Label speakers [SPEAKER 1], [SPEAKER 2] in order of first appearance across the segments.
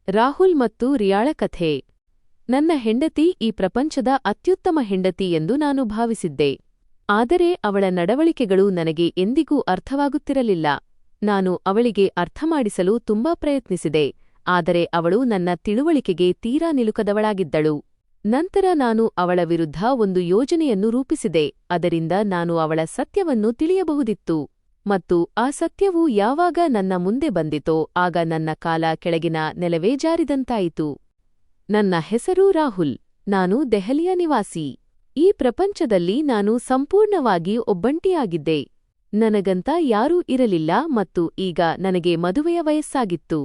[SPEAKER 1] ರಾಹುಲ್ ಮತ್ತು ರಿಯಾಳ ಕಥೆ. ನನ್ನ ಹೆಂಡತಿ ಈ ಪ್ರಪಂಚದ ಅತ್ಯುತ್ತಮ ಹೆಂಡತಿ ಎಂದು ನಾನು ಭಾವಿಸಿದ್ದೆ. ಆದರೆ ಅವಳ ನಡವಳಿಕೆಗಳು ನನಗೆ ಎಂದಿಗೂ ಅರ್ಥವಾಗುತ್ತಿರಲಿಲ್ಲ. ನಾನು ಅವಳಿಗೆ ಅರ್ಥಮಾಡಿಸಲು ತುಂಬಾ ಪ್ರಯತ್ನಿಸಿದೆ, ಆದರೆ ಅವಳು ನನ್ನ ತಿಳುವಳಿಕೆಗೆ ತೀರಾ ನಿಲುಕದವಳಾಗಿದ್ದಳು. ನಂತರ ನಾನು ಅವಳ ವಿರುದ್ಧ ಒಂದು ಯೋಜನೆಯನ್ನು ರೂಪಿಸಿದೆ, ಅದರಿಂದ ನಾನು ಅವಳ ಸತ್ಯವನ್ನು ತಿಳಿಯಬಹುದಿತ್ತು. ಮತ್ತು ಆ ಸತ್ಯವು ಯಾವಾಗ ನನ್ನ ಮುಂದೆ ಬಂದಿತೋ ಆಗ ನನ್ನ ಕಾಲ ಕೆಳಗಿನ ನೆಲವೇ ಜಾರಿದಂತಾಯಿತು. ನನ್ನ ಹೆಸರು ರಾಹುಲ್. ನಾನು ದೆಹಲಿಯ ನಿವಾಸಿ. ಈ ಪ್ರಪಂಚದಲ್ಲಿ ನಾನು ಸಂಪೂರ್ಣವಾಗಿ ಒಬ್ಬಂಟಿಯಾಗಿದ್ದೆ. ನನಗಂತ ಯಾರೂ ಇರಲಿಲ್ಲ ಮತ್ತು ಈಗ ನನಗೆ ಮದುವೆಯ ವಯಸ್ಸಾಗಿತ್ತು.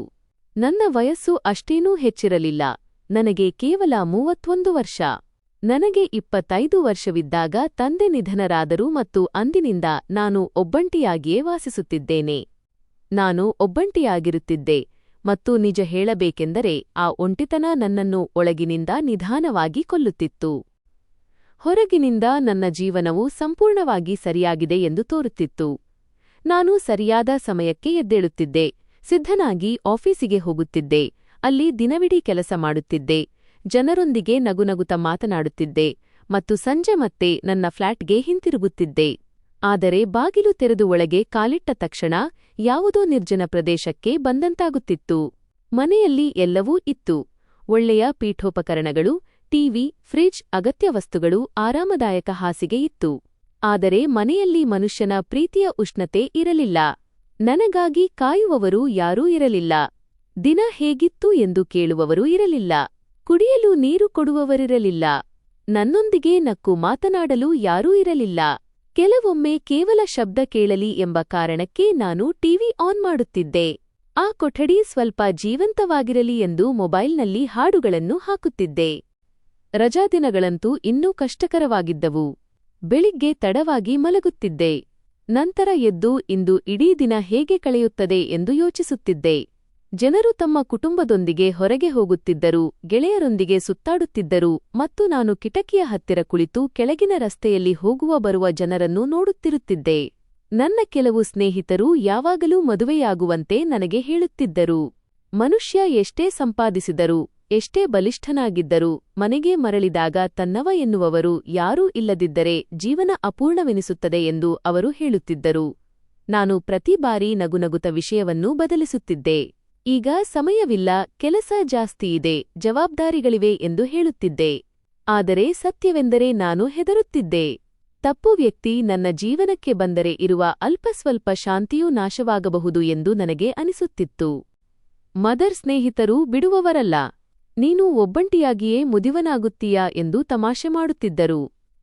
[SPEAKER 1] ನನ್ನ ವಯಸ್ಸು ಅಷ್ಟೇನೂ ಹೆಚ್ಚಿರಲಿಲ್ಲ. ನನಗೆ ಕೇವಲ 31 ವರ್ಷ. ನನಗೆ 25 ವರ್ಷವಿದ್ದಾಗ ತಂದೆ ನಿಧನರಾದರು ಮತ್ತು ಅಂದಿನಿಂದ ನಾನು ಒಬ್ಬಂಟಿಯಾಗಿಯೇ ವಾಸಿಸುತ್ತಿದ್ದೇನೆ. ನಾನು ಒಬ್ಬಂಟಿಯಾಗಿರುತ್ತಿದ್ದೆ ಮತ್ತು ನಿಜ ಹೇಳಬೇಕೆಂದರೆ ಆ ಒಂಟಿತನ ನನ್ನನ್ನು ಒಳಗಿನಿಂದ ನಿಧಾನವಾಗಿ ಕೊಲ್ಲುತ್ತಿತ್ತು. ಹೊರಗಿನಿಂದ ನನ್ನ ಜೀವನವು ಸಂಪೂರ್ಣವಾಗಿ ಸರಿಯಾಗಿದೆ ಎಂದು ತೋರುತ್ತಿತ್ತು. ನಾನು ಸರಿಯಾದ ಸಮಯಕ್ಕೆ ಎದ್ದೇಳುತ್ತಿದ್ದೆ, ಸಿದ್ಧನಾಗಿ ಆಫೀಸಿಗೆ ಹೋಗುತ್ತಿದ್ದೆ, ಅಲ್ಲಿ ದಿನವಿಡೀ ಕೆಲಸ ಮಾಡುತ್ತಿದ್ದೆ, ಜನರೊಂದಿಗೆ ನಗುನಗುತ್ತ ಮಾತನಾಡುತ್ತಿದ್ದೆ ಮತ್ತು ಸಂಜೆ ಮತ್ತೆ ನನ್ನ ಫ್ಲಾಟ್ಗೆ ಹಿಂತಿರುಗುತ್ತಿದ್ದೆ. ಆದರೆ ಬಾಗಿಲು ತೆರೆದು ಒಳಗೆ ಕಾಲಿಟ್ಟ ತಕ್ಷಣ ಯಾವುದೋ ನಿರ್ಜನ ಪ್ರದೇಶಕ್ಕೆ ಬಂದಂತಾಗುತ್ತಿತ್ತು. ಮನೆಯಲ್ಲಿ ಎಲ್ಲವೂ ಇತ್ತು. ಒಳ್ಳೆಯ ಪೀಠೋಪಕರಣಗಳು, ಟಿವಿ, ಫ್ರಿಡ್ಜ್, ಅಗತ್ಯ ವಸ್ತುಗಳು, ಆರಾಮದಾಯಕ ಹಾಸಿಗೆ ಇತ್ತು. ಆದರೆ ಮನೆಯಲ್ಲಿ ಮನುಷ್ಯನ ಪ್ರೀತಿಯ ಉಷ್ಣತೆ ಇರಲಿಲ್ಲ. ನನಗಾಗಿ ಕಾಯುವವರು ಯಾರೂ ಇರಲಿಲ್ಲ. ದಿನ ಹೇಗಿತ್ತು ಎಂದು ಕೇಳುವವರೂ ಇರಲಿಲ್ಲ. ಕುಡಿಯಲು ನೀರು ಕೊಡುವವರಿರಲಿಲ್ಲ. ನನ್ನೊಂದಿಗೆ ನಕ್ಕು ಮಾತನಾಡಲು ಯಾರೂ ಇರಲಿಲ್ಲ. ಕೆಲವೊಮ್ಮೆ ಕೇವಲ ಶಬ್ದ ಕೇಳಲಿ ಎಂಬ ಕಾರಣಕ್ಕೆ ನಾನು ಟಿವಿ ಆನ್ ಮಾಡುತ್ತಿದ್ದೆ. ಆ ಕೊಠಡಿ ಸ್ವಲ್ಪ ಜೀವಂತವಾಗಿರಲಿ ಎಂದು ಮೊಬೈಲ್ನಲ್ಲಿ ಹಾಡುಗಳನ್ನು ಹಾಕುತ್ತಿದ್ದೆ. ರಜಾದಿನಗಳಂತೂ ಇನ್ನೂ ಕಷ್ಟಕರವಾಗಿದ್ದವು. ಬೆಳಿಗ್ಗೆ ತಡವಾಗಿ ಮಲಗುತ್ತಿದ್ದೆ. ನಂತರ ಎದ್ದು ಇಂದು ಇಡೀ ದಿನ ಹೇಗೆ ಕಳೆಯುತ್ತದೆ ಎಂದು ಯೋಚಿಸುತ್ತಿದ್ದೆ. ಜನರು ತಮ್ಮ ಕುಟುಂಬದೊಂದಿಗೆ ಹೊರಗೆ ಹೋಗುತ್ತಿದ್ದರು, ಗೆಳೆಯರೊಂದಿಗೆ ಸುತ್ತಾಡುತ್ತಿದ್ದರು ಮತ್ತು ನಾನು ಕಿಟಕಿಯ ಹತ್ತಿರ ಕುಳಿತು ಕೆಳಗಿನ ರಸ್ತೆಯಲ್ಲಿ ಹೋಗುವ ಬರುವ ಜನರನ್ನು ನೋಡುತ್ತಿರುತ್ತಿದ್ದೆ. ನನ್ನ ಕೆಲವು ಸ್ನೇಹಿತರು ಯಾವಾಗಲೂ ಮದುವೆಯಾಗುವಂತೆ ನನಗೆ ಹೇಳುತ್ತಿದ್ದರು. ಮನುಷ್ಯ ಎಷ್ಟೇ ಸಂಪಾದಿಸಿದರೂ, ಎಷ್ಟೇ ಬಲಿಷ್ಠನಾಗಿದ್ದರೂ ಮನೆಗೆ ಮರಳಿದಾಗ ತನ್ನವ ಎನ್ನುವವರು ಯಾರೂ ಇಲ್ಲದಿದ್ದರೆ ಜೀವನ ಅಪೂರ್ಣವೆನಿಸುತ್ತದೆ ಎಂದು ಅವರು ಹೇಳುತ್ತಿದ್ದರು. ನಾನು ಪ್ರತಿ ಬಾರಿ ನಗುನಗುತ್ತ ವಿಷಯವನ್ನು ಬದಲಿಸುತ್ತಿದ್ದೆ. ಈಗ ಸಮಯವಿಲ್ಲ, ಕೆಲಸ ಜಾಸ್ತಿಯಿದೆ, ಜವಾಬ್ದಾರಿಗಳಿವೆ ಎಂದು ಹೇಳುತ್ತಿದ್ದೆ. ಆದರೆ ಸತ್ಯವೆಂದರೆ ನಾನು ಹೆದರುತ್ತಿದ್ದೆ. ತಪ್ಪು ವ್ಯಕ್ತಿ ನನ್ನ ಜೀವನಕ್ಕೆ ಬಂದರೆ ಇರುವ ಅಲ್ಪಸ್ವಲ್ಪ ಶಾಂತಿಯೂ ನಾಶವಾಗಬಹುದು ಎಂದು ನನಗೆ ಅನಿಸುತ್ತಿತ್ತು. ಮದರ್ ಸ್ನೇಹಿತರು ಬಿಡುವವರಲ್ಲ. ನೀನು ಒಬ್ಬಂಟಿಯಾಗಿಯೇ ಮುದಿವನಾಗುತ್ತೀಯಾ ಎಂದು ತಮಾಷೆ ಮಾಡುತ್ತಿದ್ದರು.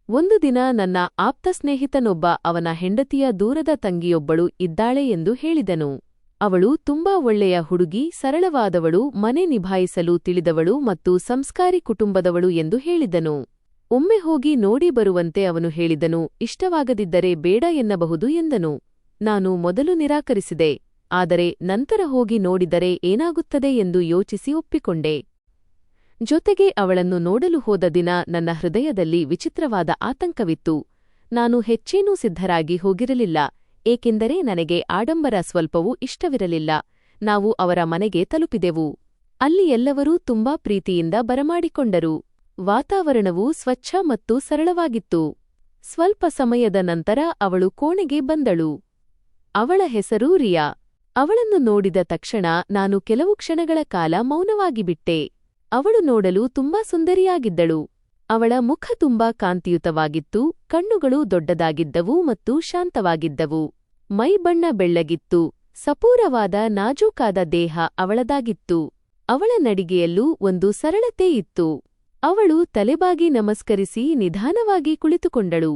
[SPEAKER 1] ಒಂದು ದಿನ ನನ್ನ ಆಪ್ತ ಸ್ನೇಹಿತನೊಬ್ಬ ಅವನ ಹೆಂಡತಿಯ ದೂರದ ತಂಗಿಯೊಬ್ಬಳು ಇದ್ದಾಳೆ ಎಂದು ಹೇಳಿದನು. ಅವಳು ತುಂಬಾ ಒಳ್ಳೆಯ ಹುಡುಗಿ, ಸರಳವಾದವಳು, ಮನೆ ನಿಭಾಯಿಸಲು ತಿಳಿದವಳು ಮತ್ತು ಸಂಸ್ಕಾರಿ ಕುಟುಂಬದವಳು ಎಂದು ಹೇಳಿದನು. ಒಮ್ಮೆ ಹೋಗಿ ನೋಡಿ ಬರುವಂತೆ ಅವನು ಹೇಳಿದನು. ಇಷ್ಟವಾಗದಿದ್ದರೆ ಬೇಡ ಎನ್ನಬಹುದು ಎಂದನು. ನಾನು ಮೊದಲು ನಿರಾಕರಿಸಿದೆ, ಆದರೆ ನಂತರ ಹೋಗಿ ನೋಡಿದರೆ ಏನಾಗುತ್ತದೆ ಎಂದು ಯೋಚಿಸಿ ಒಪ್ಪಿಕೊಂಡೆ. ಜೊತೆಗೆ ಅವಳನ್ನು ನೋಡಲು ಹೋದ ದಿನ ನನ್ನ ಹೃದಯದಲ್ಲಿ ವಿಚಿತ್ರವಾದ ಆತಂಕವಿತ್ತು. ನಾನು ಹೆಚ್ಚೇನೂ ಸಿದ್ಧರಾಗಿ ಹೋಗಿರಲಿಲ್ಲ, ಏಕೆಂದರೆ ನನಗೆ ಆಡಂಬರ ಸ್ವಲ್ಪವೂ ಇಷ್ಟವಿರಲಿಲ್ಲ. ನಾವು ಅವರ ಮನೆಗೆ ತಲುಪಿದೆವು. ಅಲ್ಲಿ ಎಲ್ಲವರೂ ತುಂಬಾ ಪ್ರೀತಿಯಿಂದ ಬರಮಾಡಿಕೊಂಡರು. ವಾತಾವರಣವು ಸ್ವಚ್ಛ ಮತ್ತು ಸರಳವಾಗಿತ್ತು. ಸ್ವಲ್ಪ ಸಮಯದ ನಂತರ ಅವಳು ಕೋಣೆಗೆ ಬಂದಳು. ಅವಳ ಹೆಸರು ರಿಯಾ. ಅವಳನ್ನು ನೋಡಿದ ತಕ್ಷಣ ನಾನು ಕೆಲವು ಕ್ಷಣಗಳ ಕಾಲ ಮೌನವಾಗಿಬಿಟ್ಟೆ. ಅವಳು ನೋಡಲು ತುಂಬಾ ಸುಂದರಿಯಾಗಿದ್ದಳು. ಅವಳ ಮುಖ ತುಂಬಾ ಕಾಂತಿಯುತವಾಗಿತ್ತು, ಕಣ್ಣುಗಳು ದೊಡ್ಡದಾಗಿದ್ದವು ಮತ್ತು ಶಾಂತವಾಗಿದ್ದವು. ಮೈಬಣ್ಣ ಬೆಳ್ಳಗಿತ್ತು, ಸಪೂರವಾದ ನಾಜೂಕಾದ ದೇಹ ಅವಳದಾಗಿತ್ತು. ಅವಳ ನಡಿಗೆಯಲ್ಲೂ ಒಂದು ಸರಳತೆ ಇತ್ತು. ಅವಳು ತಲೆಬಾಗಿ ನಮಸ್ಕರಿಸಿ ನಿಧಾನವಾಗಿ ಕುಳಿತುಕೊಂಡಳು.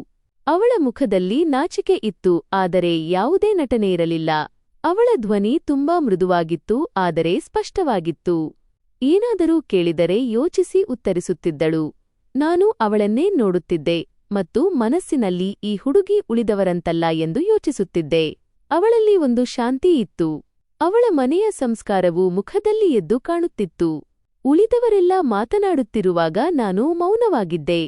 [SPEAKER 1] ಅವಳ ಮುಖದಲ್ಲಿ ನಾಚಿಕೆ ಇತ್ತು, ಆದರೆ ಯಾವುದೇ ನಟನೆಯಿರಲಿಲ್ಲ. ಅವಳ ಧ್ವನಿ ತುಂಬಾ ಮೃದುವಾಗಿತ್ತು, ಆದರೆ ಸ್ಪಷ್ಟವಾಗಿತ್ತು. ಏನಾದರೂ ಕೇಳಿದರೆ ಯೋಚಿಸಿ ಉತ್ತರಿಸುತ್ತಿದ್ದಳು. ನಾನು ಅವಳನ್ನೇ ನೋಡುತ್ತಿದ್ದೆ ಮತ್ತು ಮನಸ್ಸಿನಲ್ಲಿ ಈ ಹುಡುಗಿ ಉಳಿದವರಂತಲ್ಲ ಎಂದು ಯೋಚಿಸುತ್ತಿದ್ದೆ. ಅವಳಲ್ಲಿ ಒಂದು ಶಾಂತಿ ಇತ್ತು. ಅವಳ ಮನೆಯ ಸಂಸ್ಕಾರವು ಮುಖದಲ್ಲಿ ಎದ್ದು ಕಾಣುತ್ತಿತ್ತು. ಉಳಿದವರೆಲ್ಲ ಮಾತನಾಡುತ್ತಿರುವಾಗ ನಾನು ಮೌನವಾಗಿದ್ದೆ.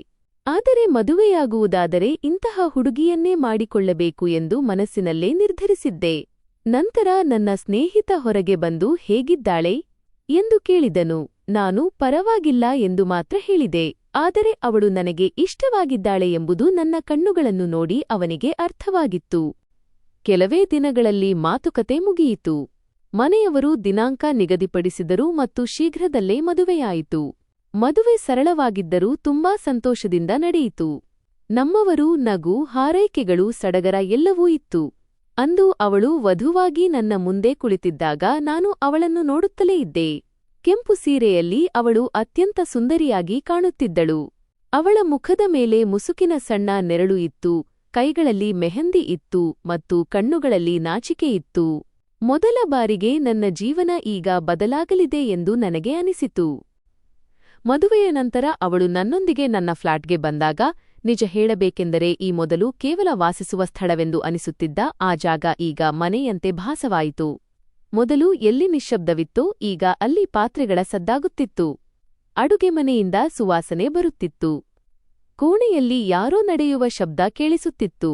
[SPEAKER 1] ಆದರೆ ಮದುವೆಯಾಗುವುದಾದರೆ ಇಂತಹ ಹುಡುಗಿಯನ್ನೇ ಮಾಡಿಕೊಳ್ಳಬೇಕು ಎಂದು ಮನಸ್ಸಿನಲ್ಲೇ ನಿರ್ಧರಿಸಿದ್ದೆ. ನಂತರ ನನ್ನ ಸ್ನೇಹಿತ ಹೊರಗೆ ಬಂದು ಹೇಗಿದ್ದಾಳೆ, ಎಂದು ಕೇಳಿದನು. ನಾನು ಪರವಾಗಿಲ್ಲ ಎಂದು ಮಾತ್ರ ಹೇಳಿದೆ. ಆದರೆ ಅವಳು ನನಗೆ ಇಷ್ಟವಾಗಿದ್ದಾಳೆ ಎಂಬುದು ನನ್ನ ಕಣ್ಣುಗಳನ್ನು ನೋಡಿ ಅವನಿಗೆ ಅರ್ಥವಾಗಿತ್ತು. ಕೆಲವೇ ದಿನಗಳಲ್ಲಿ ಮಾತುಕತೆ ಮುಗಿಯಿತು. ಮನೆಯವರು ದಿನಾಂಕ ನಿಗದಿಪಡಿಸಿದರು ಮತ್ತು ಶೀಘ್ರದಲ್ಲೇ ಮದುವೆಯಾಯಿತು. ಮದುವೆ ಸರಳವಾಗಿದ್ದರೂ ತುಂಬಾ ಸಂತೋಷದಿಂದ ನಡೆಯಿತು. ನಮ್ಮವರು ನಗು, ಹಾರೈಕೆಗಳು, ಸಡಗರ ಎಲ್ಲವೂ ಇತ್ತು. ಅಂದು ಅವಳು ವಧುವಾಗಿ ನನ್ನ ಮುಂದೆ ಕುಳಿತಿದ್ದಾಗ ನಾನು ಅವಳನ್ನು ನೋಡುತ್ತಲೇ ಇದ್ದೆ. ಕೆಂಪು ಸೀರೆಯಲ್ಲಿ ಅವಳು ಅತ್ಯಂತ ಸುಂದರಿಯಾಗಿ ಕಾಣುತ್ತಿದ್ದಳು. ಅವಳ ಮುಖದ ಮೇಲೆ ಮುಸುಕಿನ ಸಣ್ಣ ನೆರಳು ಇತ್ತು, ಕೈಗಳಲ್ಲಿ ಮೆಹಂದಿ ಇತ್ತು ಮತ್ತು ಕಣ್ಣುಗಳಲ್ಲಿ ನಾಚಿಕೆಯಿತ್ತು. ಮೊದಲ ಬಾರಿಗೆ ನನ್ನ ಜೀವನ ಈಗ ಬದಲಾಗಲಿದೆ ಎಂದು ನನಗೆ ಅನಿಸಿತು. ಮದುವೆಯ ನಂತರ ಅವಳು ನನ್ನೊಂದಿಗೆ ನನ್ನ ಫ್ಲಾಟ್ಗೆ ಬಂದಾಗ, ನಿಜ ಹೇಳಬೇಕೆಂದರೆ ಈ ಮೊದಲು ಕೇವಲ ವಾಸಿಸುವ ಸ್ಥಳವೆಂದು ಅನಿಸುತ್ತಿದ್ದ ಆ ಜಾಗ ಈಗ ಮನೆಯಂತೆ ಭಾಸವಾಯಿತು. ಮೊದಲು ಎಲ್ಲಿ ನಿಶ್ಶಬ್ದವಿತ್ತೋ ಈಗ ಅಲ್ಲಿ ಪಾತ್ರೆಗಳ ಸದ್ದಾಗುತ್ತಿತ್ತು. ಅಡುಗೆ ಮನೆಯಿಂದ ಸುವಾಸನೆ ಬರುತ್ತಿತ್ತು. ಕೋಣೆಯಲ್ಲಿ ಯಾರೋ ನಡೆಯುವ ಶಬ್ದ ಕೇಳಿಸುತ್ತಿತ್ತು.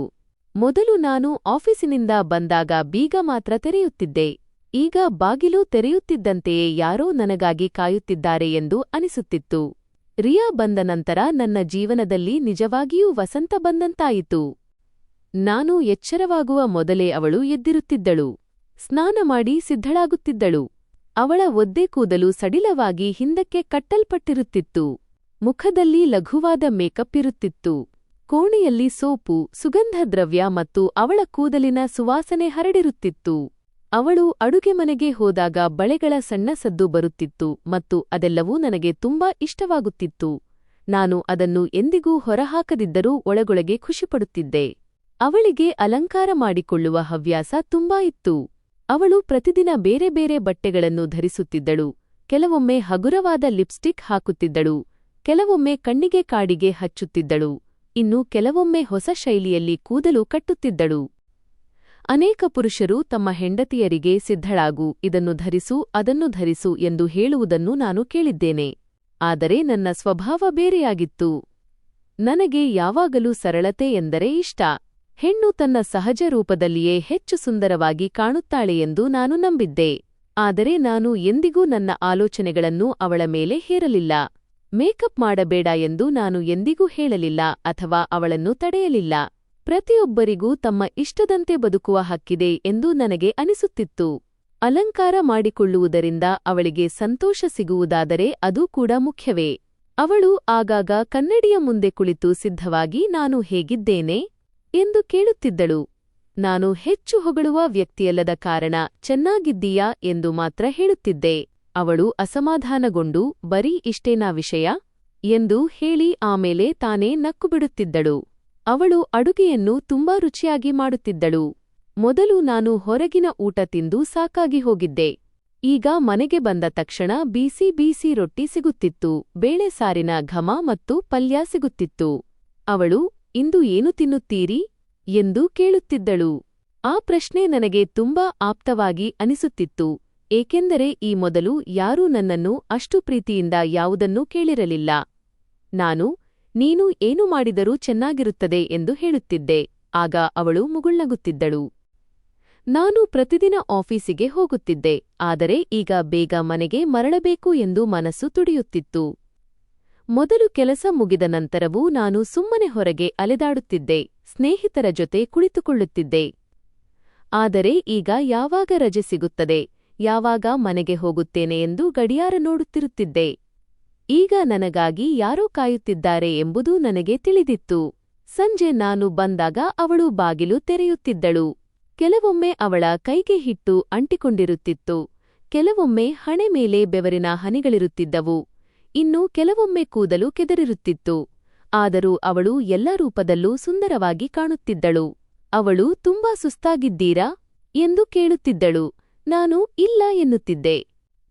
[SPEAKER 1] ಮೊದಲು ನಾನು ಆಫೀಸಿನಿಂದ ಬಂದಾಗ ಬೀಗ ಮಾತ್ರ ತೆರೆಯುತ್ತಿದ್ದೆ. ಈಗ ಬಾಗಿಲು ತೆರೆಯುತ್ತಿದ್ದಂತೆಯೇ ಯಾರೋ ನನಗಾಗಿ ಕಾಯುತ್ತಿದ್ದಾರೆ ಎಂದು ಅನಿಸುತ್ತಿತ್ತು. ರಿಯಾ ಬಂದ ನಂತರ ನನ್ನ ಜೀವನದಲ್ಲಿ ನಿಜವಾಗಿಯೂ ವಸಂತ ಬಂದಂತಾಯಿತು. ನಾನು ಎಚ್ಚರವಾಗುವ ಮೊದಲೇ ಅವಳು ಎದ್ದಿರುತ್ತಿದ್ದಳು. ಸ್ನಾನ ಮಾಡಿ ಸಿದ್ಧಳಾಗುತ್ತಿದ್ದಳು. ಅವಳ ಒದ್ದೆ ಕೂದಲು ಸಡಿಲವಾಗಿ ಹಿಂದಕ್ಕೆ ಕಟ್ಟಲ್ಪಟ್ಟಿರುತ್ತಿತ್ತು. ಮುಖದಲ್ಲಿ ಲಘುವಾದ ಮೇಕಪ್ ಇರುತ್ತಿತ್ತು. ಕೋಣೆಯಲ್ಲಿ ಸೋಪು, ಸುಗಂಧ ದ್ರವ್ಯ ಮತ್ತು ಅವಳ ಕೂದಲಿನ ಸುವಾಸನೆ ಹರಡಿರುತ್ತಿತ್ತು. ಅವಳು ಅಡುಗೆ ಮನೆಗೆ ಹೋದಾಗ ಬಳೆಗಳ ಸಣ್ಣ ಸದ್ದು ಬರುತ್ತಿತ್ತು ಮತ್ತು ಅದೆಲ್ಲವೂ ನನಗೆ ತುಂಬಾ ಇಷ್ಟವಾಗುತ್ತಿತ್ತು. ನಾನು ಅದನ್ನು ಎಂದಿಗೂ ಹೊರಹಾಕದಿದ್ದರೂ ಒಳಗೊಳಗೆ ಖುಷಿಪಡುತ್ತಿದ್ದೆ. ಅವಳಿಗೆ ಅಲಂಕಾರ ಮಾಡಿಕೊಳ್ಳುವ ಹವ್ಯಾಸ ತುಂಬಾ ಇತ್ತು. ಅವಳು ಪ್ರತಿದಿನ ಬೇರೆ ಬೇರೆ ಬಟ್ಟೆಗಳನ್ನು ಧರಿಸುತ್ತಿದ್ದಳು. ಕೆಲವೊಮ್ಮೆ ಹಗುರವಾದ ಲಿಪ್ಸ್ಟಿಕ್ ಹಾಕುತ್ತಿದ್ದಳು, ಕೆಲವೊಮ್ಮೆ ಕಣ್ಣಿಗೆ ಕಾಡಿಗೆ ಹಚ್ಚುತ್ತಿದ್ದಳು, ಇನ್ನು ಕೆಲವೊಮ್ಮೆ ಹೊಸ ಶೈಲಿಯಲ್ಲಿ ಕೂದಲು ಕಟ್ಟುತ್ತಿದ್ದಳು. ಅನೇಕ ಪುರುಷರು ತಮ್ಮ ಹೆಂಡತಿಯರಿಗೆ ಸಿದ್ಧಳಾಗು, ಇದನ್ನು ಧರಿಸು, ಅದನ್ನು ಧರಿಸು ಎಂದು ಹೇಳುವುದನ್ನು ನಾನು ಕೇಳಿದ್ದೇನೆ. ಆದರೆ ನನ್ನ ಸ್ವಭಾವ ಬೇರೆಯಾಗಿತ್ತು. ನನಗೆ ಯಾವಾಗಲೂ ಸರಳತೆ ಎಂದರೆ ಇಷ್ಟ. ಹೆಣ್ಣು ತನ್ನ ಸಹಜ ರೂಪದಲ್ಲಿಯೇ ಹೆಚ್ಚು ಸುಂದರವಾಗಿ ಕಾಣುತ್ತಾಳೆ ಎಂದು ನಾನು ನಂಬಿದ್ದೆ. ಆದರೆ ನಾನು ಎಂದಿಗೂ ನನ್ನ ಆಲೋಚನೆಗಳನ್ನು ಅವಳ ಮೇಲೆ ಹೇರಲಿಲ್ಲ. ಮೇಕಪ್ ಮಾಡಬೇಡ ಎಂದು ನಾನು ಎಂದಿಗೂ ಹೇಳಲಿಲ್ಲ ಅಥವಾ ಅವಳನ್ನು ತಡೆಯಲಿಲ್ಲ. ಪ್ರತಿಯೊಬ್ಬರಿಗೂ ತಮ್ಮ ಇಷ್ಟದಂತೆ ಬದುಕುವ ಹಕ್ಕಿದೆ ಎಂದು ನನಗೆ ಅನಿಸುತ್ತಿತ್ತು. ಅಲಂಕಾರ ಮಾಡಿಕೊಳ್ಳುವುದರಿಂದ ಅವಳಿಗೆ ಸಂತೋಷ ಸಿಗುವುದಾದರೆ ಅದೂ ಕೂಡ ಮುಖ್ಯವೇ. ಅವಳು ಆಗಾಗ ಕನ್ನಡಿಯ ಮುಂದೆ ಕುಳಿತು ಸಿದ್ಧವಾಗಿ ನಾನು ಹೇಗಿದ್ದೇನೆ ಎಂದು ಕೇಳುತ್ತಿದ್ದಳು. ನಾನು ಹೆಚ್ಚು ಹೊಗಳುವ ವ್ಯಕ್ತಿಯಲ್ಲದ ಕಾರಣ ಚೆನ್ನಾಗಿದ್ದೀಯಾ ಎಂದು ಮಾತ್ರ ಹೇಳುತ್ತಿದ್ದೆ. ಅವಳು ಅಸಮಾಧಾನಗೊಂಡು ಬರೀ ಇಷ್ಟೇನಾ ವಿಷಯ ಎಂದು ಹೇಳಿ ಆಮೇಲೆ ತಾನೇ ನಕ್ಕುಬಿಡುತ್ತಿದ್ದಳು. ಅವಳು ಅಡುಗೆಯನ್ನು ತುಂಬಾ ರುಚಿಯಾಗಿ ಮಾಡುತ್ತಿದ್ದಳು. ಮೊದಲು ನಾನು ಹೊರಗಿನ ಊಟ ತಿಂದು ಸಾಕಾಗಿ ಹೋಗಿದ್ದೆ. ಈಗ ಮನೆಗೆ ಬಂದ ತಕ್ಷಣ ಬಿಸಿ ಬಿಸಿ ರೊಟ್ಟಿ ಸಿಗುತ್ತಿತ್ತು, ಬೇಳೆ ಸಾರಿನ ಘಮ ಮತ್ತು ಪಲ್ಯ ಸಿಗುತ್ತಿತ್ತು. ಅವಳು, ಇಂದು ಏನು ತಿನ್ನುತ್ತೀರಿ ಎಂದು ಕೇಳುತ್ತಿದ್ದಳು. ಆ ಪ್ರಶ್ನೆ ನನಗೆ ತುಂಬಾ ಆಪ್ತವಾಗಿ ಅನಿಸುತ್ತಿತ್ತು, ಏಕೆಂದರೆ ಈ ಮೊದಲು ಯಾರೂ ನನ್ನನ್ನು ಅಷ್ಟು ಪ್ರೀತಿಯಿಂದ ಯಾವುದನ್ನೂ ಕೇಳಿರಲಿಲ್ಲ. ನಾನು, ನೀನು ಏನು ಮಾಡಿದರೂ ಚೆನ್ನಾಗಿರುತ್ತದೆ ಎಂದು ಹೇಳುತ್ತಿದ್ದೆ. ಆಗ ಅವಳು ಮುಗುಳ್ನಗುತ್ತಿದ್ದಳು. ನಾನು ಪ್ರತಿದಿನ ಆಫೀಸಿಗೆ ಹೋಗುತ್ತಿದ್ದೆ, ಆದರೆ ಈಗ ಬೇಗ ಮನೆಗೆ ಮರಳಬೇಕು ಎಂದು ಮನಸ್ಸು ತುಡಿಯುತ್ತಿತ್ತು. ಮೊದಲು ಕೆಲಸ ಮುಗಿದ ನಂತರವೂ ನಾನು ಸುಮ್ಮನೆ ಹೊರಗೆ ಅಲೆದಾಡುತ್ತಿದ್ದೆ, ಸ್ನೇಹಿತರ ಜೊತೆ ಕುಳಿತುಕೊಳ್ಳುತ್ತಿದ್ದೆ. ಆದರೆ ಈಗ ಯಾವಾಗ ರಜೆ ಸಿಗುತ್ತದೆ, ಯಾವಾಗ ಮನೆಗೆ ಹೋಗುತ್ತೇನೆ ಎಂದು ಗಡಿಯಾರ ನೋಡುತ್ತಿರುತ್ತಿದ್ದೆ. ಈಗ ನನಗಾಗಿ ಯಾರೋ ಕಾಯುತ್ತಿದ್ದಾರೆ ಎಂಬುದು ನನಗೆ ತಿಳಿದಿತ್ತು. ಸಂಜೆ ನಾನು ಬಂದಾಗ ಅವಳು ಬಾಗಿಲು ತೆರೆಯುತ್ತಿದ್ದಳು. ಕೆಲವೊಮ್ಮೆ ಅವಳ ಕೈಗೆ ಹಿಟ್ಟು ಅಂಟಿಕೊಂಡಿರುತ್ತಿತ್ತು, ಕೆಲವೊಮ್ಮೆ ಹಣೆ ಮೇಲೆ ಬೆವರಿನ ಹನಿಗಳಿರುತ್ತಿದ್ದವು, ಇನ್ನು ಕೆಲವೊಮ್ಮೆ ಕೂದಲು ಕೆದರಿರುತ್ತಿತ್ತು. ಆದರೂ ಅವಳು ಎಲ್ಲ ರೂಪದಲ್ಲೂ ಸುಂದರವಾಗಿ ಕಾಣುತ್ತಿದ್ದಳು. ಅವಳು ತುಂಬಾ ಸುಸ್ತಾಗಿದ್ದೀರಾ ಎಂದು ಕೇಳುತ್ತಿದ್ದಳು. ನಾನು ಇಲ್ಲ ಎನ್ನುತ್ತಿದ್ದೆ.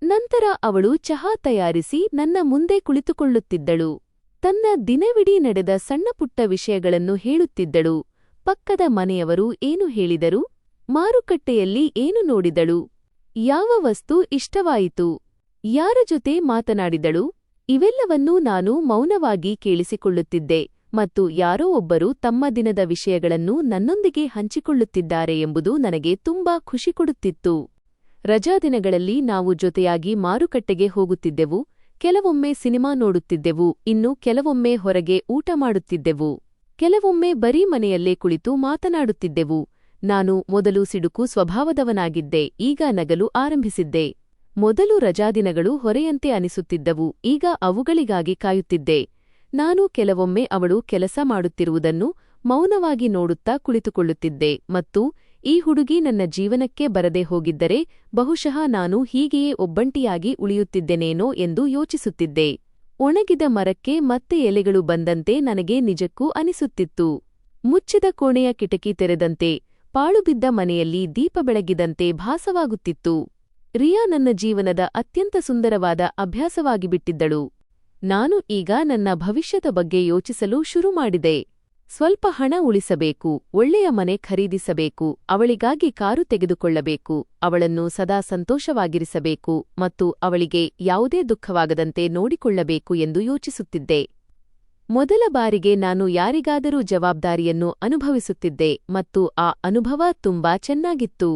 [SPEAKER 1] ನಂತರ ಅವಳು ಚಹಾ ತಯಾರಿಸಿ ನನ್ನ ಮುಂದೆ ಕುಳಿತುಕೊಳ್ಳುತ್ತಿದ್ದಳು. ತನ್ನ ದಿನವಿಡೀ ನಡೆದ ಸಣ್ಣಪುಟ್ಟ ವಿಷಯಗಳನ್ನು ಹೇಳುತ್ತಿದ್ದಳು. ಪಕ್ಕದ ಮನೆಯವರು ಏನು ಹೇಳಿದರು, ಮಾರುಕಟ್ಟೆಯಲ್ಲಿ ಏನು ನೋಡಿದಳು, ಯಾವ ವಸ್ತು ಇಷ್ಟವಾಯಿತು, ಯಾರ ಜೊತೆ ಮಾತನಾಡಿದಳು, ಇವೆಲ್ಲವನ್ನೂ ನಾನು ಮೌನವಾಗಿ ಕೇಳಿಸಿಕೊಳ್ಳುತ್ತಿದ್ದೆ ಮತ್ತು ಯಾರೋ ಒಬ್ಬರು ತಮ್ಮ ದಿನದ ವಿಷಯಗಳನ್ನು ನನ್ನೊಂದಿಗೆ ಹಂಚಿಕೊಳ್ಳುತ್ತಿದ್ದಾರೆ ಎಂಬುದು ನನಗೆ ತುಂಬಾ ಖುಷಿ ಕೊಡುತ್ತಿತ್ತು. ರಜಾದಿನಗಳಲ್ಲಿ ನಾವು ಜೊತೆಯಾಗಿ ಮಾರುಕಟ್ಟೆಗೆ ಹೋಗುತ್ತಿದ್ದೆವು, ಕೆಲವೊಮ್ಮೆ ಸಿನಿಮಾ ನೋಡುತ್ತಿದ್ದೆವು, ಇನ್ನು ಕೆಲವೊಮ್ಮೆ ಹೊರಗೆ ಊಟ ಮಾಡುತ್ತಿದ್ದೆವು, ಕೆಲವೊಮ್ಮೆ ಬರೀ ಮನೆಯಲ್ಲೇ ಕುಳಿತು ಮಾತನಾಡುತ್ತಿದ್ದೆವು. ನಾನು ಮೊದಲು ಸಿಡುಕು ಸ್ವಭಾವದವನಾಗಿದ್ದೆ, ಈಗ ನಗಲು ಆರಂಭಿಸಿದ್ದೆ. ಮೊದಲು ರಜಾದಿನಗಳು ಹೊರೆಯಂತೆ ಅನಿಸುತ್ತಿದ್ದವು, ಈಗ ಅವುಗಳಿಗಾಗಿ ಕಾಯುತ್ತಿದ್ದೆ. ನಾನು ಕೆಲವೊಮ್ಮೆ ಅವಳು ಕೆಲಸ ಮಾಡುತ್ತಿರುವುದನ್ನು ಮೌನವಾಗಿ ನೋಡುತ್ತಾ ಕುಳಿತುಕೊಳ್ಳುತ್ತಿದ್ದೆ ಮತ್ತು ಈ ಹುಡುಗಿ ನನ್ನ ಜೀವನಕ್ಕೆ ಬರದೆ ಹೋಗಿದ್ದರೆ ಬಹುಶಃ ನಾನು ಹೀಗೆಯೇ ಒಬ್ಬಂಟಿಯಾಗಿ ಉಳಿಯುತ್ತಿದ್ದೆನೇನೋ ಎಂದು ಯೋಚಿಸುತ್ತಿದ್ದೆ. ಒಣಗಿದ ಮರಕ್ಕೆ ಮತ್ತೆ ಎಲೆಗಳು ಬಂದಂತೆ ನನಗೆ ನಿಜಕ್ಕೂ ಅನಿಸುತ್ತಿತ್ತು. ಮುಚ್ಚಿದ ಕೋಣೆಯ ಕಿಟಕಿ ತೆರೆದಂತೆ, ಪಾಳುಬಿದ್ದ ಮನೆಯಲ್ಲಿ ದೀಪ ಬೆಳಗಿದಂತೆ ಭಾಸವಾಗುತ್ತಿತ್ತು. ರಿಯಾ ನನ್ನ ಜೀವನದ ಅತ್ಯಂತ ಸುಂದರವಾದ ಅಭ್ಯಾಸವಾಗಿಬಿಟ್ಟಿದ್ದಳು. ನಾನು ಈಗ ನನ್ನ ಭವಿಷ್ಯದ ಬಗ್ಗೆ ಯೋಚಿಸಲು ಶುರು ಮಾಡಿದೆ. ಸ್ವಲ್ಪ ಹಣ ಉಳಿಸಬೇಕು, ಒಳ್ಳೆಯ ಮನೆ ಖರೀದಿಸಬೇಕು, ಅವಳಿಗಾಗಿ ಕಾರು ತೆಗೆದುಕೊಳ್ಳಬೇಕು, ಅವಳನ್ನು ಸದಾ ಸಂತೋಷವಾಗಿರಿಸಬೇಕು ಮತ್ತು ಅವಳಿಗೆ ಯಾವುದೇ ದುಃಖವಾಗದಂತೆ ನೋಡಿಕೊಳ್ಳಬೇಕು ಎಂದು ಯೋಚಿಸುತ್ತಿದ್ದೆ. ಮೊದಲ ಬಾರಿಗೆ ನಾನು ಯಾರಿಗಾದರೂ ಜವಾಬ್ದಾರಿಯನ್ನು ಅನುಭವಿಸುತ್ತಿದ್ದೆ ಮತ್ತು ಆ ಅನುಭವ ತುಂಬಾ ಚೆನ್ನಾಗಿತ್ತು.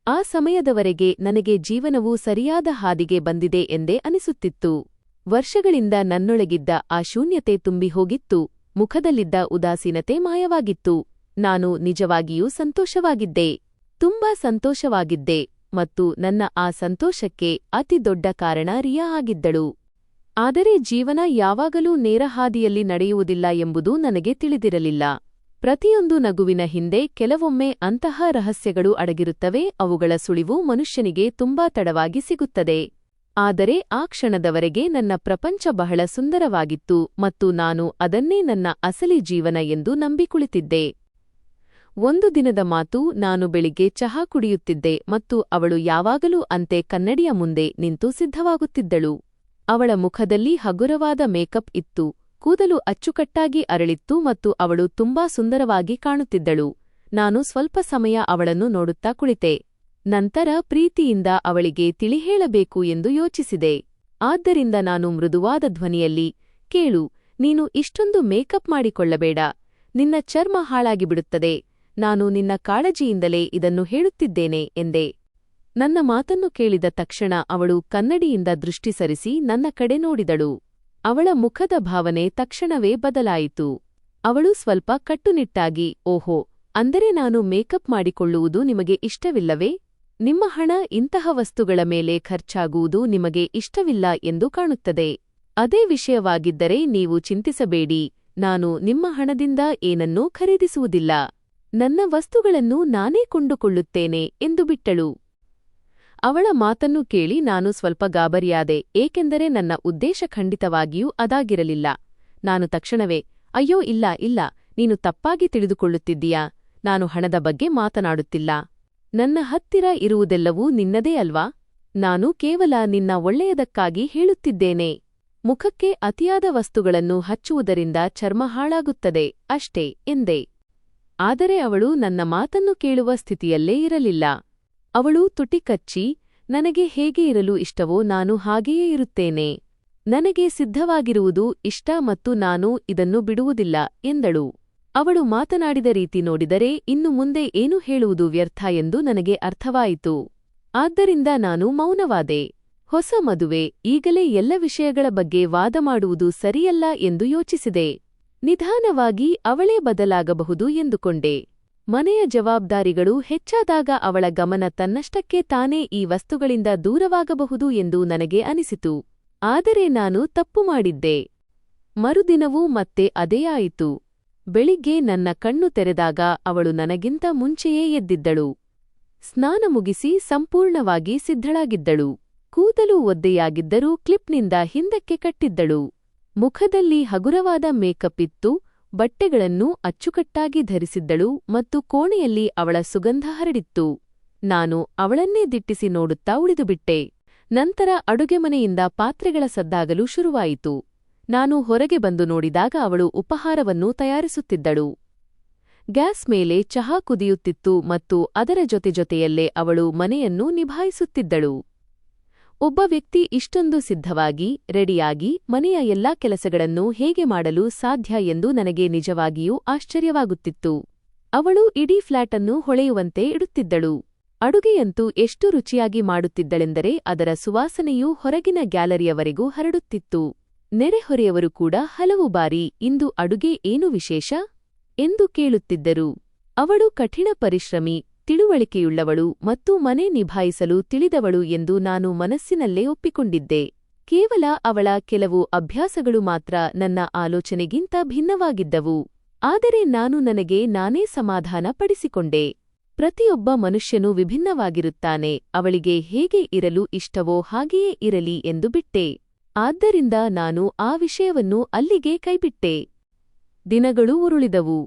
[SPEAKER 1] ಆ ಸಮಯದವರೆಗೆ ನನಗೆ ಜೀವನವು ಸರಿಯಾದ ಹಾದಿಗೆ ಬಂದಿದೆ ಎಂದೇ ಅನಿಸುತ್ತಿತ್ತು. ವರ್ಷಗಳಿಂದ ನನ್ನೊಳಗಿದ್ದ ಆ ಶೂನ್ಯತೆ ತುಂಬಿ ಹೋಗಿತ್ತು, ಮುಖದಲ್ಲಿದ್ದ ಉದಾಸೀನತೆ ಮಾಯವಾಗಿತ್ತು. ನಾನು ನಿಜವಾಗಿಯೂ ಸಂತೋಷವಾಗಿದ್ದೆ, ತುಂಬಾ ಸಂತೋಷವಾಗಿದ್ದೆ, ಮತ್ತು ನನ್ನ ಆ ಸಂತೋಷಕ್ಕೆ ಅತಿ ದೊಡ್ಡ ಕಾರಣ ರಿಯಾ ಆಗಿದ್ದಳು. ಆದರೆ ಜೀವನ ಯಾವಾಗಲೂ ನೇರ ಹಾದಿಯಲ್ಲಿ ನಡೆಯುವುದಿಲ್ಲ ಎಂಬುದು ನನಗೆ ತಿಳಿದಿರಲಿಲ್ಲ. ಪ್ರತಿಯೊಂದು ನಗುವಿನ ಹಿಂದೆ ಕೆಲವೊಮ್ಮೆ ಅಂತಹ ರಹಸ್ಯಗಳು ಅಡಗಿರುತ್ತವೆ, ಅವುಗಳ ಸುಳಿವು ಮನುಷ್ಯನಿಗೆ ತುಂಬಾ ತಡವಾಗಿ ಸಿಗುತ್ತದೆ. ಆದರೆ ಆ ಕ್ಷಣದವರೆಗೆ ನನ್ನ ಪ್ರಪಂಚ ಬಹಳ ಸುಂದರವಾಗಿತ್ತು ಮತ್ತು ನಾನು ಅದನ್ನೇ ನನ್ನ ಅಸಲಿ ಜೀವನ ಎಂದು ನಂಬಿಕುಳಿತಿದ್ದೆ. ಒಂದು ದಿನದ ಮಾತು, ನಾನು ಬೆಳಿಗ್ಗೆ ಚಹಾ ಕುಡಿಯುತ್ತಿದ್ದೆ ಮತ್ತು ಅವಳು ಯಾವಾಗಲೂ ಅಂತೆ ಕನ್ನಡಿಯ ಮುಂದೆ ನಿಂತು ಸಿದ್ಧವಾಗುತ್ತಿದ್ದಳು. ಅವಳ ಮುಖದಲ್ಲಿ ಹಗುರವಾದ ಮೇಕಪ್ ಇತ್ತು, ಕೂದಲು ಅಚ್ಚುಕಟ್ಟಾಗಿ ಅರಳಿತ್ತು ಮತ್ತು ಅವಳು ತುಂಬಾ ಸುಂದರವಾಗಿ ಕಾಣುತ್ತಿದ್ದಳು. ನಾನು ಸ್ವಲ್ಪ ಸಮಯ ಅವಳನ್ನು ನೋಡುತ್ತಾ ಕುಳಿತೆ. ನಂತರ ಪ್ರೀತಿಯಿಂದ ಅವಳಿಗೆ ತಿಳಿಹೇಳಬೇಕು ಎಂದು ಯೋಚಿಸಿದೆ. ಆದ್ದರಿಂದ ನಾನು ಮೃದುವಾದ ಧ್ವನಿಯಲ್ಲಿ, ಕೇಳು, ನೀನು ಇಷ್ಟೊಂದು ಮೇಕಪ್ ಮಾಡಿಕೊಳ್ಳಬೇಡ, ನಿನ್ನ ಚರ್ಮ ಹಾಳಾಗಿಬಿಡುತ್ತದೆ, ನಾನು ನಿನ್ನ ಕಾಳಜಿಯಿಂದಲೇ ಇದನ್ನು ಹೇಳುತ್ತಿದ್ದೇನೆ ಎಂದೆ. ನನ್ನ ಮಾತನ್ನು ಕೇಳಿದ ತಕ್ಷಣ ಅವಳು ಕನ್ನಡಿಯಿಂದ ದೃಷ್ಟಿ ಸರಿಸಿ ನನ್ನ ಕಡೆ ನೋಡಿದಳು. ಅವಳ ಮುಖದ ಭಾವನೆ ತಕ್ಷಣವೇ ಬದಲಾಯಿತು. ಅವಳು ಸ್ವಲ್ಪ ಕಟ್ಟುನಿಟ್ಟಾಗಿ, ಓಹೋ, ಅಂದರೆ ನಾನು ಮೇಕಪ್ ಮಾಡಿಕೊಳ್ಳುವುದು ನಿಮಗೆ ಇಷ್ಟವಿಲ್ಲವೇ? ನಿಮ್ಮ ಹಣ ಇಂತಹ ವಸ್ತುಗಳ ಮೇಲೆ ಖರ್ಚಾಗುವುದು ನಿಮಗೆ ಇಷ್ಟವಿಲ್ಲ ಎಂದು ಕಾಣುತ್ತದೆ. ಅದೇ ವಿಷಯವಾಗಿದ್ದರೆ ನೀವು ಚಿಂತಿಸಬೇಡಿ, ನಾನು ನಿಮ್ಮ ಹಣದಿಂದ ಏನನ್ನೂ ಖರೀದಿಸುವುದಿಲ್ಲ, ನನ್ನ ವಸ್ತುಗಳನ್ನು ನಾನೇ ಕೊಂಡುಕೊಳ್ಳುತ್ತೇನೆ ಎಂದು ಬಿಟ್ಟಳು. ಅವಳ ಮಾತನ್ನು ಕೇಳಿ ನಾನು ಸ್ವಲ್ಪ ಗಾಬರಿಯಾದೆ, ಏಕೆಂದರೆ ನನ್ನ ಉದ್ದೇಶ ಖಂಡಿತವಾಗಿಯೂ ಅದಾಗಿರಲಿಲ್ಲ. ನಾನು ತಕ್ಷಣವೇ, ಅಯ್ಯೋ ಇಲ್ಲ ಇಲ್ಲ, ನೀನು ತಪ್ಪಾಗಿ ತಿಳಿದುಕೊಳ್ಳುತ್ತಿದ್ದೀಯಾ, ನಾನು ಹಣದ ಬಗ್ಗೆ ಮಾತನಾಡುತ್ತಿಲ್ಲ. ನನ್ನ ಹತ್ತಿರ ಇರುವುದೆಲ್ಲವೂ ನಿನ್ನದೇ ಅಲ್ವಾ, ನಾನು ಕೇವಲ ನಿನ್ನ ಒಳ್ಳೆಯದಕ್ಕಾಗಿ ಹೇಳುತ್ತಿದ್ದೇನೆ. ಮುಖಕ್ಕೆ ಅತಿಯಾದ ವಸ್ತುಗಳನ್ನು ಹಚ್ಚುವುದರಿಂದ ಚರ್ಮ ಹಾಳಾಗುತ್ತದೆ ಅಷ್ಟೇ ಎಂದೆ. ಆದರೆ ಅವಳು ನನ್ನ ಮಾತನ್ನು ಕೇಳುವ ಸ್ಥಿತಿಯಲ್ಲೇ ಇರಲಿಲ್ಲ. ಅವಳು ತುಟಿ ಕಚ್ಚಿ, ನನಗೆ ಹೇಗೆ ಇರಲು ಇಷ್ಟವೋ ನಾನು ಹಾಗೆಯೇ ಇರುತ್ತೇನೆ, ನನಗೆ ಸಿದ್ಧವಾಗಿರುವುದು ಇಷ್ಟ ಮತ್ತು ನಾನು ಇದನ್ನು ಬಿಡುವುದಿಲ್ಲ ಎಂದಳು. ಅವಳು ಮಾತನಾಡಿದ ರೀತಿ ನೋಡಿದರೆ ಇನ್ನು ಮುಂದೆ ಏನು ಹೇಳುವುದು ವ್ಯರ್ಥ ಎಂದು ನನಗೆ ಅರ್ಥವಾಯಿತು. ಆದ್ದರಿಂದ ನಾನು ಮೌನವಾದೆ. ಹೊಸ ಮದುವೆ, ಈಗಲೇ ಎಲ್ಲ ವಿಷಯಗಳ ಬಗ್ಗೆ ವಾದ ಮಾಡುವುದು ಸರಿಯಲ್ಲ ಎಂದು ಯೋಚಿಸಿದೆ. ನಿಧಾನವಾಗಿ ಅವಳೇ ಬದಲಾಗಬಹುದು ಎಂದುಕೊಂಡೆ. ಮನೆಯ ಜವಾಬ್ದಾರಿಗಳು ಹೆಚ್ಚಾದಾಗ ಅವಳ ಗಮನ ತನ್ನಷ್ಟಕ್ಕೆ ತಾನೇ ಈ ವಸ್ತುಗಳಿಂದ ದೂರವಾಗಬಹುದು ಎಂದು ನನಗೆ ಅನಿಸಿತು. ಆದರೆ ನಾನು ತಪ್ಪು ಮಾಡಿದ್ದೆ. ಮರುದಿನವೂ ಮತ್ತೆ ಅದೇ ಆಯಿತು. ಬೆಳಿಗ್ಗೆ ನನ್ನ ಕಣ್ಣು ತೆರೆದಾಗ ಅವಳು ನನಗಿಂತ ಮುಂಚೆಯೇ ಎದ್ದಿದ್ದಳು. ಸ್ನಾನ ಮುಗಿಸಿ ಸಂಪೂರ್ಣವಾಗಿ ಸಿದ್ಧಳಾಗಿದ್ದಳು. ಕೂದಲು ಒದ್ದೆಯಾಗಿದ್ದರೂ ಕ್ಲಿಪ್ನಿಂದ ಹಿಂದಕ್ಕೆ ಕಟ್ಟಿದ್ದಳು. ಮುಖದಲ್ಲಿ ಹಗುರವಾದ ಮೇಕಪ್ ಇತ್ತು, ಬಟ್ಟೆಗಳನ್ನು ಅಚ್ಚುಕಟ್ಟಾಗಿ ಧರಿಸಿದ್ದಳು ಮತ್ತು ಕೋಣೆಯಲ್ಲಿ ಅವಳ ಸುಗಂಧ ಹರಡಿತ್ತು. ನಾನು ಅವಳನ್ನೇ ದಿಟ್ಟಿಸಿ ನೋಡುತ್ತಾ ಉಳಿದುಬಿಟ್ಟೆ. ನಂತರ ಅಡುಗೆಮನೆಯಿಂದ ಪಾತ್ರೆಗಳ ಸದ್ದಾಗಲು ಶುರುವಾಯಿತು. ನಾನು ಹೊರಗೆ ಬಂದು ನೋಡಿದಾಗ ಅವಳು ಉಪಹಾರವನ್ನು ತಯಾರಿಸುತ್ತಿದ್ದಳು. ಗ್ಯಾಸ್ ಮೇಲೆ ಚಹಾ ಕುದಿಯುತ್ತಿತ್ತು ಮತ್ತು ಅದರ ಜೊತೆಯಲ್ಲೇ ಅವಳು ಮನೆಯನ್ನು ನಿಭಾಯಿಸುತ್ತಿದ್ದಳು. ಒಬ್ಬ ವ್ಯಕ್ತಿ ಇಷ್ಟೊಂದು ಸಿದ್ಧವಾಗಿ, ರೆಡಿಯಾಗಿ ಮನೆಯ ಎಲ್ಲಾ ಕೆಲಸಗಳನ್ನು ಹೇಗೆ ಮಾಡಲು ಸಾಧ್ಯ ಎಂದು ನನಗೆ ನಿಜವಾಗಿಯೂ ಆಶ್ಚರ್ಯವಾಗುತ್ತಿತ್ತು. ಅವಳು ಇಡೀ ಫ್ಲ್ಯಾಟನ್ನು ಹೊಳೆಯುವಂತೆ ಇಡುತ್ತಿದ್ದಳು. ಅಡುಗೆಯಂತೂ ಎಷ್ಟು ರುಚಿಯಾಗಿ ಮಾಡುತ್ತಿದ್ದಳೆಂದರೆ ಅದರ ಸುವಾಸನೆಯೂ ಹೊರಗಿನ ಗ್ಯಾಲರಿಯವರೆಗೂ ಹರಡುತ್ತಿತ್ತು. ನೆರೆಹೊರೆಯವರು ಕೂಡ ಹಲವು ಬಾರಿ ಇಂದು ಅಡುಗೆ ಏನು ವಿಶೇಷ ಎಂದು ಕೇಳುತ್ತಿದ್ದರು. ಅವಳು ಕಠಿಣ ಪರಿಶ್ರಮಿ, ತಿಳುವಳಿಕೆಯುಳ್ಳವಳು ಮತ್ತು ಮನೆ ನಿಭಾಯಿಸಲು ತಿಳಿದವಳು ಎಂದು ನಾನು ಮನಸ್ಸಿನಲ್ಲೇ ಒಪ್ಪಿಕೊಂಡಿದ್ದೆ. ಕೇವಲ ಅವಳ ಕೆಲವು ಅಭ್ಯಾಸಗಳು ಮಾತ್ರ ನನ್ನ ಆಲೋಚನೆಗಿಂತ ಭಿನ್ನವಾಗಿದ್ದವು. ಆದರೆ ನಾನು ನನಗೆ ನಾನೇ ಸಮಾಧಾನ ಪಡಿಸಿಕೊಂಡೆ. ಪ್ರತಿಯೊಬ್ಬ ಮನುಷ್ಯನೂ ವಿಭಿನ್ನವಾಗಿರುತ್ತಾನೆ, ಅವಳಿಗೆ ಹೇಗೆ ಇರಲು ಇಷ್ಟವೋ ಹಾಗೆಯೇ ಇರಲಿ ಎಂದು ಬಿಟ್ಟೆ. ಆದ್ದರಿಂದ ನಾನು ಆ ವಿಷಯವನ್ನು ಅಲ್ಲಿಗೆ ಕೈಬಿಟ್ಟೆ. ದಿನಗಳು ಉರುಳಿದವು.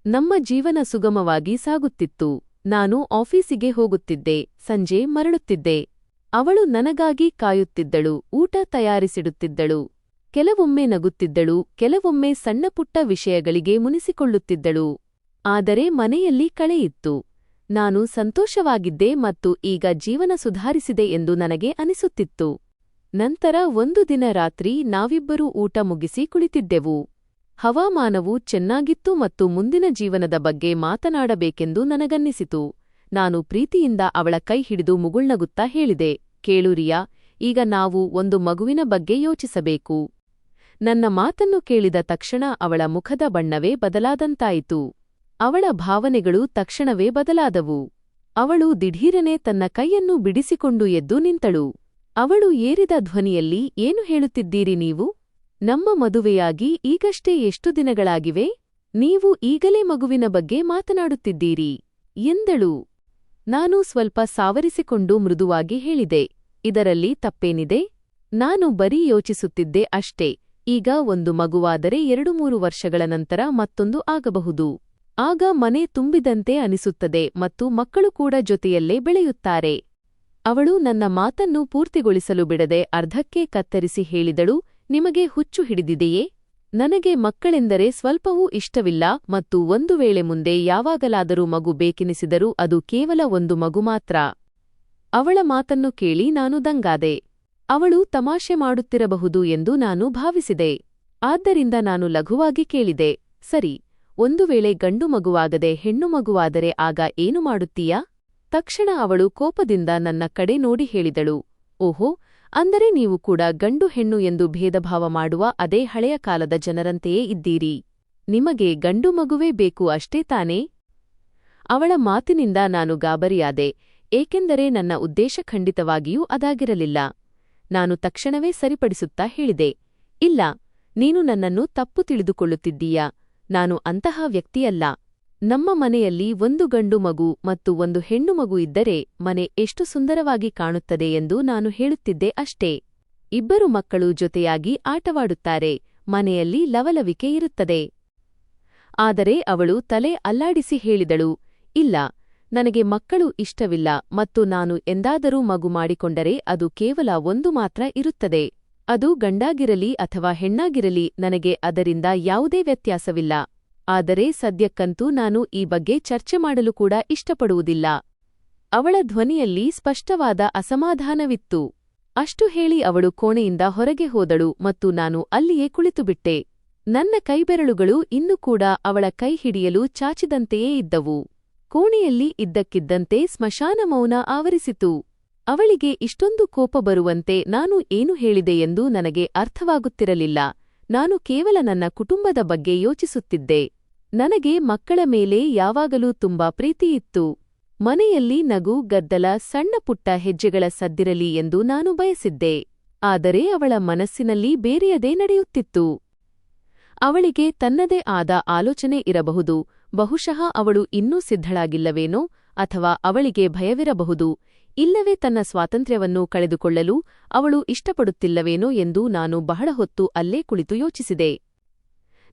[SPEAKER 1] ನಮ್ಮ ಜೀವನ ಸುಗಮವಾಗಿ ಸಾಗುತ್ತಿತ್ತು. ನಾನು ಆಫೀಸಿಗೆ ಹೋಗುತ್ತಿದ್ದೆ, ಸಂಜೆ ಮರಳುತ್ತಿದ್ದೆ. ಅವಳು ನನಗಾಗಿ ಕಾಯುತ್ತಿದ್ದಳು, ಊಟ ತಯಾರಿಸಿಡುತ್ತಿದ್ದಳು. ಕೆಲವೊಮ್ಮೆ ನಗುತ್ತಿದ್ದಳು, ಕೆಲವೊಮ್ಮೆ ಸಣ್ಣಪುಟ್ಟ ವಿಷಯಗಳಿಗೆ ಮುನಿಸಿಕೊಳ್ಳುತ್ತಿದ್ದಳು. ಆದರೆ ಮನೆಯಲ್ಲಿ ಕಳೆಯಿತ್ತು. ನಾನು ಸಂತೋಷವಾಗಿದ್ದೆ ಮತ್ತು ಈಗ ಜೀವನ ಸುಧಾರಿಸಿದೆ ಎಂದು ನನಗೆ ಅನಿಸುತ್ತಿತ್ತು. ನಂತರ ಒಂದು ದಿನ ರಾತ್ರಿ ನಾವಿಬ್ಬರೂ ಊಟ ಮುಗಿಸಿ ಕುಳಿತಿದ್ದೆವು. ಹವಾಮಾನವು ಚೆನ್ನಾಗಿತ್ತು ಮತ್ತು ಮುಂದಿನ ಜೀವನದ ಬಗ್ಗೆ ಮಾತನಾಡಬೇಕೆಂದು ನನಗನ್ನಿಸಿತು. ನಾನು ಪ್ರೀತಿಯಿಂದ ಅವಳ ಕೈ ಹಿಡಿದು ಮುಗುಳ್ನಗುತ್ತಾ ಹೇಳಿದೆ, ಕೇಳು ರಿಯಾ, ಈಗ ನಾವು ಒಂದು ಮಗುವಿನ ಬಗ್ಗೆ ಯೋಚಿಸಬೇಕು. ನನ್ನ ಮಾತನ್ನು ಕೇಳಿದ ತಕ್ಷಣ ಅವಳ ಮುಖದ ಬಣ್ಣವೇ ಬದಲಾದಂತಾಯಿತು. ಅವಳ ಭಾವನೆಗಳು ತಕ್ಷಣವೇ ಬದಲಾದವು. ಅವಳು ದಿಢೀರನೆ ತನ್ನ ಕೈಯನ್ನು ಬಿಡಿಸಿಕೊಂಡು ಎದ್ದು ನಿಂತಳು. ಅವಳು ಏರಿದ ಧ್ವನಿಯಲ್ಲಿ, ಏನು ಹೇಳುತ್ತಿದ್ದೀರಿ ನೀವು? ನಮ್ಮ ಮದುವೆಯಾಗಿ ಈಗಷ್ಟೇ ಎಷ್ಟು ದಿನಗಳಾಗಿವೆ? ನೀವು ಈಗಲೇ ಮಗುವಿನ ಬಗ್ಗೆ ಮಾತನಾಡುತ್ತಿದ್ದೀರಿ ಎಂದಳು. ನಾನು ಸ್ವಲ್ಪ ಸಾವರಿಸಿಕೊಂಡು ಮೃದುವಾಗಿ ಹೇಳಿದೆ, ಇದರಲ್ಲಿ ತಪ್ಪೇನಿದೆ? ನಾನು ಬರೀ ಯೋಚಿಸುತ್ತಿದ್ದೆ ಅಷ್ಟೇ. ಈಗ ಒಂದು ಮಗುವಾದರೆ 2-3 ವರ್ಷಗಳ ನಂತರ ಮತ್ತೊಂದು ಆಗಬಹುದು. ಆಗ ಮನೆ ತುಂಬಿದಂತೆ ಅನಿಸುತ್ತದೆ ಮತ್ತು ಮಕ್ಕಳು ಕೂಡ ಜೊತೆಯಲ್ಲೇ ಬೆಳೆಯುತ್ತಾರೆ. ಅವಳು ನನ್ನ ಮಾತನ್ನು ಪೂರ್ತಿಗೊಳಿಸಲು ಬಿಡದೆ ಅರ್ಧಕ್ಕೆ ಕತ್ತರಿಸಿ ಹೇಳಿದಳು, ನಿಮಗೆ ಹುಚ್ಚು ಹಿಡಿದಿದೆಯೇ? ನನಗೆ ಮಕ್ಕಳೆಂದರೆ ಸ್ವಲ್ಪವೂ ಇಷ್ಟವಿಲ್ಲ ಮತ್ತು ಒಂದು ವೇಳೆ ಮುಂದೆ ಯಾವಾಗಲಾದರೂ ಮಗು ಬೇಕೆನಿಸಿದರೂ ಅದು ಕೇವಲ ಒಂದು ಮಗು ಮಾತ್ರ. ಅವಳ ಮಾತನ್ನು ಕೇಳಿ ನಾನು ದಂಗಾದೆ. ಅವಳು ತಮಾಷೆ ಮಾಡುತ್ತಿರಬಹುದು ಎಂದು ನಾನು ಭಾವಿಸಿದೆ. ಆದ್ದರಿಂದ ನಾನು ಲಘುವಾಗಿ ಕೇಳಿದೆ, ಸರಿ, ಒಂದು ವೇಳೆ ಗಂಡು ಮಗುವಾಗದೆ ಹೆಣ್ಣು ಮಗುವಾದರೆ ಆಗ ಏನು ಮಾಡುತ್ತೀಯಾ? ತಕ್ಷಣ ಅವಳು ಕೋಪದಿಂದ ನನ್ನ ಕಡೆ ನೋಡಿ ಹೇಳಿದಳು, ಓಹೋ, ಅಂದರೆ ನೀವು ಕೂಡ ಗಂಡು ಹೆಣ್ಣು ಎಂದು ಭೇದಭಾವ ಮಾಡುವ ಅದೇ ಹಳೆಯ ಕಾಲದ ಜನರಂತೆಯೇ ಇದ್ದೀರಿ. ನಿಮಗೆ ಗಂಡು ಮಗುವೇ ಬೇಕು ಅಷ್ಟೇ ತಾನೇ? ಅವಳ ಮಾತಿನಿಂದ ನಾನು ಗಾಬರಿಯಾದೆ, ಏಕೆಂದರೆ ನನ್ನ ಉದ್ದೇಶ ಖಂಡಿತವಾಗಿಯೂ ಅದಾಗಿರಲಿಲ್ಲ. ನಾನು ತಕ್ಷಣವೇ ಸರಿಪಡಿಸುತ್ತಾ ಹೇಳಿದೆ, ಇಲ್ಲ, ನೀನು ನನ್ನನ್ನು ತಪ್ಪು ತಿಳಿದುಕೊಳ್ಳುತ್ತಿದ್ದೀಯಾ. ನಾನು ಅಂತಹ ವ್ಯಕ್ತಿಯಲ್ಲ. ನಮ್ಮ ಮನೆಯಲ್ಲಿ ಒಂದು ಗಂಡು ಮಗು ಮತ್ತು ಒಂದು ಹೆಣ್ಣು ಮಗು ಇದ್ದರೆ ಮನೆ ಎಷ್ಟು ಸುಂದರವಾಗಿ ಕಾಣುತ್ತದೆ ಎಂದು ನಾನು ಹೇಳುತ್ತಿದ್ದೆ ಅಷ್ಟೇ. ಇಬ್ಬರು ಮಕ್ಕಳು ಜೊತೆಯಾಗಿ ಆಟವಾಡುತ್ತಾರೆ, ಮನೆಯಲ್ಲಿ ಲವಲವಿಕೆ ಇರುತ್ತದೆ. ಆದರೆ ಅವಳು ತಲೆ ಅಲ್ಲಾಡಿಸಿ ಹೇಳಿದಳು, ಇಲ್ಲ, ನನಗೆ ಮಕ್ಕಳು ಇಷ್ಟವಿಲ್ಲ ಮತ್ತು ನಾನು ಎಂದಾದರೂ ಮಗು ಮಾಡಿಕೊಂಡರೆ ಅದು ಕೇವಲ ಒಂದು ಮಾತ್ರ ಇರುತ್ತದೆ. ಅದು ಗಂಡಾಗಿರಲಿ ಅಥವಾ ಹೆಣ್ಣಾಗಿರಲಿ, ನನಗೆ ಅದರಿಂದ ಯಾವುದೇ ವ್ಯತ್ಯಾಸವಿಲ್ಲ. ಆದರೆ ಸದ್ಯಕ್ಕಂತೂ ನಾನು ಈ ಬಗ್ಗೆ ಚರ್ಚೆ ಮಾಡಲು ಕೂಡ ಇಷ್ಟಪಡುವುದಿಲ್ಲ. ಅವಳ ಧ್ವನಿಯಲ್ಲಿ ಸ್ಪಷ್ಟವಾದ ಅಸಮಾಧಾನವಿತ್ತು. ಅಷ್ಟು ಹೇಳಿ ಅವಳು ಕೋಣೆಯಿಂದ ಹೊರಗೆ ಹೋದಳು ಮತ್ತು ನಾನು ಅಲ್ಲಿಯೇ ಕುಳಿತುಬಿಟ್ಟೆ. ನನ್ನ ಕೈಬೆರಳುಗಳು ಇನ್ನೂ ಕೂಡ ಅವಳ ಕೈ ಹಿಡಿಯಲು ಚಾಚಿದಂತೆಯೇ ಇದ್ದವು. ಕೋಣೆಯಲ್ಲಿ ಇದ್ದಕ್ಕಿದ್ದಂತೆ ಸ್ಮಶಾನ ಮೌನ ಆವರಿಸಿತು. ಅವಳಿಗೆ ಇಷ್ಟೊಂದು ಕೋಪ ಬರುವಂತೆ ನಾನು ಏನು ಹೇಳಿದೆ ಎಂದು ನನಗೆ ಅರ್ಥವಾಗುತ್ತಿರಲಿಲ್ಲ. ನಾನು ಕೇವಲ ನನ್ನ ಕುಟುಂಬದ ಬಗ್ಗೆ ಯೋಚಿಸುತ್ತಿದ್ದೆ. ನನಗೆ ಮಕ್ಕಳ ಮೇಲೆ ಯಾವಾಗಲೂ ತುಂಬಾ ಪ್ರೀತಿಯಿತ್ತು. ಮನೆಯಲ್ಲಿ ನಗು, ಗದ್ದಲ, ಸಣ್ಣ ಪುಟ್ಟ ಹೆಜ್ಜೆಗಳ ಸದ್ದಿರಲಿ ಎಂದು ನಾನು ಬಯಸಿದ್ದೆ. ಆದರೆ ಅವಳ ಮನಸ್ಸಿನಲ್ಲಿ ಬೇರೆಯದೇ ನಡೆಯುತ್ತಿತ್ತು. ಅವಳಿಗೆ ತನ್ನದೇ ಆದ ಆಲೋಚನೆ ಇರಬಹುದು. ಬಹುಶಃ ಅವಳು ಇನ್ನೂ ಸಿದ್ಧಳಾಗಿಲ್ಲವೇನೋ, ಅಥವಾ ಅವಳಿಗೆ ಭಯವಿರಬಹುದು, ಇಲ್ಲವೇ ತನ್ನ ಸ್ವಾತಂತ್ರ್ಯವನ್ನು ಕಳೆದುಕೊಳ್ಳಲು ಅವಳು ಇಷ್ಟಪಡುತ್ತಿಲ್ಲವೇನೋ ಎಂದು ನಾನು ಬಹಳ ಹೊತ್ತು ಅಲ್ಲೇ ಕುಳಿತು ಯೋಚಿಸಿದೆ.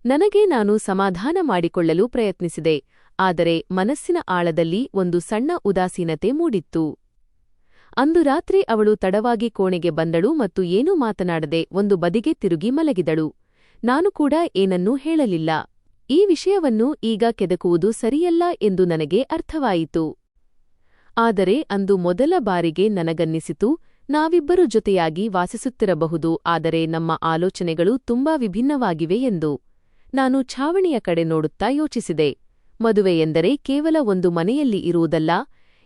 [SPEAKER 1] ನನಗೆ ನಾನು ಸಮಾಧಾನ ಮಾಡಿಕೊಳ್ಳಲು ಪ್ರಯತ್ನಿಸಿದೆ, ಆದರೆ ಮನಸ್ಸಿನ ಆಳದಲ್ಲಿ ಒಂದು ಸಣ್ಣ ಉದಾಸೀನತೆ ಮೂಡಿತ್ತು. ಅಂದು ರಾತ್ರಿ ಅವಳು ತಡವಾಗಿ ಕೋಣೆಗೆ ಬಂದಳು ಮತ್ತು ಏನೂ ಮಾತನಾಡದೆ ಒಂದು ಬದಿಗೆ ತಿರುಗಿ ಮಲಗಿದಳು. ನಾನು ಕೂಡ ಏನನ್ನೂ ಹೇಳಲಿಲ್ಲ. ಈ ವಿಷಯವನ್ನು ಈಗ ಕೆದಕುವುದು ಸರಿಯಲ್ಲ ಎಂದು ನನಗೆ ಅರ್ಥವಾಯಿತು. ಆದರೆ ಅಂದು ಮೊದಲ ಬಾರಿಗೆ ನನಗನ್ನಿಸಿತು, ನಾವಿಬ್ಬರು ಜೊತೆಯಾಗಿ ವಾಸಿಸುತ್ತಿರಬಹುದು, ಆದರೆ ನಮ್ಮ ಆಲೋಚನೆಗಳು ತುಂಬಾ ವಿಭಿನ್ನವಾಗಿವೆ ಎಂದು. ನಾನು ಛಾವಣಿಯ ಕಡೆ ನೋಡುತ್ತಾ ಯೋಚಿಸಿದೆ. ಮದುವೆ ಎಂದರೆ ಕೇವಲ ಒಂದು ಮನೆಯಲ್ಲಿ ಇರುವುದಲ್ಲ,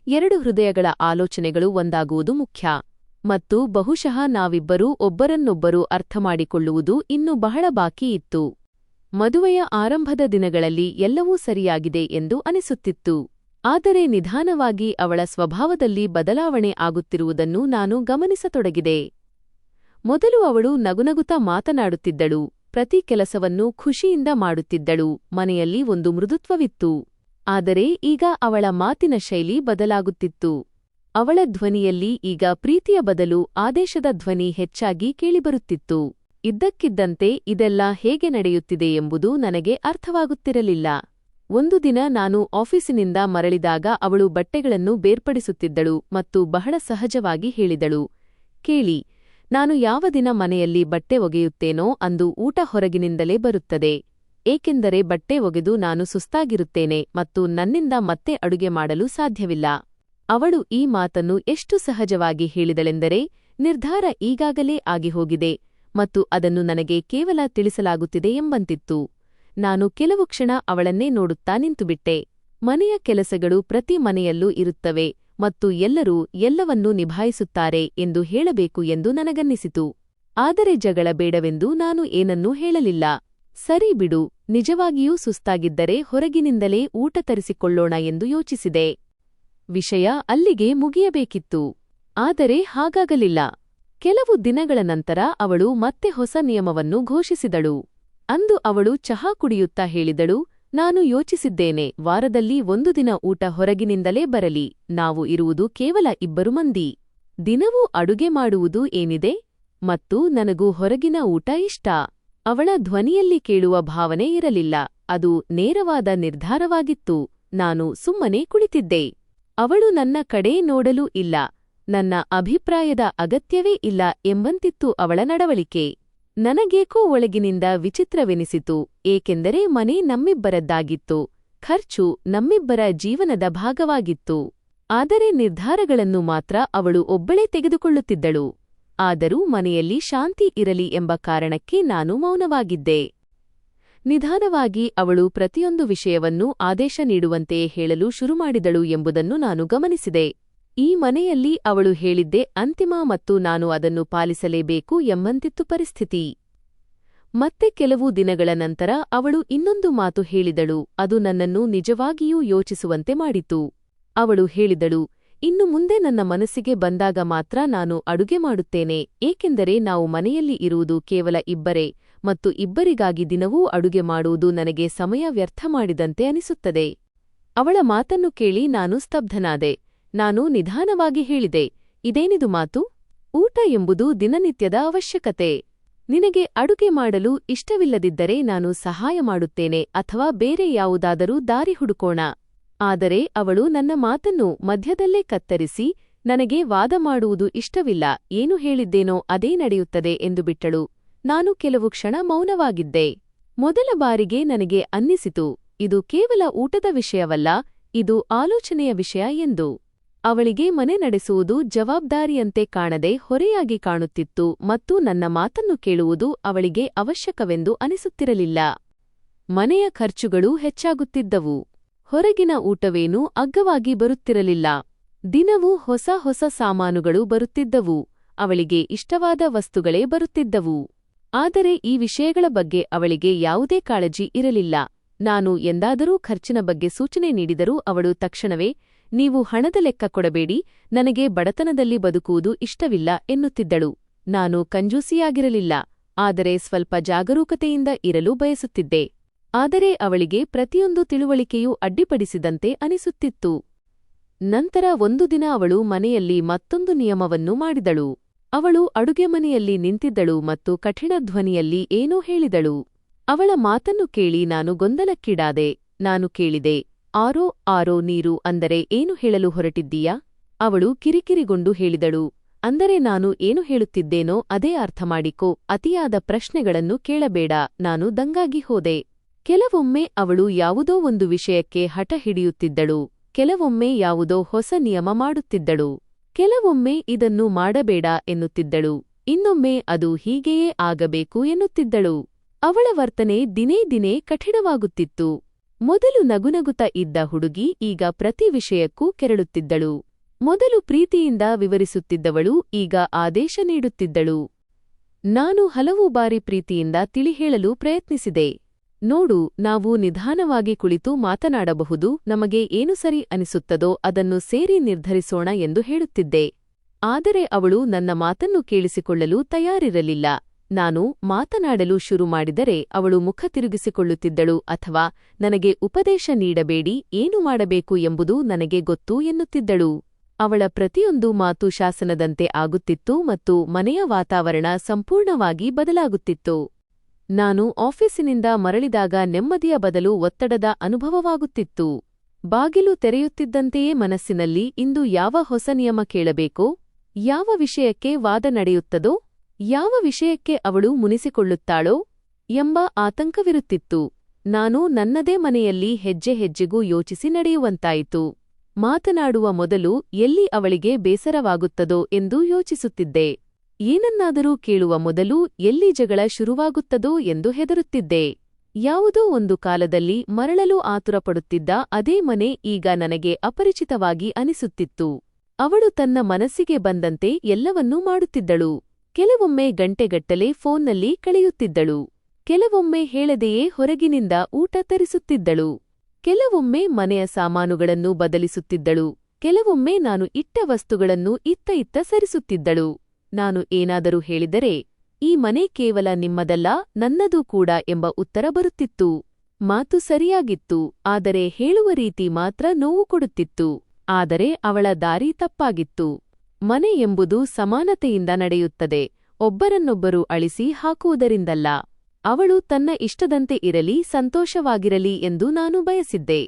[SPEAKER 1] ಎರಡು ಹೃದಯಗಳ ಆಲೋಚನೆಗಳು ಒಂದಾಗುವುದು ಮುಖ್ಯ. ಮತ್ತು ಬಹುಶಃ ನಾವಿಬ್ಬರೂ ಒಬ್ಬರನ್ನೊಬ್ಬರು ಅರ್ಥಮಾಡಿಕೊಳ್ಳುವುದು ಇನ್ನೂ ಬಹಳ ಬಾಕಿ ಇತ್ತು. ಮದುವೆಯ ಆರಂಭದ ದಿನಗಳಲ್ಲಿ ಎಲ್ಲವೂ ಸರಿಯಾಗಿದೆ ಎಂದು ಅನಿಸುತ್ತಿತ್ತು. ಆದರೆ ನಿಧಾನವಾಗಿ ಅವಳ ಸ್ವಭಾವದಲ್ಲಿ ಬದಲಾವಣೆ ಆಗುತ್ತಿರುವುದನ್ನು ನಾನು ಗಮನಿಸತೊಡಗಿದೆ. ಮೊದಲು ಅವಳು ನಗುನಗುತ್ತಾ ಮಾತನಾಡುತ್ತಿದ್ದಳು, ಪ್ರತಿ ಕೆಲಸವನ್ನೂ ಖುಷಿಯಿಂದ ಮಾಡುತ್ತಿದ್ದಳು, ಮನೆಯಲ್ಲಿ ಒಂದು ಮೃದುತ್ವವಿತ್ತು. ಆದರೆ ಈಗ ಅವಳ ಮಾತಿನ ಶೈಲಿ ಬದಲಾಗುತ್ತಿತ್ತು. ಅವಳ ಧ್ವನಿಯಲ್ಲಿ ಈಗ ಪ್ರೀತಿಯ ಬದಲು ಆದೇಶದ ಧ್ವನಿ ಹೆಚ್ಚಾಗಿ ಕೇಳಿಬರುತ್ತಿತ್ತು. ಇದ್ದಕ್ಕಿದ್ದಂತೆ ಇದೆಲ್ಲ ಹೇಗೆ ನಡೆಯುತ್ತಿದೆ ಎಂಬುದು ನನಗೆ ಅರ್ಥವಾಗುತ್ತಿರಲಿಲ್ಲ. ಒಂದು ದಿನ ನಾನು ಆಫೀಸಿನಿಂದ ಮರಳಿದಾಗ ಅವಳು ಬಟ್ಟೆಗಳನ್ನು ಬೇರ್ಪಡಿಸುತ್ತಿದ್ದಳು ಮತ್ತು ಬಹಳ ಸಹಜವಾಗಿ ಹೇಳಿದಳು, ಕೇಳಿ, ನಾನು ಯಾವ ದಿನ ಮನೆಯಲ್ಲಿ ಬಟ್ಟೆ ಒಗೆಯುತ್ತೇನೋ ಅಂದು ಊಟ ಹೊರಗಿನಿಂದಲೇ ಬರುತ್ತದೆ. ಏಕೆಂದರೆ ಬಟ್ಟೆ ಒಗೆದು ನಾನು ಸುಸ್ತಾಗಿರುತ್ತೇನೆ ಮತ್ತು ನನ್ನಿಂದ ಮತ್ತೆ ಅಡುಗೆ ಮಾಡಲು ಸಾಧ್ಯವಿಲ್ಲ. ಅವಳು ಈ ಮಾತನ್ನು ಎಷ್ಟು ಸಹಜವಾಗಿ ಹೇಳಿದಳೆಂದರೆ ನಿರ್ಧಾರ ಈಗಾಗಲೇ ಆಗಿಹೋಗಿದೆ ಮತ್ತು ಅದನ್ನು ನನಗೆ ಕೇವಲ ತಿಳಿಸಲಾಗುತ್ತಿದೆ ಎಂಬಂತಿತ್ತು. ನಾನು ಕೆಲವು ಕ್ಷಣ ಅವಳನ್ನೇ ನೋಡುತ್ತಾ ನಿಂತುಬಿಟ್ಟೆ. ಮನೆಯ ಕೆಲಸಗಳು ಪ್ರತಿ ಮನೆಯಲ್ಲೂ ಇರುತ್ತವೆ ಮತ್ತು ಎಲ್ಲರೂ ಎಲ್ಲವನ್ನೂ ನಿಭಾಯಿಸುತ್ತಾರೆ ಎಂದು ಹೇಳಬೇಕು ಎಂದು ನನಗನ್ನಿಸಿತು. ಆದರೆ ಜಗಳ ಬೇಡವೆಂದು ನಾನು ಏನನ್ನೂ ಹೇಳಲಿಲ್ಲ. ಸರಿ ಬಿಡು, ನಿಜವಾಗಿಯೂ ಸುಸ್ತಾಗಿದ್ದರೆ ಹೊರಗಿನಿಂದಲೇ ಊಟ ತರಿಸಿಕೊಳ್ಳೋಣ ಎಂದು ಯೋಚಿಸಿದೆ. ವಿಷಯ ಅಲ್ಲಿಗೆ ಮುಗಿಯಬೇಕಿತ್ತು. ಆದರೆ ಹಾಗಾಗಲಿಲ್ಲ. ಕೆಲವು ದಿನಗಳ ನಂತರ ಅವಳು ಮತ್ತೆ ಹೊಸ ನಿಯಮವನ್ನು ಘೋಷಿಸಿದಳು. ಅಂದು ಅವಳು ಚಹಾ ಕುಡಿಯುತ್ತಾ ಹೇಳಿದಳು, ನಾನು ಯೋಚಿಸಿದ್ದೇನೆ, ವಾರದಲ್ಲಿ ಒಂದು ದಿನ ಊಟ ಹೊರಗಿನಿಂದಲೇ ಬರಲಿ. ನಾವು ಇರುವುದು ಕೇವಲ 2 ಮಂದಿ. ದಿನವೂ ಅಡುಗೆ ಮಾಡುವುದು ಏನಿದೆ? ಮತ್ತು ನನಗೂ ಹೊರಗಿನ ಊಟ ಇಷ್ಟ. ಅವಳ ಧ್ವನಿಯಲ್ಲಿ ಕೇಳುವ ಭಾವನೆ ಇರಲಿಲ್ಲ, ಅದು ನೇರವಾದ ನಿರ್ಧಾರವಾಗಿತ್ತು. ನಾನು ಸುಮ್ಮನೆ ಕುಳಿತಿದ್ದೆ. ಅವಳು ನನ್ನ ಕಡೆ ನೋಡಲೂ ಇಲ್ಲ. ನನ್ನ ಅಭಿಪ್ರಾಯದ ಅಗತ್ಯವೇ ಇಲ್ಲ ಎಂಬಂತಿತ್ತು ಅವಳ ನಡವಳಿಕೆ. ನನಗೇಕೋ ಒಳಗಿನಿಂದ ವಿಚಿತ್ರವೆನಿಸಿತು, ಏಕೆಂದರೆ ಮನೆ ನಮ್ಮಿಬ್ಬರದ್ದಾಗಿತ್ತು, ಖರ್ಚು ನಮ್ಮಿಬ್ಬರ ಜೀವನದ ಭಾಗವಾಗಿತ್ತು. ಆದರೆ ನಿರ್ಧಾರಗಳನ್ನು ಮಾತ್ರ ಅವಳು ಒಬ್ಬಳೇ ತೆಗೆದುಕೊಳ್ಳುತ್ತಿದ್ದಳು. ಆದರೂ ಮನೆಯಲ್ಲಿ ಶಾಂತಿ ಇರಲಿ ಎಂಬ ಕಾರಣಕ್ಕೆ ನಾನು ಮೌನವಾಗಿದ್ದೆ. ನಿಧಾನವಾಗಿ ಅವಳು ಪ್ರತಿಯೊಂದು ವಿಷಯವನ್ನೂ ಆದೇಶ ನೀಡುವಂತೆಯೇ ಹೇಳಲು ಶುರುಮಾಡಿದಳು ಎಂಬುದನ್ನು ನಾನು ಗಮನಿಸಿದೆ. ಈ ಮನೆಯಲ್ಲಿ ಅವಳು ಹೇಳಿದ್ದೇ ಅಂತಿಮ ಮತ್ತು ನಾನು ಅದನ್ನು ಪಾಲಿಸಲೇಬೇಕು ಎಂಬಂತಿತ್ತು ಪರಿಸ್ಥಿತಿ. ಮತ್ತೆ ಕೆಲವು ದಿನಗಳ ನಂತರ ಅವಳು ಇನ್ನೊಂದು ಮಾತು ಹೇಳಿದಳು, ಅದು ನನ್ನನ್ನು ನಿಜವಾಗಿಯೂ ಯೋಚಿಸುವಂತೆ ಮಾಡಿತು. ಅವಳು ಹೇಳಿದಳು, ಇನ್ನು ಮುಂದೆ ನನ್ನ ಮನಸ್ಸಿಗೆ ಬಂದಾಗ ಮಾತ್ರ ನಾನು ಅಡುಗೆ ಮಾಡುತ್ತೇನೆ, ಏಕೆಂದರೆ ನಾವು ಮನೆಯಲ್ಲಿ ಇರುವುದು ಕೇವಲ ಇಬ್ಬರೇ ಮತ್ತು ಇಬ್ಬರಿಗಾಗಿ ದಿನವೂ ಅಡುಗೆ ಮಾಡುವುದು ನನಗೆ ಸಮಯ ವ್ಯರ್ಥ ಮಾಡಿದಂತೆ ಅನಿಸುತ್ತದೆ. ಅವಳ ಮಾತನ್ನು ಕೇಳಿ ನಾನು ಸ್ತಬ್ಧನಾದೆ. ನಾನು ನಿಧಾನವಾಗಿ ಹೇಳಿದೆ, ಇದೇನಿದು ಮಾತು? ಊಟ ಎಂಬುದು ದಿನನಿತ್ಯದ ಅವಶ್ಯಕತೆ. ನಿನಗೆ ಅಡುಗೆ ಮಾಡಲು ಇಷ್ಟವಿಲ್ಲದಿದ್ದರೆ ನಾನು ಸಹಾಯ ಮಾಡುತ್ತೇನೆ ಅಥವಾ ಬೇರೆ ಯಾವುದಾದರೂ ದಾರಿ ಹುಡುಕೋಣ. ಆದರೆ ಅವಳು ನನ್ನ ಮಾತನ್ನು ಮಧ್ಯದಲ್ಲೇ ಕತ್ತರಿಸಿ, ನನಗೆ ವಾದ ಮಾಡುವುದು ಇಷ್ಟವಿಲ್ಲ, ಏನು ಹೇಳಿದ್ದೇನೋ ಅದೇ ನಡೆಯುತ್ತದೆ ಎಂದು ಬಿಟ್ಟಳು. ನಾನು ಕೆಲವು ಕ್ಷಣ ಮೌನವಾಗಿದ್ದೆ. ಮೊದಲ ಬಾರಿಗೆ ನನಗೆ ಅನ್ನಿಸಿತು, ಇದು ಕೇವಲ ಊಟದ ವಿಷಯವಲ್ಲ, ಇದು ಆಲೋಚನೆಯ ವಿಷಯ ಎಂದು. ಅವಳಿಗೆ ಮನೆ ನಡೆಸುವುದು ಜವಾಬ್ದಾರಿಯಂತೆ ಕಾಣದೆ ಹೊರೆಯಾಗಿ ಕಾಣುತ್ತಿತ್ತು ಮತ್ತು ನನ್ನ ಮಾತನ್ನು ಕೇಳುವುದು ಅವಳಿಗೆ ಅವಶ್ಯಕವೆಂದು ಅನಿಸುತ್ತಿರಲಿಲ್ಲ. ಮನೆಯ ಖರ್ಚುಗಳೂ ಹೆಚ್ಚಾಗುತ್ತಿದ್ದವು. ಹೊರಗಿನ ಊಟವೇನೂ ಅಗ್ಗವಾಗಿ ಬರುತ್ತಿರಲಿಲ್ಲ. ದಿನವೂ ಹೊಸ ಹೊಸ ಸಾಮಾನುಗಳು ಬರುತ್ತಿದ್ದವು. ಅವಳಿಗೆ ಇಷ್ಟವಾದ ವಸ್ತುಗಳೇ ಬರುತ್ತಿದ್ದವು. ಆದರೆ ಈ ವಿಷಯಗಳ ಬಗ್ಗೆ ಅವಳಿಗೆ ಯಾವುದೇ ಕಾಳಜಿ ಇರಲಿಲ್ಲ. ನಾನು ಎಂದಾದರೂ ಖರ್ಚಿನ ಬಗ್ಗೆ ಸೂಚನೆ ನೀಡಿದರೂ ಅವಳು ತಕ್ಷಣವೇ, ನೀವು ಹಣದ ಲೆಕ್ಕ ಕೊಡಬೇಡಿ, ನನಗೆ ಬಡತನದಲ್ಲಿ ಬದುಕುವುದು ಇಷ್ಟವಿಲ್ಲ ಎನ್ನುತ್ತಿದ್ದಳು. ನಾನು ಕಂಜೂಸಿಯಾಗಿರಲಿಲ್ಲ, ಆದರೆ ಸ್ವಲ್ಪ ಜಾಗರೂಕತೆಯಿಂದ ಇರಲು ಬಯಸುತ್ತಿದ್ದೆ. ಆದರೆ ಅವಳಿಗೆ ಪ್ರತಿಯೊಂದು ತಿಳುವಳಿಕೆಯೂ ಅಡ್ಡಿಪಡಿಸಿದಂತೆ ಅನಿಸುತ್ತಿತ್ತು. ನಂತರ ಒಂದು ದಿನ ಅವಳು ಮನೆಯಲ್ಲಿ ಮತ್ತೊಂದು ನಿಯಮವನ್ನು ಮಾಡಿದಳು. ಅವಳು ಅಡುಗೆ ಮನೆಯಲ್ಲಿ ನಿಂತಿದ್ದಳು ಮತ್ತು ಕಠಿಣ ಧ್ವನಿಯಲ್ಲಿ ಏನೋ ಹೇಳಿದಳು. ಅವಳ ಮಾತನ್ನು ಕೇಳಿ ನಾನು ಗೊಂದಲಕ್ಕೀಡಾದೆ. ನಾನು ಕೇಳಿದೆ, ಆರೋ ನೀರು ಅಂದರೆ ಏನು ಹೇಳಲು ಹೊರಟಿದ್ದೀಯಾ? ಅವಳು ಕಿರಿಕಿರಿಗೊಂಡು ಹೇಳಿದಳು, ಅಂದರೆ ನಾನು ಏನು ಹೇಳುತ್ತಿದ್ದೇನೋ ಅದೇ ಅರ್ಥ ಮಾಡಿಕೋ, ಅತಿಯಾದ ಪ್ರಶ್ನೆಗಳನ್ನು ಕೇಳಬೇಡ. ನಾನು ದಂಗಾಗಿ ಹೋದೆ. ಕೆಲವೊಮ್ಮೆ ಅವಳು ಯಾವುದೋ ಒಂದು ವಿಷಯಕ್ಕೆ ಹಠ ಹಿಡಿಯುತ್ತಿದ್ದಳು, ಕೆಲವೊಮ್ಮೆ ಯಾವುದೋ ಹೊಸ ನಿಯಮ ಮಾಡುತ್ತಿದ್ದಳು, ಕೆಲವೊಮ್ಮೆ ಇದನ್ನು ಮಾಡಬೇಡ ಎನ್ನುತ್ತಿದ್ದಳು, ಇನ್ನೊಮ್ಮೆ ಅದು ಹೀಗೆಯೇ ಆಗಬೇಕು ಎನ್ನುತ್ತಿದ್ದಳು. ಅವಳ ವರ್ತನೆ ದಿನೇ ದಿನೇ ಕಠಿಣವಾಗುತ್ತಿತ್ತು. ಮೊದಲು ನಗುನಗುತ್ತ ಇದ್ದ ಹುಡುಗಿ ಈಗ ಪ್ರತಿ ವಿಷಯಕ್ಕೂ ಕೆರಳುತ್ತಿದ್ದಳು. ಮೊದಲು ಪ್ರೀತಿಯಿಂದ ವಿವರಿಸುತ್ತಿದ್ದವಳು ಈಗ ಆದೇಶ ನೀಡುತ್ತಿದ್ದಳು. ನಾನು ಹಲವು ಬಾರಿ ಪ್ರೀತಿಯಿಂದ ತಿಳಿಹೇಳಲು ಪ್ರಯತ್ನಿಸಿದೆ. ನೋಡು, ನಾವು ನಿಧಾನವಾಗಿ ಕುಳಿತು ಮಾತನಾಡಬಹುದು, ನಮಗೆ ಏನು ಸರಿ ಅನಿಸುತ್ತದೋ ಅದನ್ನು ಸೇರಿ ನಿರ್ಧರಿಸೋಣ ಎಂದು ಹೇಳುತ್ತಿದ್ದೆ. ಆದರೆ ಅವಳು ನನ್ನ ಮಾತನ್ನು ಕೇಳಿಸಿಕೊಳ್ಳಲು ತಯಾರಿರಲಿಲ್ಲ. ನಾನು ಮಾತನಾಡಲು ಶುರು ಮಾಡಿದರೆ ಅವಳು ಮುಖ ತಿರುಗಿಸಿಕೊಳ್ಳುತ್ತಿದ್ದಳು ಅಥವಾ ನನಗೆ ಉಪದೇಶ ನೀಡಬೇಡಿ, ಏನು ಮಾಡಬೇಕು ಎಂಬುದು ನನಗೆ ಗೊತ್ತು ಎನ್ನುತ್ತಿದ್ದಳು. ಅವಳ ಪ್ರತಿಯೊಂದು ಮಾತು ಶಾಸನದಂತೆ ಆಗುತ್ತಿತ್ತು ಮತ್ತು ಮನೆಯ ವಾತಾವರಣ ಸಂಪೂರ್ಣವಾಗಿ ಬದಲಾಗುತ್ತಿತ್ತು. ನಾನು ಆಫೀಸಿನಿಂದ ಮರಳಿದಾಗ ನೆಮ್ಮದಿಯ ಬದಲು ಒತ್ತಡದ ಅನುಭವವಾಗುತ್ತಿತ್ತು. ಬಾಗಿಲು ತೆರೆಯುತ್ತಿದ್ದಂತೆಯೇ ಮನಸ್ಸಿನಲ್ಲಿ ಇಂದು ಯಾವ ಹೊಸ ನಿಯಮ ಕೇಳಬೇಕೋ, ಯಾವ ವಿಷಯಕ್ಕೆ ವಾದ ನಡೆಯುತ್ತದೋ, ಯಾವ ವಿಷಯಕ್ಕೆ ಅವಳು ಮುನಿಸಿಕೊಳ್ಳುತ್ತಾಳೋ ಎಂಬ ಆತಂಕವಿರುತ್ತಿತ್ತು. ನಾನು ನನ್ನದೇ ಮನೆಯಲ್ಲಿ ಹೆಜ್ಜೆ ಹೆಜ್ಜೆಗೂ ಯೋಚಿಸಿ ನಡೆಯುವಂತಾಯಿತು. ಮಾತನಾಡುವ ಮೊದಲು ಎಲ್ಲಿ ಅವಳಿಗೆ ಬೇಸರವಾಗುತ್ತದೋ ಎಂದು ಯೋಚಿಸುತ್ತಿದ್ದೆ. ಏನನ್ನಾದರೂ ಕೇಳುವ ಮೊದಲು ಎಲ್ಲಿ ಜಗಳ ಶುರುವಾಗುತ್ತದೋ ಎಂದು ಹೆದರುತ್ತಿದ್ದೆ. ಯಾವುದೋ ಒಂದು ಕಾಲದಲ್ಲಿ ಮರಳಲು ಆತುರಪಡುತ್ತಿದ್ದ ಅದೇ ಮನೆ ಈಗ ನನಗೆ ಅಪರಿಚಿತವಾಗಿ ಅನಿಸುತ್ತಿತ್ತು. ಅವಳು ತನ್ನ ಮನಸ್ಸಿಗೆ ಬಂದಂತೆ ಎಲ್ಲವನ್ನೂ ಮಾಡುತ್ತಿದ್ದಳು. ಕೆಲವೊಮ್ಮೆ ಗಂಟೆಗಟ್ಟಲೆ ಫೋನ್ನಲ್ಲಿ ಕಳೆಯುತ್ತಿದ್ದಳು. ಕೆಲವೊಮ್ಮೆ ಹೇಳದೆಯೇ ಹೊರಗಿನಿಂದ ಊಟ ತರಿಸುತ್ತಿದ್ದಳು. ಕೆಲವೊಮ್ಮೆ ಮನೆಯ ಸಾಮಾನುಗಳನ್ನು ಬದಲಿಸುತ್ತಿದ್ದಳು. ಕೆಲವೊಮ್ಮೆ ನಾನು ಇಟ್ಟ ವಸ್ತುಗಳನ್ನು ಇತ್ತ ಇತ್ತ ಸರಿಸುತ್ತಿದ್ದಳು. ನಾನು ಏನಾದರೂ ಹೇಳಿದರೆ, ಈ ಮನೆ ಕೇವಲ ನಿಮ್ಮದಲ್ಲ, ನನ್ನದೂ ಕೂಡ ಎಂಬ ಉತ್ತರ ಬರುತ್ತಿತ್ತು. ಮಾತು ಸರಿಯಾಗಿತ್ತು, ಆದರೆ ಹೇಳುವ ರೀತಿ ಮಾತ್ರ ನೋವು ಕೊಡುತ್ತಿತ್ತು. ಆದರೆ ಅವಳ ದಾರಿ ತಪ್ಪಾಗಿತ್ತು. ಮನೆ ಎಂಬುದು ಸಮಾನತೆಯಿಂದ ನಡೆಯುತ್ತದೆ, ಒಬ್ಬರನ್ನೊಬ್ಬರು ಅಳಿಸಿ ಹಾಕುವುದರಿಂದಲ್ಲ. ಅವಳು ತನ್ನ ಇಷ್ಟದಂತೆ ಇರಲಿ, ಸಂತೋಷವಾಗಿರಲಿ ಎಂದು ನಾನು ಬಯಸಿದ್ದೆ.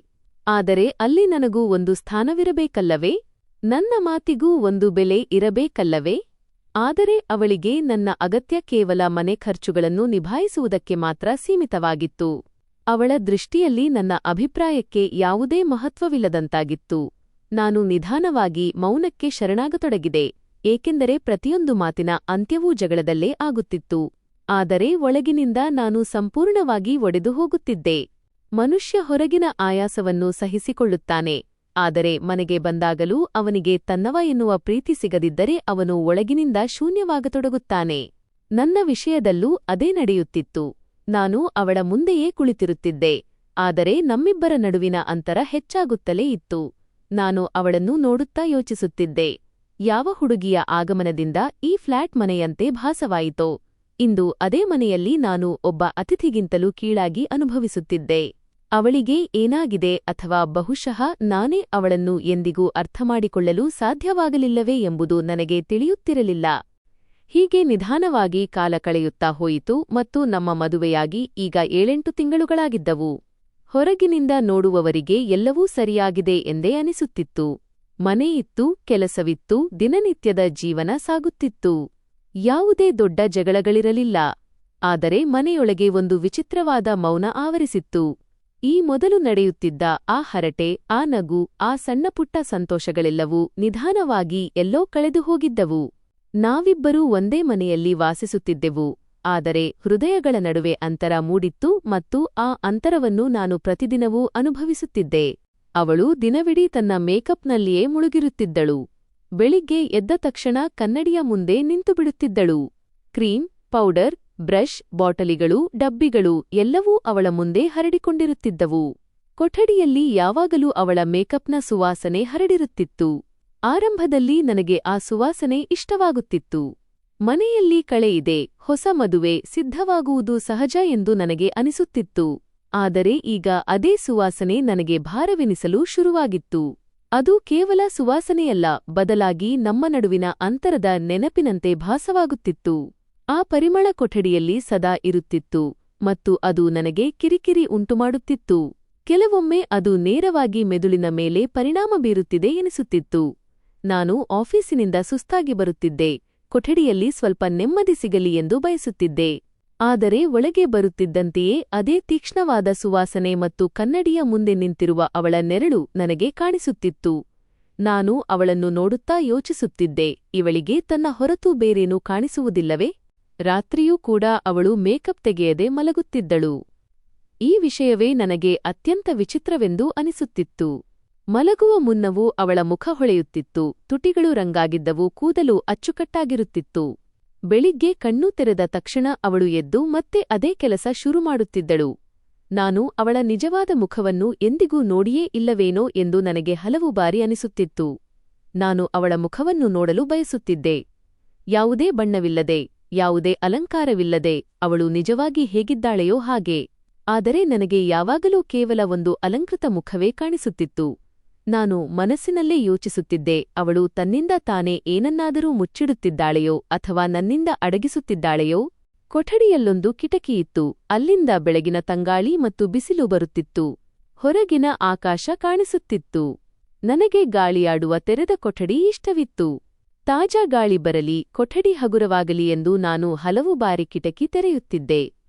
[SPEAKER 1] ಆದರೆ ಅಲ್ಲಿ ನನಗೂ ಒಂದು ಸ್ಥಾನವಿರಬೇಕಲ್ಲವೇ? ನನ್ನ ಮಾತಿಗೂ ಒಂದು ಬೆಲೆ ಇರಬೇಕಲ್ಲವೇ? ಆದರೆ ಅವಳಿಗೆ ನನ್ನ ಅಗತ್ಯ ಕೇವಲ ಮನೆ ಖರ್ಚುಗಳನ್ನು ನಿಭಾಯಿಸುವುದಕ್ಕೆ ಮಾತ್ರ ಸೀಮಿತವಾಗಿತ್ತು. ಅವಳ ದೃಷ್ಟಿಯಲ್ಲಿ ನನ್ನ ಅಭಿಪ್ರಾಯಕ್ಕೆ ಯಾವುದೇ ಮಹತ್ವವಿಲ್ಲದಂತಾಗಿತ್ತು. ನಾನು ನಿಧಾನವಾಗಿ ಮೌನಕ್ಕೆ ಶರಣಾಗತೊಡಗಿದೆ, ಏಕೆಂದರೆ ಪ್ರತಿಯೊಂದು ಮಾತಿನ ಅಂತ್ಯವೂ ಜಗಳದಲ್ಲೇ ಆಗುತ್ತಿತ್ತು. ಆದರೆ ಒಳಗಿನಿಂದ ನಾನು ಸಂಪೂರ್ಣವಾಗಿ ಒಡೆದು ಹೋಗುತ್ತಿದ್ದೆ. ಮನುಷ್ಯ ಹೊರಗಿನ ಆಯಾಸವನ್ನು ಸಹಿಸಿಕೊಳ್ಳುತ್ತಾನೆ, ಆದರೆ ಮನೆಗೆ ಬಂದಾಗಲೂ ಅವನಿಗೆ ತನ್ನವ ಎನ್ನುವ ಪ್ರೀತಿ ಸಿಗದಿದ್ದರೆ ಅವನು ಒಳಗಿನಿಂದ ಶೂನ್ಯವಾಗತೊಡಗುತ್ತಾನೆ. ನನ್ನ ವಿಷಯದಲ್ಲೂ ಅದೇ ನಡೆಯುತ್ತಿತ್ತು. ನಾನು ಅವಳ ಮುಂದೆಯೇ ಕುಳಿತಿರುತ್ತಿದ್ದೆ, ಆದರೆ ನಮ್ಮಿಬ್ಬರ ನಡುವಿನ ಅಂತರ ಹೆಚ್ಚಾಗುತ್ತಲೇ ಇತ್ತು. ನಾನು ಅವಳನ್ನು ನೋಡುತ್ತಾ ಯೋಚಿಸುತ್ತಿದ್ದೆ. ಯಾವ ಹುಡುಗಿಯ ಆಗಮನದಿಂದ ಈ ಫ್ಲ್ಯಾಟ್ ಮನೆಯಂತೆ ಭಾಸವಾಯಿತೋ, ಇಂದು ಅದೇ ಮನೆಯಲ್ಲಿ ನಾನು ಒಬ್ಬ ಅತಿಥಿಗಿಂತಲೂ ಕೀಳಾಗಿ ಅನುಭವಿಸುತ್ತಿದ್ದೆ. ಅವಳಿಗೆ ಏನಾಗಿದೆ ಅಥವಾ ಬಹುಶಃ ನಾನೇ ಅವಳನ್ನು ಎಂದಿಗೂ ಅರ್ಥಮಾಡಿಕೊಳ್ಳಲು ಸಾಧ್ಯವಾಗಲಿಲ್ಲವೇ ಎಂಬುದು ನನಗೆ ತಿಳಿಯುತ್ತಿರಲಿಲ್ಲ. ಹೀಗೆ ನಿಧಾನವಾಗಿ ಕಾಲ ಕಳೆಯುತ್ತಾ ಹೋಯಿತು ಮತ್ತು ನಮ್ಮ ಮದುವೆಯಾಗಿ ಈಗ 7-8 ತಿಂಗಳುಗಳಾಗಿದ್ದವು. ಹೊರಗಿನಿಂದ ನೋಡುವವರಿಗೆ ಎಲ್ಲವೂ ಸರಿಯಾಗಿದೆ ಎಂದೇ ಅನಿಸುತ್ತಿತ್ತು. ಮನೆಯಿತ್ತು, ಕೆಲಸವಿತ್ತು, ದಿನನಿತ್ಯದ ಜೀವನ ಸಾಗುತ್ತಿತ್ತು. ಯಾವುದೇ ದೊಡ್ಡ ಜಗಳಗಳಿರಲಿಲ್ಲ. ಆದರೆ ಮನೆಯೊಳಗೆ ಒಂದು ವಿಚಿತ್ರವಾದ ಮೌನ ಆವರಿಸಿತ್ತು. ಈ ಮೊದಲು ನಡೆಯುತ್ತಿದ್ದ ಆ ಹರಟೆ, ಆ ನಗು, ಆ ಸಣ್ಣಪುಟ್ಟ ಸಂತೋಷಗಳೆಲ್ಲವೂ ನಿಧಾನವಾಗಿ ಎಲ್ಲೋ ಕಳೆದು ಹೋಗಿದ್ದವು. ನಾವಿಬ್ಬರೂ ಒಂದೇ ಮನೆಯಲ್ಲಿ ವಾಸಿಸುತ್ತಿದ್ದೆವು, ಆದರೆ ಹೃದಯಗಳ ನಡುವೆ ಅಂತರ ಮೂಡಿತ್ತು ಮತ್ತು ಆ ಅಂತರವನ್ನು ನಾನು ಪ್ರತಿದಿನವೂ ಅನುಭವಿಸುತ್ತಿದ್ದೆ. ಅವಳು ದಿನವಿಡೀ ತನ್ನ ಮೇಕಪ್ನಲ್ಲಿಯೇ ಮುಳುಗಿರುತ್ತಿದ್ದಳು. ಬೆಳಿಗ್ಗೆ ಎದ್ದ ತಕ್ಷಣ ಕನ್ನಡಿಯ ಮುಂದೆ ನಿಂತುಬಿಡುತ್ತಿದ್ದಳು. ಕ್ರೀಮ್, ಪೌಡರ್, ಬ್ರಷ್, ಬಾಟಲಿಗಳು, ಡಬ್ಬಿಗಳು ಎಲ್ಲವೂ ಅವಳ ಮುಂದೆ ಹರಡಿಕೊಂಡಿರುತ್ತಿದ್ದವು. ಕೊಠಡಿಯಲ್ಲಿ ಯಾವಾಗಲೂ ಅವಳ ಮೇಕಪ್ನ ಸುವಾಸನೆ ಹರಡಿರುತ್ತಿತ್ತು. ಆರಂಭದಲ್ಲಿ ನನಗೆ ಆ ಸುವಾಸನೆ ಇಷ್ಟವಾಗುತ್ತಿತ್ತು. ಮನೆಯಲ್ಲಿ ಕಳೆಯಿದೆ, ಹೊಸ ಮದುವೆ ಸಿದ್ಧವಾಗುವುದು ಸಹಜ ಎಂದು ನನಗೆ ಅನಿಸುತ್ತಿತ್ತು. ಆದರೆ ಈಗ ಅದೇ ಸುವಾಸನೆ ನನಗೆ ಭಾರವೆನಿಸಲು ಶುರುವಾಗಿತ್ತು. ಅದು ಕೇವಲ ಸುವಾಸನೆಯಲ್ಲ, ಬದಲಾಗಿ ನಮ್ಮ ನಡುವಿನ ಅಂತರದ ನೆನಪಿನಂತೆ ಭಾಸವಾಗುತ್ತಿತ್ತು. ಆ ಪರಿಮಳ ಕೊಠಡಿಯಲ್ಲಿ ಸದಾ ಇರುತ್ತಿತ್ತು ಮತ್ತು ಅದು ನನಗೆ ಕಿರಿಕಿರಿ ಉಂಟುಮಾಡುತ್ತಿತ್ತು. ಕೆಲವೊಮ್ಮೆ ಅದು ನೇರವಾಗಿ ಮೆದುಳಿನ ಮೇಲೆ ಪರಿಣಾಮ ಬೀರುತ್ತಿದೆ ಎನಿಸುತ್ತಿತ್ತು. ನಾನು ಆಫೀಸಿನಿಂದ ಸುಸ್ತಾಗಿ ಬರುತ್ತಿದ್ದೆ, ಕೊಠಡಿಯಲ್ಲಿ ಸ್ವಲ್ಪ ನೆಮ್ಮದಿ ಸಿಗಲಿ ಎಂದು ಬಯಸುತ್ತಿದ್ದೆ. ಆದರೆ ಒಳಗೆ ಬರುತ್ತಿದ್ದಂತೆಯೇ ಅದೇ ತೀಕ್ಷ್ಣವಾದ ಸುವಾಸನೆ ಮತ್ತು ಕನ್ನಡಿಯ ಮುಂದೆ ನಿಂತಿರುವ ಅವಳ ನೆರಳು ನನಗೆ ಕಾಣಿಸುತ್ತಿತ್ತು. ನಾನು ಅವಳನ್ನು ನೋಡುತ್ತಾ ಯೋಚಿಸುತ್ತಿದ್ದೆ, ಇವಳಿಗೆ ತನ್ನ ಹೊರತು ಬೇರೇನೂ ಕಾಣಿಸುವುದಿಲ್ಲವೇ? ರಾತ್ರಿಯೂ ಕೂಡ ಅವಳು ಮೇಕಪ್ ತೆಗೆಯದೆ ಮಲಗುತ್ತಿದ್ದಳು. ಈ ವಿಷಯವೇ ನನಗೆ ಅತ್ಯಂತ ವಿಚಿತ್ರವೆಂದು ಅನಿಸುತ್ತಿತ್ತು. ಮಲಗುವ ಮುನ್ನವೂ ಅವಳ ಮುಖ ಹೊಳೆಯುತ್ತಿತ್ತು, ತುಟಿಗಳು ರಂಗಾಗಿದ್ದವು, ಕೂದಲು ಅಚ್ಚುಕಟ್ಟಾಗಿರುತ್ತಿತ್ತು. ಬೆಳಿಗ್ಗೆ ಕಣ್ಣು ತೆರೆದ ತಕ್ಷಣ ಅವಳು ಎದ್ದು ಮತ್ತೆ ಅದೇ ಕೆಲಸ ಶುರುಮಾಡುತ್ತಿದ್ದಳು. ನಾನು ಅವಳ ನಿಜವಾದ ಮುಖವನ್ನು ಎಂದಿಗೂ ನೋಡಿಯೇ ಇಲ್ಲವೇನೋ ಎಂದು ನನಗೆ ಹಲವು ಬಾರಿ ಅನಿಸುತ್ತಿತ್ತು. ನಾನು ಅವಳ ಮುಖವನ್ನು ನೋಡಲು ಬಯಸುತ್ತಿದ್ದೆ. ಯಾವುದೇ ಬಣ್ಣವಿಲ್ಲದೆ, ಯಾವುದೇ ಅಲಂಕಾರವಿಲ್ಲದೆ ಅವಳು ನಿಜವಾಗಿ ಹೇಗಿದ್ದಾಳೆಯೋ ಹಾಗೆ. ಆದರೆ ನನಗೆ ಯಾವಾಗಲೂ ಕೇವಲ ಒಂದು ಅಲಂಕೃತ ಮುಖವೇ ಕಾಣಿಸುತ್ತಿತ್ತು. ನಾನು ಮನಸ್ಸಿನಲ್ಲೇ ಯೋಚಿಸುತ್ತಿದ್ದೆ, ಅವಳು ತನ್ನಿಂದ ತಾನೇ ಏನನ್ನಾದರೂ ಮುಚ್ಚಿಡುತ್ತಿದ್ದಾಳೆಯೋ ಅಥವಾ ನನ್ನಿಂದ ಅಡಗಿಸುತ್ತಿದ್ದಾಳೆಯೋ. ಕೊಠಡಿಯಲ್ಲೊಂದು ಕಿಟಕಿಯಿತ್ತು, ಅಲ್ಲಿಂದ ಬೆಳಗಿನ ತಂಗಾಳಿ ಮತ್ತು ಬಿಸಿಲು ಬರುತ್ತಿತ್ತು. ಹೊರಗಿನ ಆಕಾಶ ಕಾಣಿಸುತ್ತಿತ್ತು. ನನಗೆ ಗಾಳಿಯಾಡುವ ತೆರೆದ ಕೊಠಡಿ ಇಷ್ಟವಿತ್ತು. ತಾಜಾ ಗಾಳಿ ಬರಲಿ, ಕೊಠಡಿ ಹಗುರವಾಗಲಿ ಎಂದು ನಾನು ಹಲವು ಬಾರಿ ಕಿಟಕಿ ತೆರೆಯುತ್ತಿದ್ದೆ.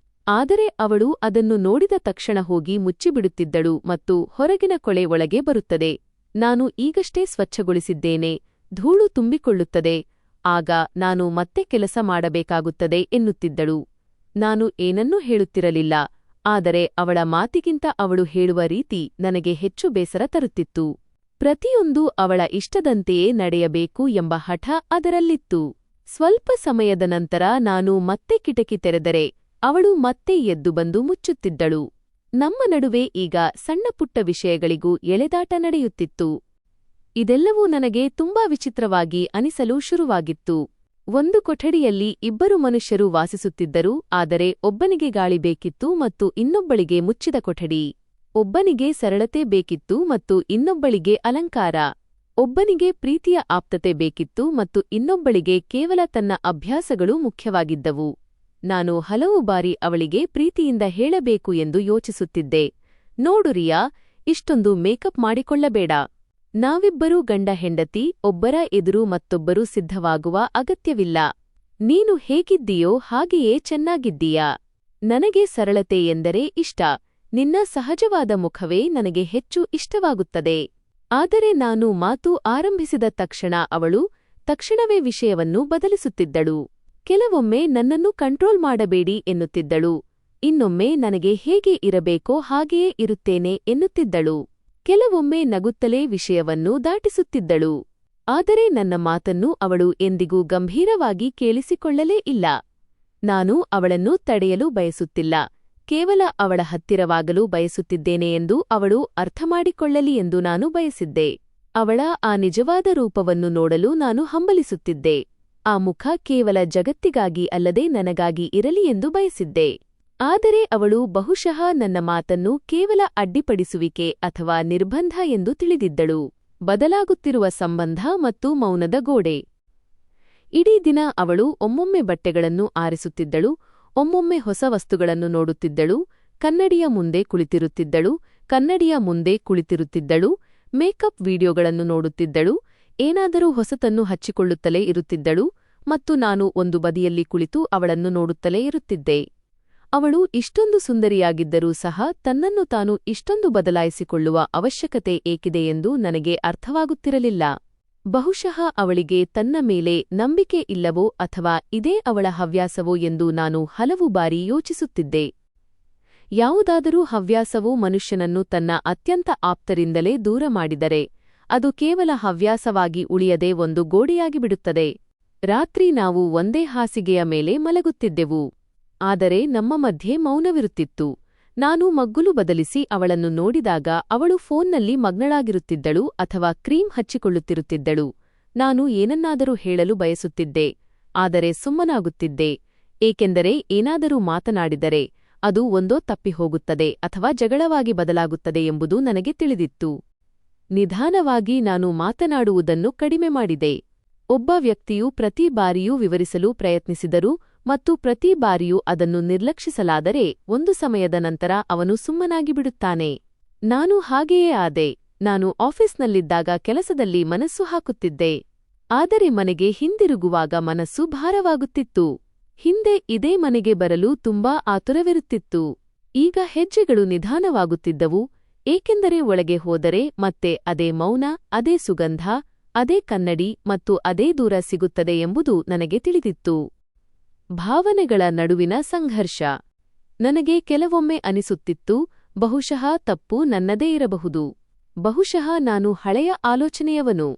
[SPEAKER 1] ಆದರೆ ಅವಳು ಅದನ್ನು ನೋಡಿದ ತಕ್ಷಣ ಹೋಗಿ ಮುಚ್ಚಿಬಿಡುತ್ತಿದ್ದಳು ಮತ್ತು ಹೊರಗಿನ ಕೊಳೆ ಒಳಗೆ ಬರುತ್ತದೆ. ನಾನು ಈಗಷ್ಟೇ ಸ್ವಚ್ಛಗೊಳಿಸಿದ್ದೇನೆ, ಧೂಳು ತುಂಬಿಕೊಳ್ಳುತ್ತದೆ, ಆಗ ನಾನು ಮತ್ತೆ ಕೆಲಸ ಮಾಡಬೇಕಾಗುತ್ತದೆ ಎನ್ನುತ್ತಿದ್ದಳು. ನಾನು ಏನನ್ನೂ ಹೇಳುತ್ತಿರಲಿಲ್ಲ, ಆದರೆ ಅವಳ ಮಾತಿಗಿಂತ ಅವಳು ಹೇಳುವ ರೀತಿ ನನಗೆ ಹೆಚ್ಚು ಬೇಸರ ತರುತ್ತಿತ್ತು. ಪ್ರತಿಯೊಂದೂ ಅವಳ ಇಷ್ಟದಂತೆಯೇ ನಡೆಯಬೇಕು ಎಂಬ ಹಠ ಅದರಲ್ಲಿತ್ತು. ಸ್ವಲ್ಪ ಸಮಯದ ನಂತರ ನಾನು ಮತ್ತೆ ಕಿಟಕಿ ತೆರೆದರೆ ಅವಳು ಮತ್ತೆ ಎದ್ದು ಬಂದು ಮುಚ್ಚುತ್ತಿದ್ದಳು. ನಮ್ಮ ನಡುವೆ ಈಗ ಸಣ್ಣಪುಟ್ಟ ವಿಷಯಗಳಿಗೂ ಎಳೆದಾಟ ನಡೆಯುತ್ತಿತ್ತು. ಇದೆಲ್ಲವೂ ನನಗೆ ತುಂಬಾ ವಿಚಿತ್ರವಾಗಿ ಅನಿಸಲು ಶುರುವಾಗಿತ್ತು. ಒಂದು ಕೊಠಡಿಯಲ್ಲಿ ಇಬ್ಬರು ಮನುಷ್ಯರು ವಾಸಿಸುತ್ತಿದ್ದರು, ಆದರೆ ಒಬ್ಬನಿಗೆ ಗಾಳಿ ಬೇಕಿತ್ತು ಮತ್ತು ಇನ್ನೊಬ್ಬಳಿಗೆ ಮುಚ್ಚಿದ ಕೊಠಡಿ. ಒಬ್ಬನಿಗೆ ಸರಳತೆ ಬೇಕಿತ್ತು ಮತ್ತು ಇನ್ನೊಬ್ಬಳಿಗೆ ಅಲಂಕಾರ. ಒಬ್ಬನಿಗೆ ಪ್ರೀತಿಯ ಆಪ್ತತೆ ಬೇಕಿತ್ತು ಮತ್ತು ಇನ್ನೊಬ್ಬಳಿಗೆ ಕೇವಲ ತನ್ನ ಅಭ್ಯಾಸಗಳು ಮುಖ್ಯವಾಗಿದ್ದವು. ನಾನು ಹಲವು ಬಾರಿ ಅವಳಿಗೆ ಪ್ರೀತಿಯಿಂದ ಹೇಳಬೇಕು ಎಂದು ಯೋಚಿಸುತ್ತಿದ್ದೆ, ನೋಡು ರಿಯಾ, ಇಷ್ಟೊಂದು ಮೇಕಪ್ ಮಾಡಿಕೊಳ್ಳಬೇಡ. ನಾವಿಬ್ಬರೂ ಗಂಡ ಹೆಂಡತಿ, ಒಬ್ಬರ ಎದುರು ಮತ್ತೊಬ್ಬರು ಸಿದ್ಧವಾಗುವ ಅಗತ್ಯವಿಲ್ಲ. ನೀನು ಹೇಗಿದ್ದೀಯೋ ಹಾಗೆಯೇ ಚೆನ್ನಾಗಿದ್ದೀಯಾ. ನನಗೆ ಸರಳತೆ ಎಂದರೆ ಇಷ್ಟ. ನಿನ್ನ ಸಹಜವಾದ ಮುಖವೇ ನನಗೆ ಹೆಚ್ಚು ಇಷ್ಟವಾಗುತ್ತದೆ. ಆದರೆ ನಾನು ಮಾತು ಆರಂಭಿಸಿದ ತಕ್ಷಣ ಅವಳು ತಕ್ಷಣವೇ ವಿಷಯವನ್ನು ಬದಲಿಸುತ್ತಿದ್ದಳು. ಕೆಲವೊಮ್ಮೆ ನನ್ನನ್ನು ಕಂಟ್ರೋಲ್ ಮಾಡಬೇಡಿ ಎನ್ನುತ್ತಿದ್ದಳು, ಇನ್ನೊಮ್ಮೆ ನನಗೆ ಹೇಗೆ ಇರಬೇಕೋ ಹಾಗೆಯೇ ಇರುತ್ತೇನೆ ಎನ್ನುತ್ತಿದ್ದಳು. ಕೆಲವೊಮ್ಮೆ ನಗುತ್ತಲೇ ವಿಷಯವನ್ನು ದಾಟಿಸುತ್ತಿದ್ದಳು. ಆದರೆ ನನ್ನ ಮಾತನ್ನು ಅವಳು ಎಂದಿಗೂ ಗಂಭೀರವಾಗಿ ಕೇಳಿಸಿಕೊಳ್ಳಲೇ ಇಲ್ಲ. ನಾನು ಅವಳನ್ನು ತಡೆಯಲು ಬಯಸುತ್ತಿಲ್ಲ, ಕೇವಲ ಅವಳ ಹತ್ತಿರವಾಗಲು ಬಯಸುತ್ತಿದ್ದೇನೆ ಎಂದು ಅವಳು ಅರ್ಥಮಾಡಿಕೊಳ್ಳಲಿ ಎಂದು ನಾನು ಬಯಸಿದ್ದೆ. ಅವಳ ಆ ನಿಜವಾದ ರೂಪವನ್ನು ನೋಡಲು ನಾನು ಹಂಬಲಿಸುತ್ತಿದ್ದೆ. ಆ ಮುಖ ಕೇವಲ ಜಗತ್ತಿಗಾಗಿ ಅಲ್ಲದೆ ನನಗಾಗಿ ಇರಲಿ ಎಂದು ಬಯಸಿದ್ದೆ. ಆದರೆ ಅವಳು ಬಹುಶಃ ನನ್ನ ಮಾತನ್ನು ಕೇವಲ ಅಡ್ಡಿಪಡಿಸುವಿಕೆ ಅಥವಾ ನಿರ್ಬಂಧ ಎಂದು ತಿಳಿದಿದ್ದಳು. ಬದಲಾಗುತ್ತಿರುವ ಸಂಬಂಧ ಮತ್ತು ಮೌನದ ಗೋಡೆ. ಇಡೀ ದಿನ ಅವಳು ಒಮ್ಮೊಮ್ಮೆ ಬಟ್ಟೆಗಳನ್ನು ಆರಿಸುತ್ತಿದ್ದಳು, ಒಮ್ಮೊಮ್ಮೆ ಹೊಸ ವಸ್ತುಗಳನ್ನು ನೋಡುತ್ತಿದ್ದಳು, ಕನ್ನಡಿಯ ಮುಂದೆ ಕುಳಿತಿರುತ್ತಿದ್ದಳು, ಮೇಕಪ್ ವಿಡಿಯೋಗಳನ್ನು ನೋಡುತ್ತಿದ್ದಳು, ಏನಾದರೂ ಹೊಸತನ್ನು ಹಚ್ಚಿಕೊಳ್ಳುತ್ತಲೇ ಇರುತ್ತಿದ್ದಳು ಮತ್ತು ನಾನು ಒಂದು ಬದಿಯಲ್ಲಿ ಕುಳಿತು ಅವಳನ್ನು ನೋಡುತ್ತಲೇ ಇರುತ್ತಿದ್ದೆ. ಅವಳು ಇಷ್ಟೊಂದು ಸುಂದರಿಯಾಗಿದ್ದರೂ ಸಹ ತನ್ನನ್ನು ತಾನು ಇಷ್ಟೊಂದು ಬದಲಾಯಿಸಿಕೊಳ್ಳುವ ಅವಶ್ಯಕತೆ ಏಕಿದೆ ಎಂದು ನನಗೆ ಅರ್ಥವಾಗುತ್ತಿರಲಿಲ್ಲ. ಬಹುಶಃ ಅವಳಿಗೆ ತನ್ನ ಮೇಲೆ ನಂಬಿಕೆ ಇಲ್ಲವೋ ಅಥವಾ ಇದೇ ಅವಳ ಹವ್ಯಾಸವೋ ಎಂದು ನಾನು ಹಲವು ಬಾರಿ ಯೋಚಿಸುತ್ತಿದ್ದೆ. ಯಾವುದಾದರೂ ಹವ್ಯಾಸವು ಮನುಷ್ಯನನ್ನು ತನ್ನ ಅತ್ಯಂತ ಆಪ್ತರಿಂದಲೇ ದೂರ ಮಾಡಿದರೆ ಅದು ಕೇವಲ ಹವ್ಯಾಸವಾಗಿ ಉಳಿಯದೆ ಒಂದು ಗೋಡೆಯಾಗಿ ಬಿಡುತ್ತದೆ. ರಾತ್ರಿ ನಾವು ಒಂದೇ ಹಾಸಿಗೆಯ ಮೇಲೆ ಮಲಗುತ್ತಿದ್ದೆವು, ಆದರೆ ನಮ್ಮ ಮಧ್ಯೆ ಮೌನವಿರುತ್ತಿತ್ತು. ನಾನು ಮಗ್ಗುಲು ಬದಲಿಸಿ ಅವಳನ್ನು ನೋಡಿದಾಗ ಅವಳು ಫೋನ್ನಲ್ಲಿ ಮಗ್ನಳಾಗಿರುತ್ತಿದ್ದಳು ಅಥವಾ ಕ್ರೀಮ್ ಹಚ್ಚಿಕೊಳ್ಳುತ್ತಿರುತ್ತಿದ್ದಳು. ನಾನು ಏನನ್ನಾದರೂ ಹೇಳಲು ಬಯಸುತ್ತಿದ್ದೆ, ಆದರೆ ಸುಮ್ಮನಾಗುತ್ತಿದ್ದೆ, ಏಕೆಂದರೆ ಏನಾದರೂ ಮಾತನಾಡಿದರೆ ಅದು ಒಂದೋ ತಪ್ಪಿಹೋಗುತ್ತದೆ ಅಥವಾ ಜಗಳವಾಗಿ ಬದಲಾಗುತ್ತದೆ ಎಂಬುದು ನನಗೆ ತಿಳಿದಿತ್ತು. ನಿಧಾನವಾಗಿ ನಾನು ಮಾತನಾಡುವುದನ್ನು ಕಡಿಮೆ ಮಾಡಿದೆ. ಒಬ್ಬ ವ್ಯಕ್ತಿಯು ಪ್ರತಿ ಬಾರಿಯೂ ವಿವರಿಸಲು ಪ್ರಯತ್ನಿಸಿದರು ಮತ್ತು ಪ್ರತಿ ಬಾರಿಯೂ ಅದನ್ನು ನಿರ್ಲಕ್ಷಿಸಲಾದರೆ ಒಂದು ಸಮಯದ ನಂತರ ಅವನು ಸುಮ್ಮನಾಗಿ ಬಿಡುತ್ತಾನೆ. ನಾನು ಹಾಗೆಯೇ ಆದೆ. ನಾನು ಆಫೀಸ್ನಲ್ಲಿದ್ದಾಗ ಕೆಲಸದಲ್ಲಿ ಮನಸ್ಸು ಹಾಕುತ್ತಿದ್ದೆ, ಆದರೆ ಮನೆಗೆ ಹಿಂದಿರುಗುವಾಗ ಮನಸ್ಸು ಭಾರವಾಗುತ್ತಿತ್ತು. ಹಿಂದೆ ಇದೇ ಮನೆಗೆ ಬರಲು ತುಂಬಾ ಆತುರವಿರುತ್ತಿತ್ತು. ಈಗ ಹೆಜ್ಜೆಗಳು ನಿಧಾನವಾಗುತ್ತಿದ್ದವು, ಏಕೆಂದರೆ ಒಳಗೆ ಹೋದರೆ ಮತ್ತೆ ಅದೇ ಮೌನ, ಅದೇ ಸುಗಂಧ, ಅದೇ ಕನ್ನಡಿ ಮತ್ತು ಅದೇ ದೂರ ಸಿಗುತ್ತದೆ ಎಂಬುದು ನನಗೆ ತಿಳಿದಿತ್ತು. ಭಾವನೆಗಳ ನಡುವಿನ ಸಂಘರ್ಷ. ನನಗೆ ಕೆಲವೊಮ್ಮೆ ಅನಿಸುತ್ತಿತ್ತು, ಬಹುಶಃ ತಪ್ಪು ನನ್ನದೇ ಇರಬಹುದು. ಬಹುಶಃ ನಾನು ಹಳೆಯ ಆಲೋಚನೆಯವನು.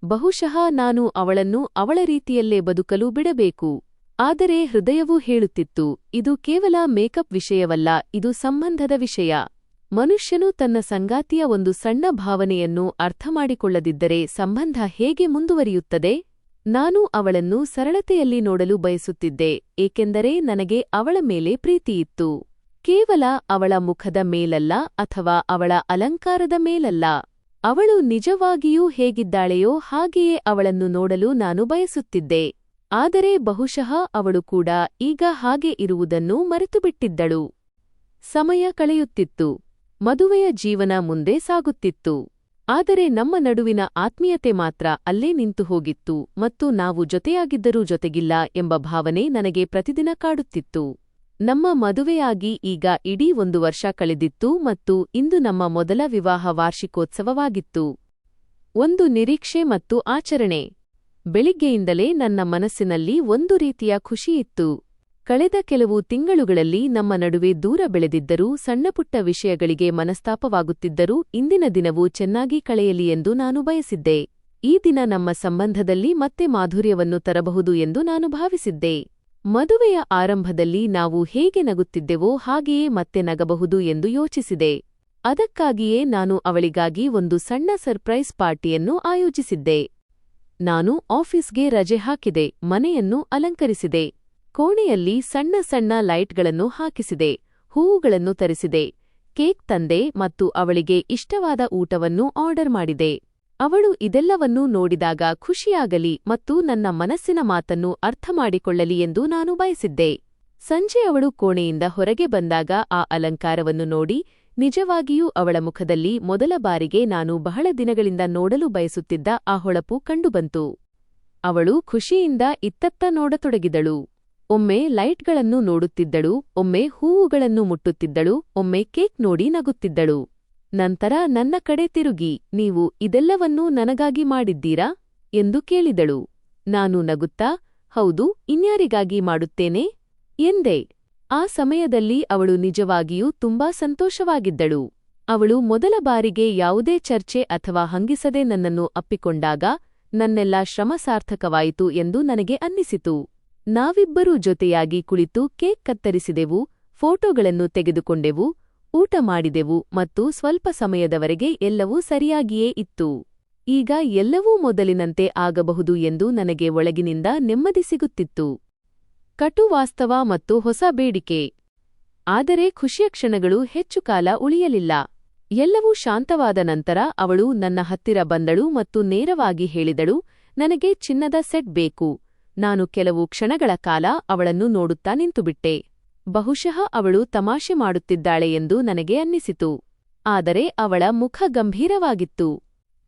[SPEAKER 1] ಬಹುಶಃ ನಾನು ಅವಳನ್ನು ಅವಳ ರೀತಿಯಲ್ಲೇ ಬದುಕಲು ಬಿಡಬೇಕು. ಆದರೆ ಹೃದಯವು ಹೇಳುತ್ತಿತ್ತು, ಇದು ಕೇವಲ ಮೇಕಪ್ ವಿಷಯವಲ್ಲ, ಇದು ಸಂಬಂಧದ ವಿಷಯ. ಮನುಷ್ಯನು ತನ್ನ ಸಂಗಾತಿಯ ಒಂದು ಸಣ್ಣ ಭಾವನೆಯನ್ನು ಅರ್ಥಮಾಡಿಕೊಳ್ಳದಿದ್ದರೆ ಸಂಬಂಧ ಹೇಗೆ ಮುಂದುವರಿಯುತ್ತದೆ? ನಾನು ಅವಳನ್ನು ಸರಳತೆಯಲ್ಲಿ ನೋಡಲು ಬಯಸುತ್ತಿದ್ದೆ, ಏಕೆಂದರೆ ನನಗೆ ಅವಳ ಮೇಲೆ ಪ್ರೀತಿಯಿತ್ತು. ಕೇವಲ ಅವಳ ಮುಖದ ಮೇಲಲ್ಲ ಅಥವಾ ಅವಳ ಅಲಂಕಾರದ ಮೇಲಲ್ಲ. ಅವಳು ನಿಜವಾಗಿಯೂ ಹೇಗಿದ್ದಾಳೆಯೋ ಹಾಗೆಯೇ ಅವಳನ್ನು ನೋಡಲು ನಾನು ಬಯಸುತ್ತಿದ್ದೆ. ಆದರೆ ಬಹುಶಃ ಅವಳು ಕೂಡ ಈಗ ಹಾಗೆ ಇರುವುದನ್ನು ಮರೆತುಬಿಟ್ಟಿದ್ದಳು. ಸಮಯ ಕಳೆಯುತ್ತಿತ್ತು. ಮದುವೆಯ ಜೀವನ ಮುಂದೆ ಸಾಗುತ್ತಿತ್ತು. ಆದರೆ ನಮ್ಮ ನಡುವಿನ ಆತ್ಮೀಯತೆ ಮಾತ್ರ ಅಲ್ಲೇ ನಿಂತು ಹೋಗಿತ್ತು ಮತ್ತು ನಾವು ಜೊತೆಯಾಗಿದ್ದರೂ ಜೊತೆಗಿಲ್ಲ ಎಂಬ ಭಾವನೆ ನನಗೆ ಪ್ರತಿದಿನ ಕಾಡುತ್ತಿತ್ತು. ನಮ್ಮ ಮದುವೆಯಾಗಿ ಈಗ ಇಡೀ 1 ವರ್ಷ ಕಳೆದಿತ್ತು ಮತ್ತು ಇಂದು ನಮ್ಮ ಮೊದಲ ವಿವಾಹ ವಾರ್ಷಿಕೋತ್ಸವವಾಗಿತ್ತು. ಒಂದು ನಿರೀಕ್ಷೆ ಮತ್ತು ಆಚರಣೆ. ಬೆಳಿಗ್ಗೆಯಿಂದಲೇ ನನ್ನ ಮನಸ್ಸಿನಲ್ಲಿ ಒಂದು ರೀತಿಯ ಖುಷಿಯಿತ್ತು. ಕಳೆದ ಕೆಲವು ತಿಂಗಳುಗಳಲ್ಲಿ ನಮ್ಮ ನಡುವೆ ದೂರ ಬೆಳೆದಿದ್ದರೂ ಸಣ್ಣಪುಟ್ಟ ವಿಷಯಗಳಿಗೆ ಮನಸ್ತಾಪವಾಗುತ್ತಿದ್ದರೂ ಇಂದಿನ ದಿನವೂ ಚೆನ್ನಾಗಿ ಕಳೆಯಲಿ ಎಂದು ನಾನು ಬಯಸಿದ್ದೆ. ಈ ದಿನ ನಮ್ಮ ಸಂಬಂಧದಲ್ಲಿ ಮತ್ತೆ ಮಾಧುರ್ಯವನ್ನು ತರಬಹುದು ಎಂದು ನಾನು ಭಾವಿಸಿದ್ದೆ. ಮದುವೆಯ ಆರಂಭದಲ್ಲಿ ನಾವು ಹೇಗೆ ನಗುತ್ತಿದ್ದೆವೋ ಹಾಗೆಯೇ ಮತ್ತೆ ನಗಬಹುದು ಎಂದು ಯೋಚಿಸಿದೆ. ಅದಕ್ಕಾಗಿಯೇ ನಾನು ಅವಳಿಗಾಗಿ ಒಂದು ಸಣ್ಣ ಸರ್ಪ್ರೈಸ್ ಪಾರ್ಟಿಯನ್ನು ಆಯೋಜಿಸಿದ್ದೆ. ನಾನು ಆಫೀಸ್ಗೆ ರಜೆ ಹಾಕಿದೆ, ಮನೆಯನ್ನು ಅಲಂಕರಿಸಿದೆ. ಕೋಣೆಯಲ್ಲಿ ಸಣ್ಣ ಸಣ್ಣ ಲೈಟ್ಗಳನ್ನು ಹಾಕಿಸಿದೆ, ಹೂವುಗಳನ್ನು ತರಿಸಿದೆ, ಕೇಕ್ ತಂದೆ ಮತ್ತು ಅವಳಿಗೆ ಇಷ್ಟವಾದ ಊಟವನ್ನು ಆರ್ಡರ್ ಮಾಡಿದೆ. ಅವಳು ಇದೆಲ್ಲವನ್ನೂ ನೋಡಿದಾಗ ಖುಷಿಯಾಗಲಿ ಮತ್ತು ನನ್ನ ಮನಸ್ಸಿನ ಮಾತನ್ನು ಅರ್ಥಮಾಡಿಕೊಳ್ಳಲಿ ಎಂದು ನಾನು ಬಯಸಿದ್ದೆ. ಸಂಜೆ ಅವಳು ಕೋಣೆಯಿಂದ ಹೊರಗೆ ಬಂದಾಗ ಆ ಅಲಂಕಾರವನ್ನು ನೋಡಿ ನಿಜವಾಗಿಯೂ ಅವಳ ಮುಖದಲ್ಲಿ ಮೊದಲ ಬಾರಿಗೆ ನಾನು ಬಹಳ ದಿನಗಳಿಂದ ನೋಡಲು ಬಯಸುತ್ತಿದ್ದ ಆ ಹೊಳಪು ಕಂಡುಬಂತು. ಅವಳು ಖುಷಿಯಿಂದ ಇತ್ತತ್ತ ನೋಡತೊಡಗಿದಳು. ಒಮ್ಮೆ ಲೈಟ್ಗಳನ್ನು ನೋಡುತ್ತಿದ್ದಳು, ಒಮ್ಮೆ ಹೂವುಗಳನ್ನು ಮುಟ್ಟುತ್ತಿದ್ದಳು, ಒಮ್ಮೆ ಕೇಕ್ ನೋಡಿ ನಗುತ್ತಿದ್ದಳು. ನಂತರ ನನ್ನ ಕಡೆ ತಿರುಗಿ, ನೀವು ಇದೆಲ್ಲವನ್ನೂ ನನಗಾಗಿ ಮಾಡಿದ್ದೀರಾ ಎಂದು ಕೇಳಿದಳು. ನಾನು ನಗುತ್ತಾ, ಹೌದು, ಇನ್ಯಾರಿಗಾಗಿ ಮಾಡುತ್ತೇನೆ ಎಂದೆ. ಆ ಸಮಯದಲ್ಲಿ ಅವಳು ನಿಜವಾಗಿಯೂ ತುಂಬಾ ಸಂತೋಷವಾಗಿದ್ದಳು. ಅವಳು ಮೊದಲ ಬಾರಿಗೆ ಯಾವುದೇ ಚರ್ಚೆ ಅಥವಾ ಹಂಗಿಸದೆ ನನ್ನನ್ನು ಅಪ್ಪಿಕೊಂಡಾಗ ನನ್ನೆಲ್ಲ ಶ್ರಮ ಸಾರ್ಥಕವಾಯಿತು ಎಂದು ನನಗೆ ಅನ್ನಿಸಿತು. ನಾವಿಬ್ಬರೂ ಜೊತೆಯಾಗಿ ಕುಳಿತು ಕೇಕ್ ಕತ್ತರಿಸಿದೆವು, ಫೋಟೋಗಳನ್ನು ತೆಗೆದುಕೊಂಡೆವು, ಊಟ ಮಾಡಿದೆವು ಮತ್ತು ಸ್ವಲ್ಪ ಸಮಯದವರೆಗೆ ಎಲ್ಲವೂ ಸರಿಯಾಗಿಯೇ ಇತ್ತು. ಈಗ ಎಲ್ಲವೂ ಮೊದಲಿನಂತೆ ಆಗಬಹುದು ಎಂದು ನನಗೆ ಒಳಗಿನಿಂದ ನೆಮ್ಮದಿ ಸಿಗುತ್ತಿತ್ತು. ಕಟು ವಾಸ್ತವ ಮತ್ತು ಹೊಸ ಬೇಡಿಕೆ. ಆದರೆ ಖುಷಿಯ ಕ್ಷಣಗಳು ಹೆಚ್ಚು ಕಾಲ ಉಳಿಯಲಿಲ್ಲ. ಎಲ್ಲವೂ ಶಾಂತವಾದ ನಂತರ ಅವಳು ನನ್ನ ಹತ್ತಿರ ಬಂದಳು ಮತ್ತು ನೇರವಾಗಿ ಹೇಳಿದಳು, ನನಗೆ ಚಿನ್ನದ ಸೆಟ್ ಬೇಕು. ನಾನು ಕೆಲವು ಕ್ಷಣಗಳ ಕಾಲ ಅವಳನ್ನು ನೋಡುತ್ತಾ ನಿಂತುಬಿಟ್ಟೆ. ಬಹುಶಃ ಅವಳು ತಮಾಷೆ ಮಾಡುತ್ತಿದ್ದಾಳೆ ಎಂದು ನನಗೆ ಅನ್ನಿಸಿತು. ಆದರೆ ಅವಳ ಮುಖ ಗಂಭೀರವಾಗಿತ್ತು.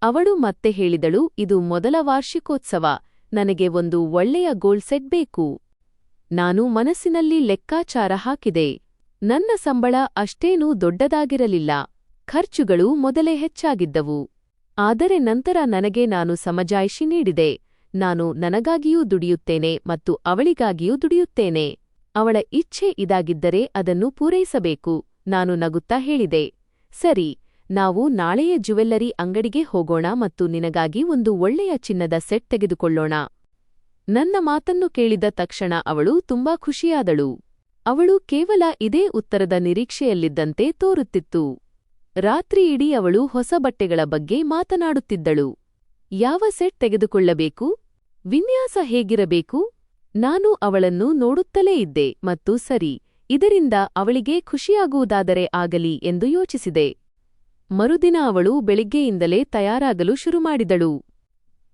[SPEAKER 1] ಅವಳು ಮತ್ತೆ ಹೇಳಿದಳು, ಇದು ಮೊದಲ ವಾರ್ಷಿಕೋತ್ಸವ, ನನಗೆ ಒಂದು ಒಳ್ಳೆಯ ಗೋಲ್ಡ್ ಸೆಟ್ ಬೇಕು. ನಾನು ಮನಸ್ಸಿನಲ್ಲಿ ಲೆಕ್ಕಾಚಾರ ಹಾಕಿದೆ. ನನ್ನ ಸಂಬಳ ಅಷ್ಟೇನೂ ದೊಡ್ಡದಾಗಿರಲಿಲ್ಲ. ಖರ್ಚುಗಳು ಮೊದಲೇ ಹೆಚ್ಚಾಗಿದ್ದವು. ಆದರೆ ನಂತರ ನನಗೆ ನಾನು ಸಮಜಾಯಿಷಿ ನೀಡಿದೆ. ನಾನು ನನಗಾಗಿಯೂ ದುಡಿಯುತ್ತೇನೆ ಮತ್ತು ಅವಳಿಗಾಗಿಯೂ ದುಡಿಯುತ್ತೇನೆ. ಅವಳ ಇಚ್ಛೆ ಇದಾಗಿದ್ದರೆ ಅದನ್ನು ಪೂರೈಸಬೇಕು. ನಾನು ನಗುತ್ತಾ ಹೇಳಿದೆ, ಸರಿ, ನಾವು ನಾಳೆಯೇ ಜ್ಯುವೆಲ್ಲರಿ ಅಂಗಡಿಗೆ ಹೋಗೋಣ ಮತ್ತು ನಿನಗಾಗಿ ಒಂದು ಒಳ್ಳೆಯ ಚಿನ್ನದ ಸೆಟ್ ತೆಗೆದುಕೊಳ್ಳೋಣ. ನನ್ನ ಮಾತನ್ನು ಕೇಳಿದ ತಕ್ಷಣ ಅವಳು ತುಂಬಾ ಖುಷಿಯಾದಳು. ಅವಳು ಕೇವಲ ಇದೇ ಉತ್ತರದ ನಿರೀಕ್ಷೆಯಲ್ಲಿದ್ದಂತೆ ತೋರುತ್ತಿತ್ತು. ರಾತ್ರಿಯಿಡೀ ಅವಳು ಹೊಸ ಬಟ್ಟೆಗಳ ಬಗ್ಗೆ ಮಾತನಾಡುತ್ತಿದ್ದಳು. ಯಾವ ಸೆಟ್ ತೆಗೆದುಕೊಳ್ಳಬೇಕು? ವಿನ್ಯಾಸ ಹೇಗಿರಬೇಕು? ನಾನು ಅವಳನ್ನು ನೋಡುತ್ತಲೇ ಇದ್ದೆ ಮತ್ತು ಸರಿ, ಇದರಿಂದ ಅವಳಿಗೆ ಖುಷಿಯಾಗುವುದಾದರೆ ಆಗಲಿ ಎಂದು ಯೋಚಿಸಿದೆ. ಮರುದಿನ ಅವಳು ಬೆಳಿಗ್ಗೆಯಿಂದಲೇ ತಯಾರಾಗಲು ಶುರುಮಾಡಿದಳು.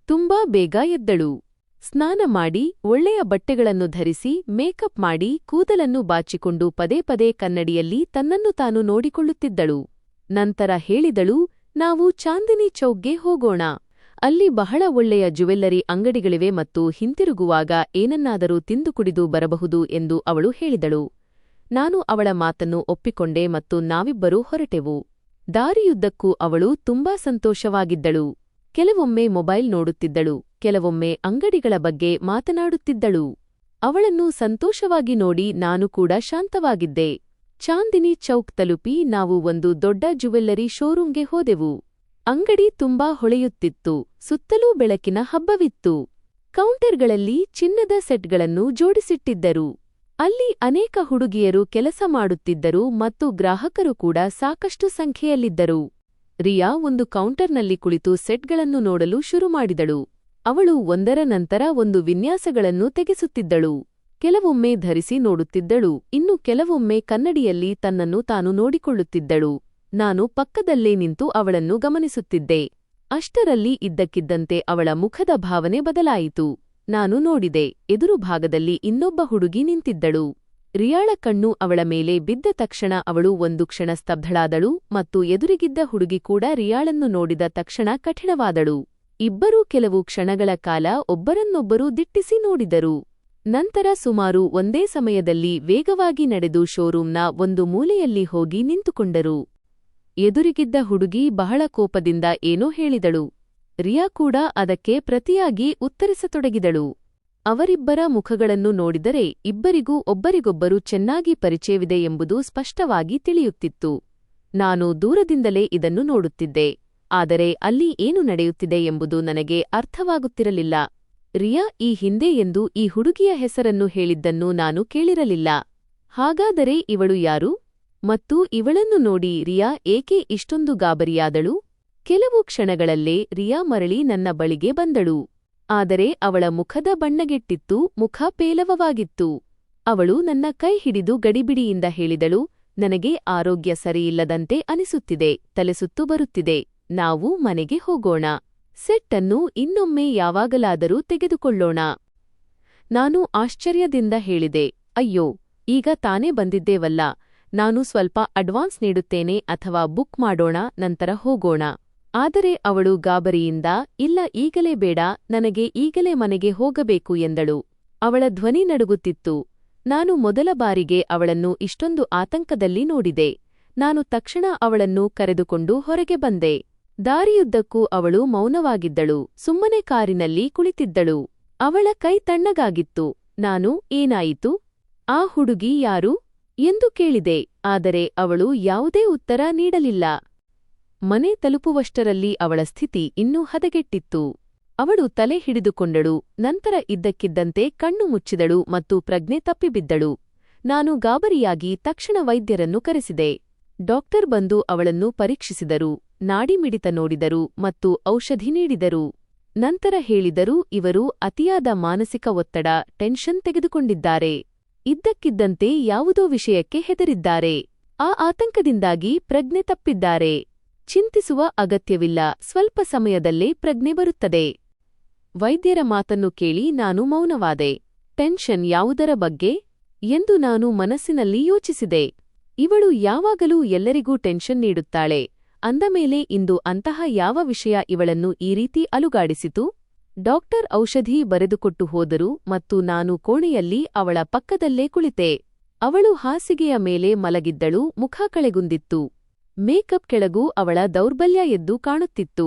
[SPEAKER 1] ತುಂಬಾ ಬೇಗ ಎದ್ದಳು. ಸ್ನಾನ ಮಾಡಿ, ಒಳ್ಳೆಯ ಬಟ್ಟೆಗಳನ್ನು ಧರಿಸಿ, ಮೇಕಪ್ ಮಾಡಿ, ಕೂದಲನ್ನು ಬಾಚಿಕೊಂಡು ಪದೇ ಪದೇ ಕನ್ನಡಿಯಲ್ಲಿ ತನ್ನನ್ನು ತಾನು ನೋಡಿಕೊಳ್ಳುತ್ತಿದ್ದಳು. ನಂತರ ಹೇಳಿದಳು, ನಾವು ಚಾಂದಿನಿ ಚೌಕ್ಗೆ ಹೋಗೋಣ. ಅಲ್ಲಿ ಬಹಳ ಒಳ್ಳೆಯ ಜ್ಯುವೆಲ್ಲರಿ ಅಂಗಡಿಗಳಿವೆ ಮತ್ತು ಹಿಂತಿರುಗುವಾಗ ಏನನ್ನಾದರೂ ತಿಂದು ಕುಡಿದು ಬರಬಹುದು ಎಂದು ಅವಳು ಹೇಳಿದಳು. ನಾನು ಅವಳ ಮಾತನ್ನು ಒಪ್ಪಿಕೊಂಡೆ ಮತ್ತು ನಾವಿಬ್ಬರೂ ಹೊರಟೆವು. ದಾರಿಯುದ್ದಕ್ಕೂ ಅವಳು ತುಂಬಾ ಸಂತೋಷವಾಗಿದ್ದಳು. ಕೆಲವೊಮ್ಮೆ ಮೊಬೈಲ್ ನೋಡುತ್ತಿದ್ದಳು, ಕೆಲವೊಮ್ಮೆ ಅಂಗಡಿಗಳ ಬಗ್ಗೆ ಮಾತನಾಡುತ್ತಿದ್ದಳು. ಅವಳನ್ನು ಸಂತೋಷವಾಗಿ ನೋಡಿ ನಾನು ಕೂಡ ಶಾಂತವಾಗಿದ್ದೆ. ಚಾಂದಿನಿ ಚೌಕ್ ತಲುಪಿ ನಾವು ಒಂದು ದೊಡ್ಡ ಜ್ಯುವೆಲ್ಲರಿ ಶೋರೂಂಗೆ ಹೋದೆವು. ಅಂಗಡಿ ತುಂಬಾ ಹೊಳೆಯುತ್ತಿತ್ತು. ಸುತ್ತಲೂ ಬೆಳಕಿನ ಹಬ್ಬವಿತ್ತು. ಕೌಂಟರ್ಗಳಲ್ಲಿ ಚಿನ್ನದ ಸೆಟ್ಗಳನ್ನು ಜೋಡಿಸಿಟ್ಟಿದ್ದರು. ಅಲ್ಲಿ ಅನೇಕ ಹುಡುಗಿಯರು ಕೆಲಸ ಮಾಡುತ್ತಿದ್ದರು ಮತ್ತು ಗ್ರಾಹಕರು ಕೂಡ ಸಾಕಷ್ಟು ಸಂಖ್ಯೆಯಲ್ಲಿದ್ದರು. ರಿಯಾ ಒಂದು ಕೌಂಟರ್ನಲ್ಲಿ ಕುಳಿತು ಸೆಟ್ಗಳನ್ನು ನೋಡಲು ಶುರುಮಾಡಿದಳು. ಅವಳು ಒಂದರ ನಂತರ ಒಂದು ವಿನ್ಯಾಸಗಳನ್ನು ತೆಗೆಸುತ್ತಿದ್ದಳು. ಕೆಲವೊಮ್ಮೆ ಧರಿಸಿ ನೋಡುತ್ತಿದ್ದಳು, ಇನ್ನು ಕೆಲವೊಮ್ಮೆ ಕನ್ನಡಿಯಲ್ಲಿ ತನ್ನನ್ನು ತಾನು ನೋಡಿಕೊಳ್ಳುತ್ತಿದ್ದಳು. ನಾನು ಪಕ್ಕದಲ್ಲೇ ನಿಂತು ಅವಳನ್ನು ಗಮನಿಸುತ್ತಿದ್ದೆ. ಅಷ್ಟರಲ್ಲಿ ಇದ್ದಕ್ಕಿದ್ದಂತೆ ಅವಳ ಮುಖದ ಭಾವನೆ ಬದಲಾಯಿತು. ನಾನು ನೋಡಿದೆ, ಎದುರು ಭಾಗದಲ್ಲಿ ಇನ್ನೊಬ್ಬ ಹುಡುಗಿ ನಿಂತಿದ್ದಳು. ರಿಯಾಳ ಕಣ್ಣು ಅವಳ ಮೇಲೆ ಬಿದ್ದ ತಕ್ಷಣ ಅವಳು ಒಂದು ಕ್ಷಣ ಸ್ತಬ್ಧಳಾದಳು ಮತ್ತು ಎದುರಿಗಿದ್ದ ಹುಡುಗಿ ಕೂಡ ರಿಯಾಳನ್ನು ನೋಡಿದ ತಕ್ಷಣ ಕಠಿಣವಾದಳು. ಇಬ್ಬರೂ ಕೆಲವು ಕ್ಷಣಗಳ ಕಾಲ ಒಬ್ಬರನ್ನೊಬ್ಬರು ದಿಟ್ಟಿಸಿ ನೋಡಿದರು. ನಂತರ ಸುಮಾರು ಒಂದೇ ಸಮಯದಲ್ಲಿ ವೇಗವಾಗಿ ನಡೆದು ಶೋರೂಂನ ಒಂದು ಮೂಲೆಯಲ್ಲಿ ಹೋಗಿ ನಿಂತುಕೊಂಡರು. ಎದುರಿಗಿದ್ದ ಹುಡುಗಿ ಬಹಳ ಕೋಪದಿಂದ ಏನೋ ಹೇಳಿದಳು. ರಿಯಾ ಕೂಡ ಅದಕ್ಕೆ ಪ್ರತಿಯಾಗಿ ಉತ್ತರಿಸತೊಡಗಿದಳು. ಅವರಿಬ್ಬರ ಮುಖಗಳನ್ನು ನೋಡಿದರೆ ಇಬ್ಬರಿಗೂ ಒಬ್ಬರಿಗೊಬ್ಬರು ಚೆನ್ನಾಗಿ ಪರಿಚಯವಿದೆ ಎಂಬುದು ಸ್ಪಷ್ಟವಾಗಿ ತಿಳಿಯುತ್ತಿತ್ತು. ನಾನು ದೂರದಿಂದಲೇ ಇದನ್ನು ನೋಡುತ್ತಿದ್ದೆ, ಆದರೆ ಅಲ್ಲಿ ಏನು ನಡೆಯುತ್ತಿದೆ ಎಂಬುದು ನನಗೆ ಅರ್ಥವಾಗುತ್ತಿರಲಿಲ್ಲ. ರಿಯಾ ಈ ಹಿಂದೆ ಎಂದು ಈ ಹುಡುಗಿಯ ಹೆಸರನ್ನು ಹೇಳಿದ್ದನ್ನು ನಾನು ಕೇಳಿರಲಿಲ್ಲ. ಹಾಗಾದರೆ ಇವಳು ಯಾರು? ಮತ್ತು ಇವಳನ್ನು ನೋಡಿ ರಿಯಾ ಏಕೆ ಇಷ್ಟೊಂದು ಗಾಬರಿಯಾದಳು? ಕೆಲವು ಕ್ಷಣಗಳಲ್ಲೇ ರಿಯಾ ಮರಳಿ ನನ್ನ ಬಳಿಗೆ ಬಂದಳು. ಆದರೆ ಅವಳ ಮುಖದ ಬಣ್ಣಗೆಟ್ಟಿತ್ತು, ಮುಖ ಪೇಲವವಾಗಿತ್ತು. ಅವಳು ನನ್ನ ಕೈ ಹಿಡಿದು ಗಡಿಬಿಡಿಯಿಂದ ಹೇಳಿದಳು, ನನಗೆ ಆರೋಗ್ಯ ಸರಿಯಿಲ್ಲದಂತೆ ಅನಿಸುತ್ತಿದೆ, ತಲೆಸುತ್ತು ಬರುತ್ತಿದೆ, ನಾವು ಮನೆಗೆ ಹೋಗೋಣ. ಸೆಟ್ ಅನ್ನು ಇನ್ನೊಮ್ಮೆ ಯಾವಾಗಲಾದರೂ ತೆಗೆದುಕೊಳ್ಳೋಣ. ನಾನು ಆಶ್ಚರ್ಯದಿಂದ ಹೇಳಿದೆ, ಅಯ್ಯೋ, ಈಗ ತಾನೇ ಬಂದಿದ್ದೇವಲ್ಲ, ನಾನು ಸ್ವಲ್ಪ ಅಡ್ವಾನ್ಸ್ ನೀಡುತ್ತೇನೆ ಅಥವಾ ಬುಕ್ ಮಾಡೋಣ, ನಂತರ ಹೋಗೋಣ. ಆದರೆ ಅವಳು ಗಾಬರಿಯಿಂದ, ಇಲ್ಲ ಈಗಲೇ ಬೇಡ, ನನಗೆ ಈಗಲೇ ಮನೆಗೆ ಹೋಗಬೇಕು ಎಂದಳು. ಅವಳ ಧ್ವನಿ ನಡುಗುತ್ತಿತ್ತು. ನಾನು ಮೊದಲ ಬಾರಿಗೆ ಅವಳನ್ನು ಇಷ್ಟೊಂದು ಆತಂಕದಲ್ಲಿ ನೋಡಿದೆ. ನಾನು ತಕ್ಷಣ ಅವಳನ್ನು ಕರೆದುಕೊಂಡು ಹೊರಗೆ ಬಂದೆ. ದಾರಿಯುದ್ದಕ್ಕೂ ಅವಳು ಮೌನವಾಗಿದ್ದಳು, ಸುಮ್ಮನೆ ಕಾರಿನಲ್ಲಿ ಕುಳಿತಿದ್ದಳು. ಅವಳ ಕೈ ತಣ್ಣಗಾಗಿತ್ತು. ನಾನು, ಏನಾಯಿತು? ಆ ಹುಡುಗಿ ಯಾರು ಎಂದು ಕೇಳಿದೆ, ಆದರೆ ಅವಳು ಯಾವುದೇ ಉತ್ತರ ನೀಡಲಿಲ್ಲ. ಮನೆ ತಲುಪುವಷ್ಟರಲ್ಲಿ ಅವಳ ಸ್ಥಿತಿ ಇನ್ನೂ ಹದಗೆಟ್ಟಿತ್ತು. ಅವಳು ತಲೆ ಹಿಡಿದುಕೊಂಡಳು, ನಂತರ ಇದ್ದಕ್ಕಿದ್ದಂತೆ ಕಣ್ಣು ಮುಚ್ಚಿದಳು ಮತ್ತು ಪ್ರಜ್ಞೆ ತಪ್ಪಿಬಿದ್ದಳು. ನಾನು ಗಾಬರಿಯಾಗಿ ತಕ್ಷಣ ವೈದ್ಯರನ್ನು ಕರೆಸಿದೆ. ಡಾಕ್ಟರ್ ಬಂದು ಅವಳನ್ನು ಪರೀಕ್ಷಿಸಿದರು, ನಾಡಿಮಿಡಿತ ನೋಡಿದರು ಮತ್ತು ಔಷಧಿ ನೀಡಿದರು. ನಂತರ ಹೇಳಿದರು, ಇವರು ಅತಿಯಾದ ಮಾನಸಿಕ ಒತ್ತಡ, ಟೆನ್ಷನ್ ತೆಗೆದುಕೊಂಡಿದ್ದಾರೆ. ಇದ್ದಕ್ಕಿದ್ದಂತೆ ಯಾವುದೋ ವಿಷಯಕ್ಕೆ ಹೆದರಿದ್ದಾರೆ. ಆ ಆತಂಕದಿಂದಾಗಿ ಪ್ರಜ್ಞೆ ತಪ್ಪಿದ್ದಾರೆ. ಚಿಂತಿಸುವ ಅಗತ್ಯವಿಲ್ಲ, ಸ್ವಲ್ಪ ಸಮಯದಲ್ಲೇ ಪ್ರಜ್ಞೆ ಬರುತ್ತದೆ. ವೈದ್ಯರ ಮಾತನ್ನು ಕೇಳಿ ನಾನು ಮೌನವಾದೆ. ಟೆನ್ಷನ್ ಯಾವುದರ ಬಗ್ಗೆ ಎಂದು ನಾನು ಮನಸ್ಸಿನಲ್ಲಿ ಯೋಚಿಸಿದೆ. ಇವಳು ಯಾವಾಗಲೂ ಎಲ್ಲರಿಗೂ ಟೆನ್ಷನ್ ನೀಡುತ್ತಾಳೆ. ಅಂದಮೇಲೆ ಇಂದು ಅಂತಹ ಯಾವ ವಿಷಯ ಇವಳನ್ನು ಈ ರೀತಿ ಅಲುಗಾಡಿಸಿತು? ಡಾಕ್ಟರ್ ಔಷಧಿ ಬರೆದುಕೊಟ್ಟು ಹೋದರು ಮತ್ತು ನಾನು ಕೋಣೆಯಲ್ಲಿ ಅವಳ ಪಕ್ಕದಲ್ಲೇ ಕುಳಿತೆ. ಅವಳು ಹಾಸಿಗೆಯ ಮೇಲೆ ಮಲಗಿದ್ದಳು, ಮುಖ ಕಳೆಗುಂದಿತ್ತು. ಮೇಕಪ್ ಕೆಳಗೂ ಅವಳ ದೌರ್ಬಲ್ಯ ಎದ್ದು ಕಾಣುತ್ತಿತ್ತು.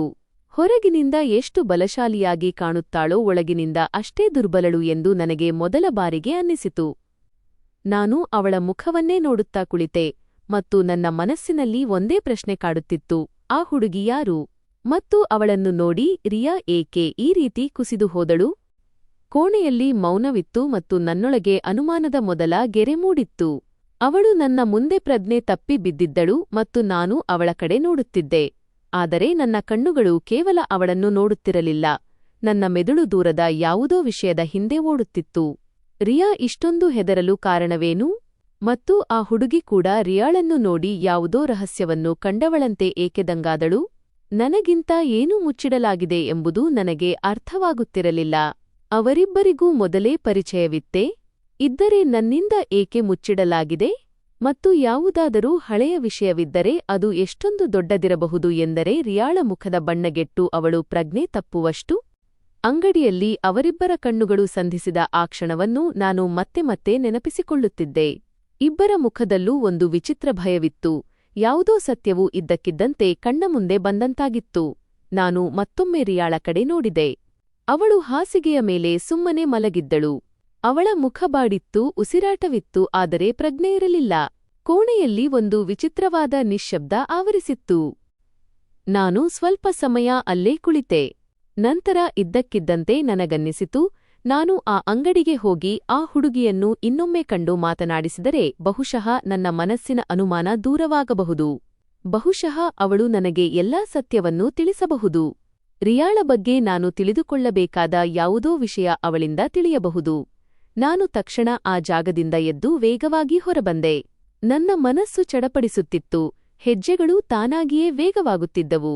[SPEAKER 1] ಹೊರಗಿನಿಂದ ಎಷ್ಟು ಬಲಶಾಲಿಯಾಗಿ ಕಾಣುತ್ತಾಳೋ ಒಳಗಿನಿಂದ ಅಷ್ಟೇ ದುರ್ಬಲಳು ಎಂದು ನನಗೆ ಮೊದಲ ಬಾರಿಗೆ ಅನ್ನಿಸಿತು. ನಾನು ಅವಳ ಮುಖವನ್ನೇ ನೋಡುತ್ತಾ ಕುಳಿತೆ ಮತ್ತು ನನ್ನ ಮನಸ್ಸಿನಲ್ಲಿ ಒಂದೇ ಪ್ರಶ್ನೆ ಕಾಡುತ್ತಿತ್ತು, ಆ ಹುಡುಗಿ ಯಾರು? ಮತ್ತು ಅವಳನ್ನು ನೋಡಿ ರಿಯಾ ಏಕೆ ಈ ರೀತಿ ಕುಸಿದು ಹೋದಳು? ಕೋಣೆಯಲ್ಲಿ ಮೌನವಿತ್ತು ಮತ್ತು ನನ್ನೊಳಗೆ ಅನುಮಾನದ ಮೊದಲ ಗೆರೆ ಮೂಡಿತ್ತು. ಅವಳು ನನ್ನ ಮುಂದೆ ಪ್ರಜ್ಞೆ ತಪ್ಪಿ ಬಿದ್ದಿದ್ದಳು ಮತ್ತು ನಾನು ಅವಳ ಕಡೆ ನೋಡುತ್ತಿದ್ದೆ. ಆದರೆ ನನ್ನ ಕಣ್ಣುಗಳು ಕೇವಲ ಅವಳನ್ನು ನೋಡುತ್ತಿರಲಿಲ್ಲ. ನನ್ನ ಮೆದುಳು ದೂರದ ಯಾವುದೋ ವಿಷಯದ ಹಿಂದೆ ಓಡುತ್ತಿತ್ತು. ರಿಯಾ ಇಷ್ಟೊಂದು ಹೆದರಲು ಕಾರಣವೇನು? ಮತ್ತು ಆ ಹುಡುಗಿ ಕೂಡ ರಿಯಾಳನ್ನು ನೋಡಿ ಯಾವುದೋ ರಹಸ್ಯವನ್ನು ಕಂಡವಳಂತೆ ಏಕೆ ದಂಗಾದಳು? ನನಗಿಂತ ಏನೂ ಮುಚ್ಚಿಡಲಾಗಿದೆ ಎಂಬುದು ನನಗೆ ಅರ್ಥವಾಗುತ್ತಿರಲಿಲ್ಲ. ಅವರಿಬ್ಬರಿಗೂ ಮೊದಲೇ ಪರಿಚಯವಿತ್ತೇ? ಇದ್ದರೆ ನನ್ನಿಂದ ಏಕೆ ಮುಚ್ಚಿಡಲಾಗಿದೆ? ಮತ್ತು ಯಾವುದಾದರೂ ಹಳೆಯ ವಿಷಯವಿದ್ದರೆ ಅದು ಎಷ್ಟೊಂದು ದೊಡ್ಡದಿರಬಹುದು ಎಂದರೆ ರಿಯಾಳ ಮುಖದ ಬಣ್ಣಗೆಟ್ಟು ಅವಳು ಪ್ರಜ್ಞೆ ತಪ್ಪುವಷ್ಟು? ಅಂಗಡಿಯಲ್ಲಿ ಅವರಿಬ್ಬರ ಕಣ್ಣುಗಳು ಸಂಧಿಸಿದ ಆ ಕ್ಷಣವನ್ನು ನಾನು ಮತ್ತೆ ಮತ್ತೆ ನೆನಪಿಸಿಕೊಳ್ಳುತ್ತಿದ್ದೆ. ಇಬ್ಬರ ಮುಖದಲ್ಲೂ ಒಂದು ವಿಚಿತ್ರ ಭಯವಿತ್ತು. ಯಾವುದೋ ಸತ್ಯವು ಇದ್ದಕ್ಕಿದ್ದಂತೆ ಕಣ್ಣ ಮುಂದೆ ಬಂದಂತಾಗಿತ್ತು. ನಾನು ಮತ್ತೊಮ್ಮೆ ರಿಯಾಳ ಕಡೆ ನೋಡಿದೆ. ಅವಳು ಹಾಸಿಗೆಯ ಮೇಲೆ ಸುಮ್ಮನೆ ಮಲಗಿದ್ದಳು. ಅವಳ ಮುಖ ಬಾಡಿತ್ತು, ಉಸಿರಾಟವಿತ್ತು, ಆದರೆ ಪ್ರಜ್ಞೆ ಇರಲಿಲ್ಲ. ಕೋಣೆಯಲ್ಲಿ ಒಂದು ವಿಚಿತ್ರವಾದ ನಿಶ್ಶಬ್ದ ಆವರಿಸಿತ್ತು. ನಾನು ಸ್ವಲ್ಪ ಸಮಯ ಅಲ್ಲೇ ಕುಳಿತೆ. ನಂತರ ಇದ್ದಕ್ಕಿದ್ದಂತೆ ನನಗನ್ನಿಸಿತು, ನಾನು ಆ ಅಂಗಡಿಗೆ ಹೋಗಿ ಆ ಹುಡುಗಿಯನ್ನು ಇನ್ನೊಮ್ಮೆ ಕಂಡು ಮಾತನಾಡಿಸಿದರೆ ಬಹುಶಃ ನನ್ನ ಮನಸ್ಸಿನ ಅನುಮಾನ ದೂರವಾಗಬಹುದು. ಬಹುಶಃ ಅವಳು ನನಗೆ ಎಲ್ಲಾ ಸತ್ಯವನ್ನೂ ತಿಳಿಸಬಹುದು. ರಿಯಾಳ ಬಗ್ಗೆ ನಾನು ತಿಳಿದುಕೊಳ್ಳಬೇಕಾದ ಯಾವುದೋ ವಿಷಯ ಅವಳಿಂದ ತಿಳಿಯಬಹುದು. ನಾನು ತಕ್ಷಣ ಆ ಜಾಗದಿಂದ ಎದ್ದು ವೇಗವಾಗಿ ಹೊರಬಂದೆ. ನನ್ನ ಮನಸ್ಸು ಚಡಪಡಿಸುತ್ತಿತ್ತು, ಹೆಜ್ಜೆಗಳು ತಾನಾಗಿಯೇ ವೇಗವಾಗುತ್ತಿದ್ದವು.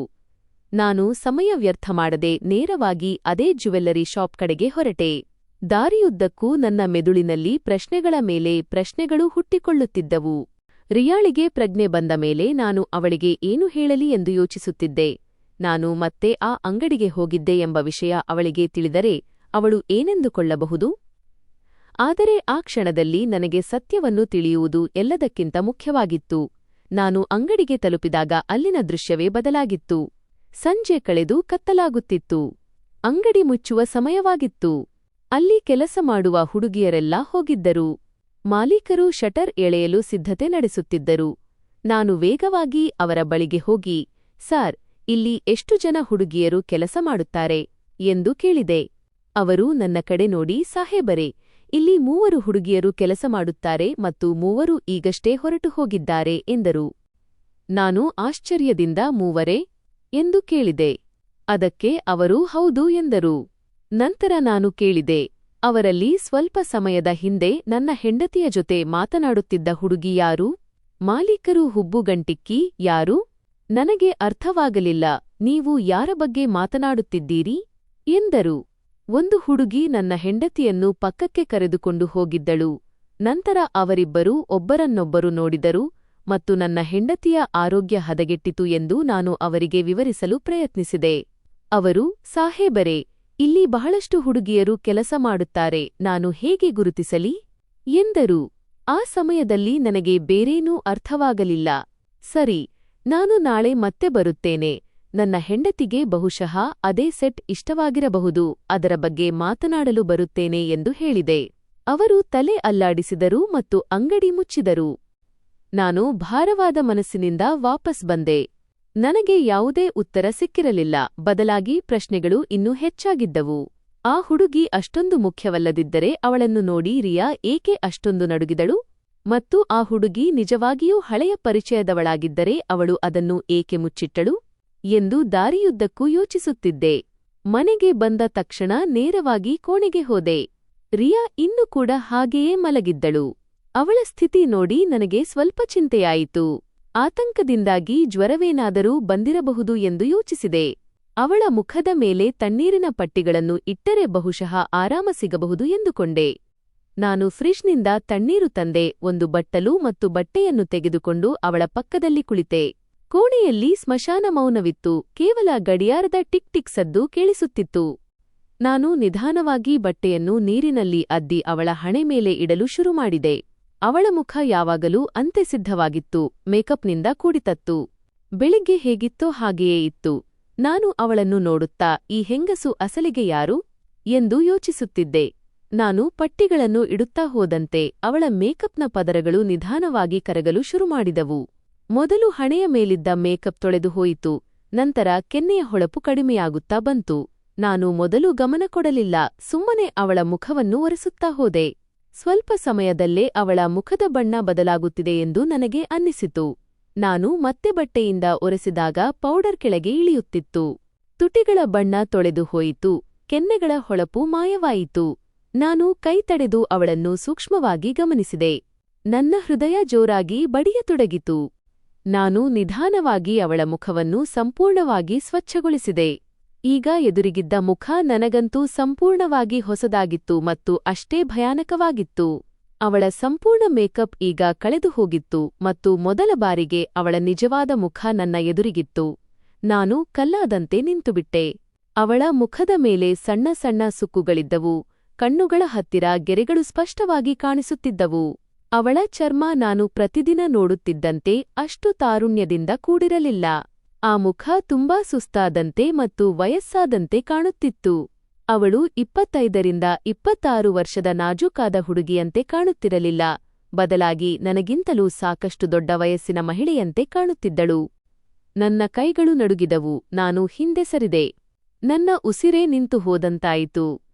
[SPEAKER 1] ನಾನು ಸಮಯ ವ್ಯರ್ಥ ಮಾಡದೆ ನೇರವಾಗಿ ಅದೇ ಜ್ಯುವೆಲ್ಲರಿ ಶಾಪ್ ಕಡೆಗೆ ಹೊರಟೆ. ದಾರಿಯುದ್ದಕ್ಕೂ ನನ್ನ ಮೆದುಳಿನಲ್ಲಿ ಪ್ರಶ್ನೆಗಳ ಮೇಲೆ ಪ್ರಶ್ನೆಗಳು ಹುಟ್ಟಿಕೊಳ್ಳುತ್ತಿದ್ದವು. ರಿಯಾಳಿಗೆ ಪ್ರಜ್ಞೆ ಬಂದ ಮೇಲೆ ನಾನು ಅವಳಿಗೆ ಏನು ಹೇಳಲಿ ಎಂದು ಯೋಚಿಸುತ್ತಿದ್ದೆ. ನಾನು ಮತ್ತೆ ಆ ಅಂಗಡಿಗೆ ಹೋಗಿದ್ದೆ ಎಂಬ ವಿಷಯ ಅವಳಿಗೆ ತಿಳಿದರೆ ಅವಳು ಏನೆಂದುಕೊಳ್ಳಬಹುದು? ಆದರೆ ಆ ಕ್ಷಣದಲ್ಲಿ ನನಗೆ ಸತ್ಯವನ್ನು ತಿಳಿಯುವುದು ಎಲ್ಲದಕ್ಕಿಂತ ಮುಖ್ಯವಾಗಿತ್ತು. ನಾನು ಅಂಗಡಿಗೆ ತಲುಪಿದಾಗ ಅಲ್ಲಿನ ದೃಶ್ಯವೇ ಬದಲಾಗಿತ್ತು. ಸಂಜೆ ಕಳೆದು ಕತ್ತಲಾಗುತ್ತಿತ್ತು. ಅಂಗಡಿ ಮುಚ್ಚುವ ಸಮಯವಾಗಿತ್ತು. ಅಲ್ಲಿ ಕೆಲಸ ಮಾಡುವ ಹುಡುಗಿಯರೆಲ್ಲ ಹೋಗಿದ್ದರು. ಮಾಲೀಕರು ಶಟರ್ ಎಳೆಯಲು ಸಿದ್ಧತೆ ನಡೆಸುತ್ತಿದ್ದರು. ನಾನು ವೇಗವಾಗಿ ಅವರ ಬಳಿಗೆ ಹೋಗಿ, ಸಾರ್, ಇಲ್ಲಿ ಎಷ್ಟು ಜನ ಹುಡುಗಿಯರು ಕೆಲಸ ಮಾಡುತ್ತಾರೆ ಎಂದು ಕೇಳಿದೆ. ಅವರು ನನ್ನ ಕಡೆ ನೋಡಿ, ಸಾಹೇಬರೇ, ಇಲ್ಲಿ 3 ಹುಡುಗಿಯರು ಕೆಲಸ ಮಾಡುತ್ತಾರೆ ಮತ್ತು 3 ಈಗಷ್ಟೇ ಹೊರಟು ಹೋಗಿದ್ದಾರೆ ಎಂದರು. ನಾನು ಆಶ್ಚರ್ಯದಿಂದ 3ರೇ ಎಂದು ಕೇಳಿದೆ. ಅದಕ್ಕೆ ಅವರು ಹೌದು ಎಂದರು. ನಂತರ ನಾನು ಕೇಳಿದೆ, ಅವರಲ್ಲಿ ಸ್ವಲ್ಪ ಸಮಯದ ಹಿಂದೆ ನನ್ನ ಹೆಂಡತಿಯ ಜೊತೆ ಮಾತನಾಡುತ್ತಿದ್ದ ಹುಡುಗಿ ಯಾರು? ಮಾಲೀಕರು ಹುಬ್ಬುಗಂಟಿಕ್ಕಿ, ಯಾರು? ನನಗೆ ಅರ್ಥವಾಗಲಿಲ್ಲ. ನೀವು ಯಾರ ಬಗ್ಗೆ ಮಾತನಾಡುತ್ತಿದ್ದೀರಿ ಎಂದರು. ಒಂದು ಹುಡುಗಿ ನನ್ನ ಹೆಂಡತಿಯನ್ನು ಪಕ್ಕಕ್ಕೆ ಕರೆದುಕೊಂಡು ಹೋಗಿದ್ದಳು. ನಂತರ ಅವರಿಬ್ಬರೂ ಒಬ್ಬರನ್ನೊಬ್ಬರು ನೋಡಿದರು ಮತ್ತು ನನ್ನ ಹೆಂಡತಿಯ ಆರೋಗ್ಯ ಹದಗೆಟ್ಟಿತು ಎಂದು ನಾನು ಅವರಿಗೆ ವಿವರಿಸಲು ಪ್ರಯತ್ನಿಸಿದೆ. ಅವರು, ಸಾಹೇಬರೇ, ಇಲ್ಲಿ ಬಹಳಷ್ಟು ಹುಡುಗಿಯರು ಕೆಲಸ ಮಾಡುತ್ತಾರೆ, ನಾನು ಹೇಗೆ ಗುರುತಿಸಲಿ ಎಂದರು. ಆ ಸಮಯದಲ್ಲಿ ನನಗೆ ಬೇರೇನೂ ಅರ್ಥವಾಗಲಿಲ್ಲ. ಸರಿ, ನಾನು ನಾಳೆ ಮತ್ತೆ ಬರುತ್ತೇನೆ. ನನ್ನ ಹೆಂಡತಿಗೆ ಬಹುಶಃ ಅದೇ ಸೆಟ್ ಇಷ್ಟವಾಗಿರಬಹುದು, ಅದರ ಬಗ್ಗೆ ಮಾತನಾಡಲು ಬರುತ್ತೇನೆ ಎಂದು ಹೇಳಿದೆ. ಅವರು ತಲೆ ಅಲ್ಲಾಡಿಸಿದರು ಮತ್ತು ಅಂಗಡಿ ಮುಚ್ಚಿದರು. ನಾನು ಭಾರವಾದ ಮನಸ್ಸಿನಿಂದ ವಾಪಸ್ ಬಂದೆ. ನನಗೆ ಯಾವುದೇ ಉತ್ತರ ಸಿಕ್ಕಿರಲಿಲ್ಲ, ಬದಲಾಗಿ ಪ್ರಶ್ನೆಗಳು ಇನ್ನೂ ಹೆಚ್ಚಾಗಿದ್ದವು. ಆ ಹುಡುಗಿ ಅಷ್ಟೊಂದು ಮುಖ್ಯವಲ್ಲದಿದ್ದರೆ ಅವಳನ್ನು ನೋಡಿ ರಿಯಾ ಏಕೆ ಅಷ್ಟೊಂದು ನಡುಗಿದಳು? ಮತ್ತು ಆ ಹುಡುಗಿ ನಿಜವಾಗಿಯೂ ಹಳೆಯ ಪರಿಚಯದವಳಾಗಿದ್ದರೆ ಅವಳು ಅದನ್ನು ಏಕೆ ಮುಚ್ಚಿಟ್ಟಳು ಎಂದು ದಾರಿಯುದ್ದಕ್ಕೂ ಯೋಚಿಸುತ್ತಿದ್ದೆ. ಮನೆಗೆ ಬಂದ ತಕ್ಷಣ ನೇರವಾಗಿ ಕೋಣೆಗೆ ಹೋದೆ. ರಿಯಾ ಇನ್ನೂ ಕೂಡ ಹಾಗೆಯೇ ಮಲಗಿದ್ದಳು. ಅವಳ ಸ್ಥಿತಿ ನೋಡಿ ನನಗೆ ಸ್ವಲ್ಪ ಚಿಂತೆಯಾಯಿತು. ಆತಂಕದಿಂದಾಗಿ ಜ್ವರವೇನಾದರೂ ಬಂದಿರಬಹುದು ಎಂದು ಯೋಚಿಸಿದೆ. ಅವಳ ಮುಖದ ಮೇಲೆ ತಣ್ಣೀರಿನ ಪಟ್ಟಿಗಳನ್ನು ಇಟ್ಟರೆ ಬಹುಶಃ ಆರಾಮ ಸಿಗಬಹುದು ಎಂದುಕೊಂಡೆ. ನಾನು ಫ್ರಿಜ್ನಿಂದ ತಣ್ಣೀರು ತಂದೆ, ಒಂದು ಬಟ್ಟಲು ಮತ್ತು ಬಟ್ಟೆಯನ್ನು ತೆಗೆದುಕೊಂಡು ಅವಳ ಪಕ್ಕದಲ್ಲಿ ಕುಳಿತೆ. ಕೋಣೆಯಲ್ಲಿ ಸ್ಮಶಾನ ಮೌನವಿತ್ತು, ಕೇವಲ ಗಡಿಯಾರದ ಟಿಕ್ ಟಿಕ್ ಸದ್ದು ಕೇಳಿಸುತ್ತಿತ್ತು. ನಾನು ನಿಧಾನವಾಗಿ ಬಟ್ಟೆಯನ್ನು ನೀರಿನಲ್ಲಿ ಅದ್ದಿ ಅವಳ ಹಣೆ ಮೇಲೆ ಇಡಲು ಶುರುಮಾಡಿದೆ. ಅವಳ ಮುಖ ಯಾವಾಗಲೂ ಅಂತೆ ಸಿದ್ಧವಾಗಿತ್ತು, ಮೇಕಪ್ನಿಂದ ಕೂಡಿತತ್ತು. ಬೆಳಿಗ್ಗೆ ಹೇಗಿತ್ತೋ ಹಾಗೆಯೇ ಇತ್ತು. ನಾನು ಅವಳನ್ನು ನೋಡುತ್ತಾ, ಈ ಹೆಂಗಸು ಅಸಲಿಗೆ ಯಾರು ಎಂದು ಯೋಚಿಸುತ್ತಿದ್ದೆ. ನಾನು ಪಟ್ಟಿಗಳನ್ನು ಇಡುತ್ತಾ ಹೋದಂತೆ ಅವಳ ಮೇಕಪ್ನ ಪದರಗಳು ನಿಧಾನವಾಗಿ ಕರಗಲು ಶುರುಮಾಡಿದವು. ಮೊದಲು ಹಣೆಯ ಮೇಲಿದ್ದ ಮೇಕಪ್ ತೊಳೆದು ಹೋಯಿತು, ನಂತರ ಕೆನ್ನೆಯ ಹೊಳಪು ಕಡಿಮೆಯಾಗುತ್ತಾ ಬಂತು. ನಾನು ಮೊದಲು ಗಮನ ಕೊಡಲಿಲ್ಲ, ಸುಮ್ಮನೆ ಅವಳ ಮುಖವನ್ನು ಒರೆಸುತ್ತಾ ಹೋದೆ. ಸ್ವಲ್ಪ ಸಮಯದಲ್ಲೇ ಅವಳ ಮುಖದ ಬಣ್ಣ ಬದಲಾಗುತ್ತಿದೆ ಎಂದು ನನಗೆ ಅನ್ನಿಸಿತು. ನಾನು ಮತ್ತೆ ಬಟ್ಟೆಯಿಂದ ಒರೆಸಿದಾಗ ಪೌಡರ್ ಕೆಳಗೆ ಇಳಿಯುತ್ತಿತ್ತು. ತುಟಿಗಳ ಬಣ್ಣ ತೊಳೆದು ಹೋಯಿತು, ಕೆನ್ನೆಗಳ ಹೊಳಪು ಮಾಯವಾಯಿತು. ನಾನು ಕೈ ತಡೆದು ಅವಳನ್ನು ಸೂಕ್ಷ್ಮವಾಗಿ ಗಮನಿಸಿದೆ. ನನ್ನ ಹೃದಯ ಜೋರಾಗಿ ಬಡಿಯತೊಡಗಿತು. ನಾನು ನಿಧಾನವಾಗಿ ಅವಳ ಮುಖವನ್ನು ಸಂಪೂರ್ಣವಾಗಿ ಸ್ವಚ್ಛಗೊಳಿಸಿದೆ. ಈಗ ಎದುರಿಗಿದ್ದ ಮುಖ ನನಗಂತೂ ಸಂಪೂರ್ಣವಾಗಿ ಹೊಸದಾಗಿತ್ತು ಮತ್ತು ಅಷ್ಟೇ ಭಯಾನಕವಾಗಿತ್ತು. ಅವಳ ಸಂಪೂರ್ಣ ಮೇಕಪ್ ಈಗ ಕಳೆದು ಹೋಗಿತ್ತು ಮತ್ತು ಮೊದಲ ಬಾರಿಗೆ ಅವಳ ನಿಜವಾದ ಮುಖ ನನ್ನ ಎದುರಿಗಿತ್ತು. ನಾನು ಕಲ್ಲಾದಂತೆ ನಿಂತುಬಿಟ್ಟೆ. ಅವಳ ಮುಖದ ಮೇಲೆ ಸಣ್ಣ ಸಣ್ಣ ಸುಕ್ಕುಗಳಿದ್ದವು, ಕಣ್ಣುಗಳ ಹತ್ತಿರ ಗೆರೆಗಳು ಸ್ಪಷ್ಟವಾಗಿ ಕಾಣಿಸುತ್ತಿದ್ದವು. ಅವಳ ಚರ್ಮ ನಾನು ಪ್ರತಿದಿನ ನೋಡುತ್ತಿದ್ದಂತೆ ಅಷ್ಟು ತಾರುಣ್ಯದಿಂದ ಕೂಡಿರಲಿಲ್ಲ. ಆ ಮುಖ ತುಂಬಾ ಸುಸ್ತಾದಂತೆ ಮತ್ತು ವಯಸ್ಸಾದಂತೆ ಕಾಣುತ್ತಿತ್ತು. ಅವಳು 25ರಿಂದ 26 ವರ್ಷದ ನಾಜೂಕಾದ ಹುಡುಗಿಯಂತೆ ಕಾಣುತ್ತಿರಲಿಲ್ಲ, ಬದಲಾಗಿ ನನಗಿಂತಲೂ ಸಾಕಷ್ಟು ದೊಡ್ಡ ವಯಸ್ಸಿನ ಮಹಿಳೆಯಂತೆ ಕಾಣುತ್ತಿದ್ದಳು. ನನ್ನ ಕೈಗಳು ನಡುಗಿದವು. ನಾನು ಹಿಂದೆ ಸರಿದೆ. ನನ್ನ ಉಸಿರೇ ನಿಂತು ಹೋದಂತಾಯಿತು.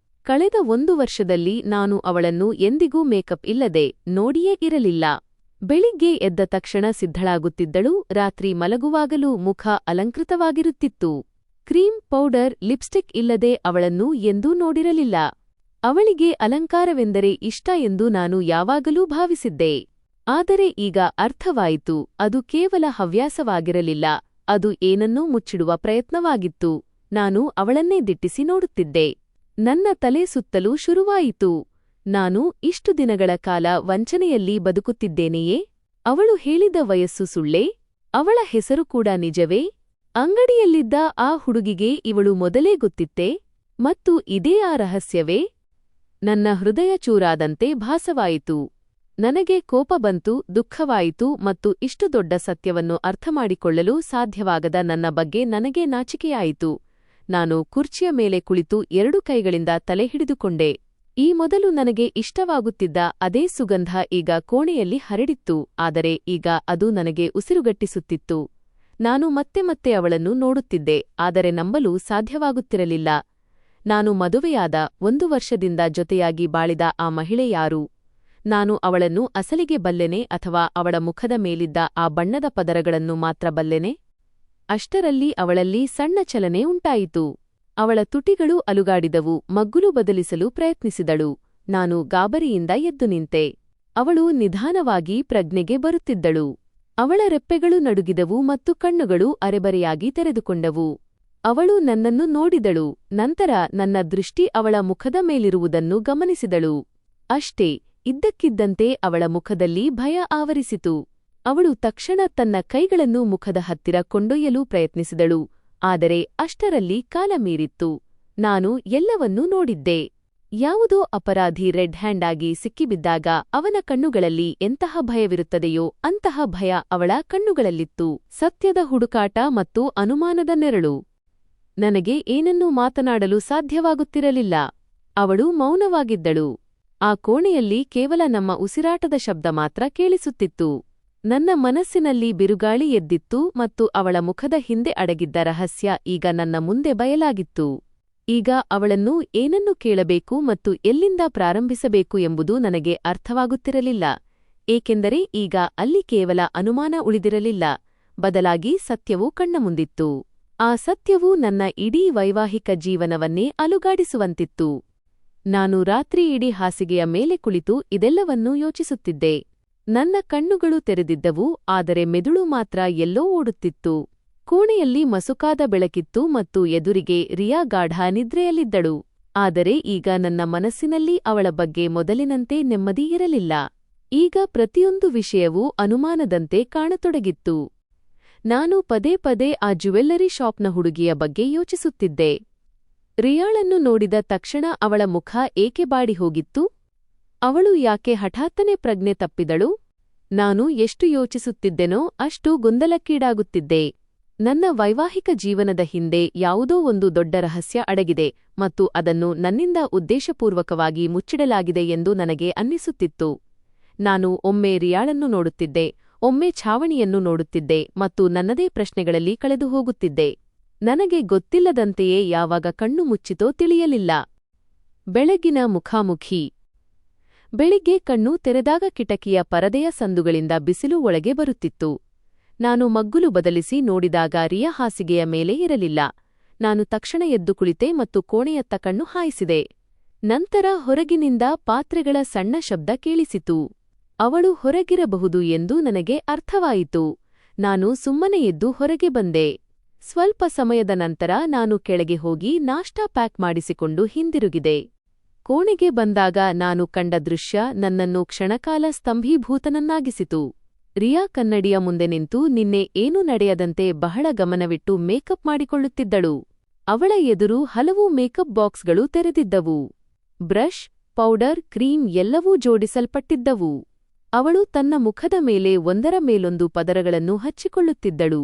[SPEAKER 1] ಕಳೆದ 1 ವರ್ಷದಲ್ಲಿ ನಾನು ಅವಳನ್ನು ಎಂದಿಗೂ ಮೇಕಪ್ ಇಲ್ಲದೆ ನೋಡಿಯೇ ಇರಲಿಲ್ಲ. ಬೆಳಿಗ್ಗೆ ಎದ್ದ ತಕ್ಷಣ ಸಿದ್ಧಳಾಗುತ್ತಿದ್ದಳು. ರಾತ್ರಿ ಮಲಗುವಾಗಲೂ ಮುಖ ಅಲಂಕೃತವಾಗಿರುತ್ತಿತ್ತು. ಕ್ರೀಮ್, ಪೌಡರ್, ಲಿಪ್ಸ್ಟಿಕ್ ಇಲ್ಲದೆ ಅವಳನ್ನು ಎಂದೂ ನೋಡಿರಲಿಲ್ಲ. ಅವಳಿಗೆ ಅಲಂಕಾರವೆಂದರೆ ಇಷ್ಟ ಎಂದು ನಾನು ಯಾವಾಗಲೂ ಭಾವಿಸಿದ್ದೆ. ಆದರೆ ಈಗ ಅರ್ಥವಾಯಿತು, ಅದು ಕೇವಲ ಹವ್ಯಾಸವಾಗಿರಲಿಲ್ಲ, ಅದು ಏನನ್ನೂ ಮುಚ್ಚಿಡುವ ಪ್ರಯತ್ನವಾಗಿತ್ತು. ನಾನು ಅವಳನ್ನೇ ದಿಟ್ಟಿಸಿ ನೋಡುತ್ತಿದ್ದೆ. ನನ್ನ ತಲೆ ಸುತ್ತಲೂ ಶುರುವಾಯಿತು. ನಾನು ಇಷ್ಟು ದಿನಗಳ ಕಾಲ ವಂಚನೆಯಲ್ಲಿ ಬದುಕುತ್ತಿದ್ದೇನೆಯೇ? ಅವಳು ಹೇಳಿದ ವಯಸ್ಸು ಸುಳ್ಳೇ? ಅವಳ ಹೆಸರು ಕೂಡ ನಿಜವೇ? ಅಂಗಡಿಯಲ್ಲಿದ್ದ ಆ ಹುಡುಗಿಗೆ ಇವಳು ಮೊದಲೇ ಗೊತ್ತಿತ್ತೇ? ಮತ್ತು ಇದೇ ಆ ರಹಸ್ಯವೇ? ನನ್ನ ಹೃದಯ ಚೂರಾದಂತೆ ಭಾಸವಾಯಿತು. ನನಗೆ ಕೋಪ ಬಂತು, ದುಃಖವಾಯಿತು ಮತ್ತು ಇಷ್ಟು ದೊಡ್ಡ ಸತ್ಯವನ್ನು ಅರ್ಥಮಾಡಿಕೊಳ್ಳಲು ಸಾಧ್ಯವಾಗದ ನನ್ನ ಬಗ್ಗೆ ನನಗೆ ನಾಚಿಕೆಯಾಯಿತು. ನಾನು ಕುರ್ಚಿಯ ಮೇಲೆ ಕುಳಿತು 2 ಕೈಗಳಿಂದ ತಲೆ ಹಿಡಿದುಕೊಂಡೆ. ಈ ಮೊದಲು ನನಗೆ ಇಷ್ಟವಾಗುತ್ತಿದ್ದ ಅದೇ ಸುಗಂಧ ಈಗ ಕೋಣೆಯಲ್ಲಿ ಹರಡಿತ್ತು, ಆದರೆ ಈಗ ಅದು ನನಗೆ ಉಸಿರುಗಟ್ಟಿಸುತ್ತಿತ್ತು. ನಾನು ಮತ್ತೆ ಮತ್ತೆ ಅವಳನ್ನು ನೋಡುತ್ತಿದ್ದೆ, ಆದರೆ ನಂಬಲು ಸಾಧ್ಯವಾಗುತ್ತಿರಲಿಲ್ಲ. ನಾನು ಮದುವೆಯಾದ 1 ವರ್ಷದಿಂದ ಜೊತೆಯಾಗಿ ಬಾಳಿದ ಆ ಮಹಿಳೆ ಯಾರು? ನಾನು ಅವಳನ್ನು ಅಸಲಿಗೆ ಬಲ್ಲೆನೆ ಅಥವಾ ಅವಳ ಮುಖದ ಮೇಲಿದ್ದ ಆ ಬಣ್ಣದ ಪದರಗಳನ್ನು ಮಾತ್ರ ಬಲ್ಲೆನೆ? ಅಷ್ಟರಲ್ಲಿ ಅವಳಲ್ಲಿ ಸಣ್ಣ ಚಲನೆ ಉಂಟಾಯಿತು. ಅವಳ ತುಟಿಗಳು ಅಲುಗಾಡಿದವು. ಮಗ್ಗುಲು ಬದಲಿಸಲು ಪ್ರಯತ್ನಿಸಿದಳು. ನಾನು ಗಾಬರಿಯಿಂದ ಎದ್ದು ನಿಂತೆ. ಅವಳು ನಿಧಾನವಾಗಿ ಪ್ರಜ್ಞೆಗೆ ಬರುತ್ತಿದ್ದಳು. ಅವಳ ರೆಪ್ಪೆಗಳು ನಡುಗಿದವು ಮತ್ತು ಕಣ್ಣುಗಳು ಅರೆಬರೆಯಾಗಿ ತೆರೆದುಕೊಂಡವು. ಅವಳು ನನ್ನನ್ನು ನೋಡಿದಳು. ನಂತರ ನನ್ನ ದೃಷ್ಟಿ ಅವಳ ಮುಖದ ಮೇಲಿರುವುದನ್ನು ಗಮನಿಸಿದಳು. ಅಷ್ಟೇ, ಇದ್ದಕ್ಕಿದ್ದಂತೆ ಅವಳ ಮುಖದಲ್ಲಿ ಭಯ ಆವರಿಸಿತು. ಅವಳು ತಕ್ಷಣ ತನ್ನ ಕೈಗಳನ್ನು ಮುಖದ ಹತ್ತಿರ ಕೊಂಡೊಯ್ಯಲು ಪ್ರಯತ್ನಿಸಿದಳು, ಆದರೆ ಅಷ್ಟರಲ್ಲಿ ಕಾಲ ಮೀರಿತ್ತು. ನಾನು ಎಲ್ಲವನ್ನೂ ನೋಡಿದ್ದೆ. ಯಾವುದೋ ಅಪರಾಧಿ ರೆಡ್ ಹ್ಯಾಂಡ್ ಆಗಿ ಸಿಕ್ಕಿಬಿದ್ದಾಗ ಅವನ ಕಣ್ಣುಗಳಲ್ಲಿ ಎಂತಹ ಭಯವಿರುತ್ತದೆಯೋ ಅಂತಹ ಭಯ ಅವಳ ಕಣ್ಣುಗಳಲ್ಲಿತ್ತು. ಸತ್ಯದ ಹುಡುಕಾಟ ಮತ್ತು ಅನುಮಾನದ ನೆರಳು. ನನಗೆ ಏನನ್ನೂ ಮಾತನಾಡಲು ಸಾಧ್ಯವಾಗುತ್ತಿರಲಿಲ್ಲ. ಅವಳು ಮೌನವಾಗಿದ್ದಳು. ಆ ಕೋಣೆಯಲ್ಲಿ ಕೇವಲ ನಮ್ಮ ಉಸಿರಾಟದ ಶಬ್ದ ಮಾತ್ರ ಕೇಳಿಸುತ್ತಿತ್ತು. ನನ್ನ ಮನಸ್ಸಿನಲ್ಲಿ ಬಿರುಗಾಳಿ ಎದ್ದಿತ್ತು ಮತ್ತು ಅವಳ ಮುಖದ ಹಿಂದೆ ಅಡಗಿದ್ದ ರಹಸ್ಯ ಈಗ ನನ್ನ ಮುಂದೆ ಬಯಲಾಗಿತ್ತು. ಈಗ ಅವಳನ್ನು ಏನನ್ನು ಕೇಳಬೇಕು ಮತ್ತು ಎಲ್ಲಿಂದ ಪ್ರಾರಂಭಿಸಬೇಕು ಎಂಬುದು ನನಗೆ ಅರ್ಥವಾಗುತ್ತಿರಲಿಲ್ಲ, ಏಕೆಂದರೆ ಈಗ ಅಲ್ಲಿ ಕೇವಲ ಅನುಮಾನ ಉಳಿದಿರಲಿಲ್ಲ, ಬದಲಾಗಿ ಸತ್ಯವು ಕಣ್ಣ ಮುಂದಿತ್ತು. ಆ ಸತ್ಯವು ನನ್ನ ಇಡೀ ವೈವಾಹಿಕ ಜೀವನವನ್ನೇ ಅಲುಗಾಡಿಸುವಂತಿತ್ತು. ನಾನು ರಾತ್ರಿಯಿಡೀ ಹಾಸಿಗೆಯ ಮೇಲೆ ಕುಳಿತು ಇದೆಲ್ಲವನ್ನೂ ಯೋಚಿಸುತ್ತಿದ್ದೆ. ನನ್ನ ಕಣ್ಣುಗಳು ತೆರೆದಿದ್ದವು, ಆದರೆ ಮೆದುಳು ಮಾತ್ರ ಎಲ್ಲೋ ಓಡುತ್ತಿತ್ತು. ಕೋಣೆಯಲ್ಲಿ ಮಸುಕಾದ ಬೆಳಕಿತ್ತು ಮತ್ತು ಎದುರಿಗೆ ರಿಯಾ ಗಾಢ ನಿದ್ರೆಯಲ್ಲಿದ್ದಳು. ಆದರೆ ಈಗ ನನ್ನ ಮನಸ್ಸಿನಲ್ಲಿ ಅವಳ ಬಗ್ಗೆ ಮೊದಲಿನಂತೆ ನೆಮ್ಮದಿ ಇರಲಿಲ್ಲ. ಈಗ ಪ್ರತಿಯೊಂದು ವಿಷಯವೂ ಅನುಮಾನದಂತೆ ಕಾಣತೊಡಗಿತ್ತು. ನಾನು ಪದೇ ಪದೇ ಆ ಜ್ಯುವೆಲ್ಲರಿ ಶಾಪ್ನ ಹುಡುಗಿಯ ಬಗ್ಗೆ ಯೋಚಿಸುತ್ತಿದ್ದೆ. ರಿಯಾಳನ್ನು ನೋಡಿದ ತಕ್ಷಣ ಅವಳ ಮುಖ ಏಕೆ ಬಾಡಿ ಹೋಗಿತ್ತು? ಅವಳು ಯಾಕೆ ಹಠಾತ್ತನೆ ಪ್ರಜ್ಞೆ ತಪ್ಪಿದಳು? ನಾನು ಎಷ್ಟು ಯೋಚಿಸುತ್ತಿದ್ದೆನೋ ಅಷ್ಟು ಗೊಂದಲಕ್ಕೀಡಾಗುತ್ತಿದ್ದೆ. ನನ್ನ ವೈವಾಹಿಕ ಜೀವನದ ಹಿಂದೆ ಯಾವುದೋ ಒಂದು ದೊಡ್ಡ ರಹಸ್ಯ ಅಡಗಿದೆ ಮತ್ತು ಅದನ್ನು ನನ್ನಿಂದ ಉದ್ದೇಶಪೂರ್ವಕವಾಗಿ ಮುಚ್ಚಿಡಲಾಗಿದೆ ಎಂದು ನನಗೆ ಅನ್ನಿಸುತ್ತಿತ್ತು. ನಾನು ಒಮ್ಮೆ ರಿಯಾಳನ್ನು ನೋಡುತ್ತಿದ್ದೆ, ಒಮ್ಮೆ ಛಾವಣಿಯನ್ನು ನೋಡುತ್ತಿದ್ದೆ ಮತ್ತು ನನ್ನದೇ ಪ್ರಶ್ನೆಗಳಲ್ಲಿ ಕಳೆದು ಹೋಗುತ್ತಿದ್ದೆ. ನನಗೆ ಗೊತ್ತಿಲ್ಲದಂತೆಯೇ ಯಾವಾಗ ಕಣ್ಣು ಮುಚ್ಚಿತೋ ತಿಳಿಯಲಿಲ್ಲ. ಬೆಳಗಿನ ಮುಖಾಮುಖಿ. ಬೆಳಿಗ್ಗೆ ಕಣ್ಣು ತೆರೆದಾಗ ಕಿಟಕಿಯ ಪರದೆಯ ಸಂದುಗಳಿಂದ ಬಿಸಿಲು ಒಳಗೆ ಬರುತ್ತಿತ್ತು. ನಾನು ಮಗ್ಗುಲು ಬದಲಿಸಿ ನೋಡಿದಾಗ ರಿಯಾ ಹಾಸಿಗೆಯ ಮೇಲೆ ಇರಲಿಲ್ಲ. ನಾನು ತಕ್ಷಣ ಎದ್ದು ಕುಳಿತೆ ಮತ್ತು ಕೋಣೆಯತ್ತ ಕಣ್ಣು ಹಾಯಿಸಿದೆ. ನಂತರ ಹೊರಗಿನಿಂದ ಪಾತ್ರೆಗಳ ಸಣ್ಣ ಶಬ್ದ ಕೇಳಿಸಿತು. ಅವಳು ಹೊರಗಿರಬಹುದು ಎಂದು ನನಗೆ ಅರ್ಥವಾಯಿತು. ನಾನು ಸುಮ್ಮನೆ ಎದ್ದು ಹೊರಗೆ ಬಂದೆ. ಸ್ವಲ್ಪ ಸಮಯದ ನಂತರ ನಾನು ಕೆಳಗೆ ಹೋಗಿ ನಾಷ್ಟಾ ಪ್ಯಾಕ್ ಮಾಡಿಸಿಕೊಂಡು ಹಿಂದಿರುಗಿದೆ. ಕೋಣೆಗೆ ಬಂದಾಗ ನಾನು ಕಂಡ ದೃಶ್ಯ ನನ್ನನ್ನು ಕ್ಷಣಕಾಲ ಸ್ತಂಭೀಭೂತನನ್ನಾಗಿಸಿತು. ರಿಯಾ ಕನ್ನಡಿಯ ಮುಂದೆ ನಿಂತು ನಿನ್ನೆ ಏನೂ ನಡೆಯದಂತೆ ಬಹಳ ಗಮನವಿಟ್ಟು ಮೇಕಪ್ ಮಾಡಿಕೊಳ್ಳುತ್ತಿದ್ದಳು. ಅವಳ ಎದುರು ಹಲವು ಮೇಕಪ್ ಬಾಕ್ಸ್ಗಳು ತೆರೆದಿದ್ದವು. ಬ್ರಷ್, ಪೌಡರ್, ಕ್ರೀಮ್ ಎಲ್ಲವೂ ಜೋಡಿಸಲ್ಪಟ್ಟಿದ್ದವು. ಅವಳು ತನ್ನ ಮುಖದ ಮೇಲೆ ಒಂದರ ಮೇಲೊಂದು ಪದರಗಳನ್ನು ಹಚ್ಚಿಕೊಳ್ಳುತ್ತಿದ್ದಳು.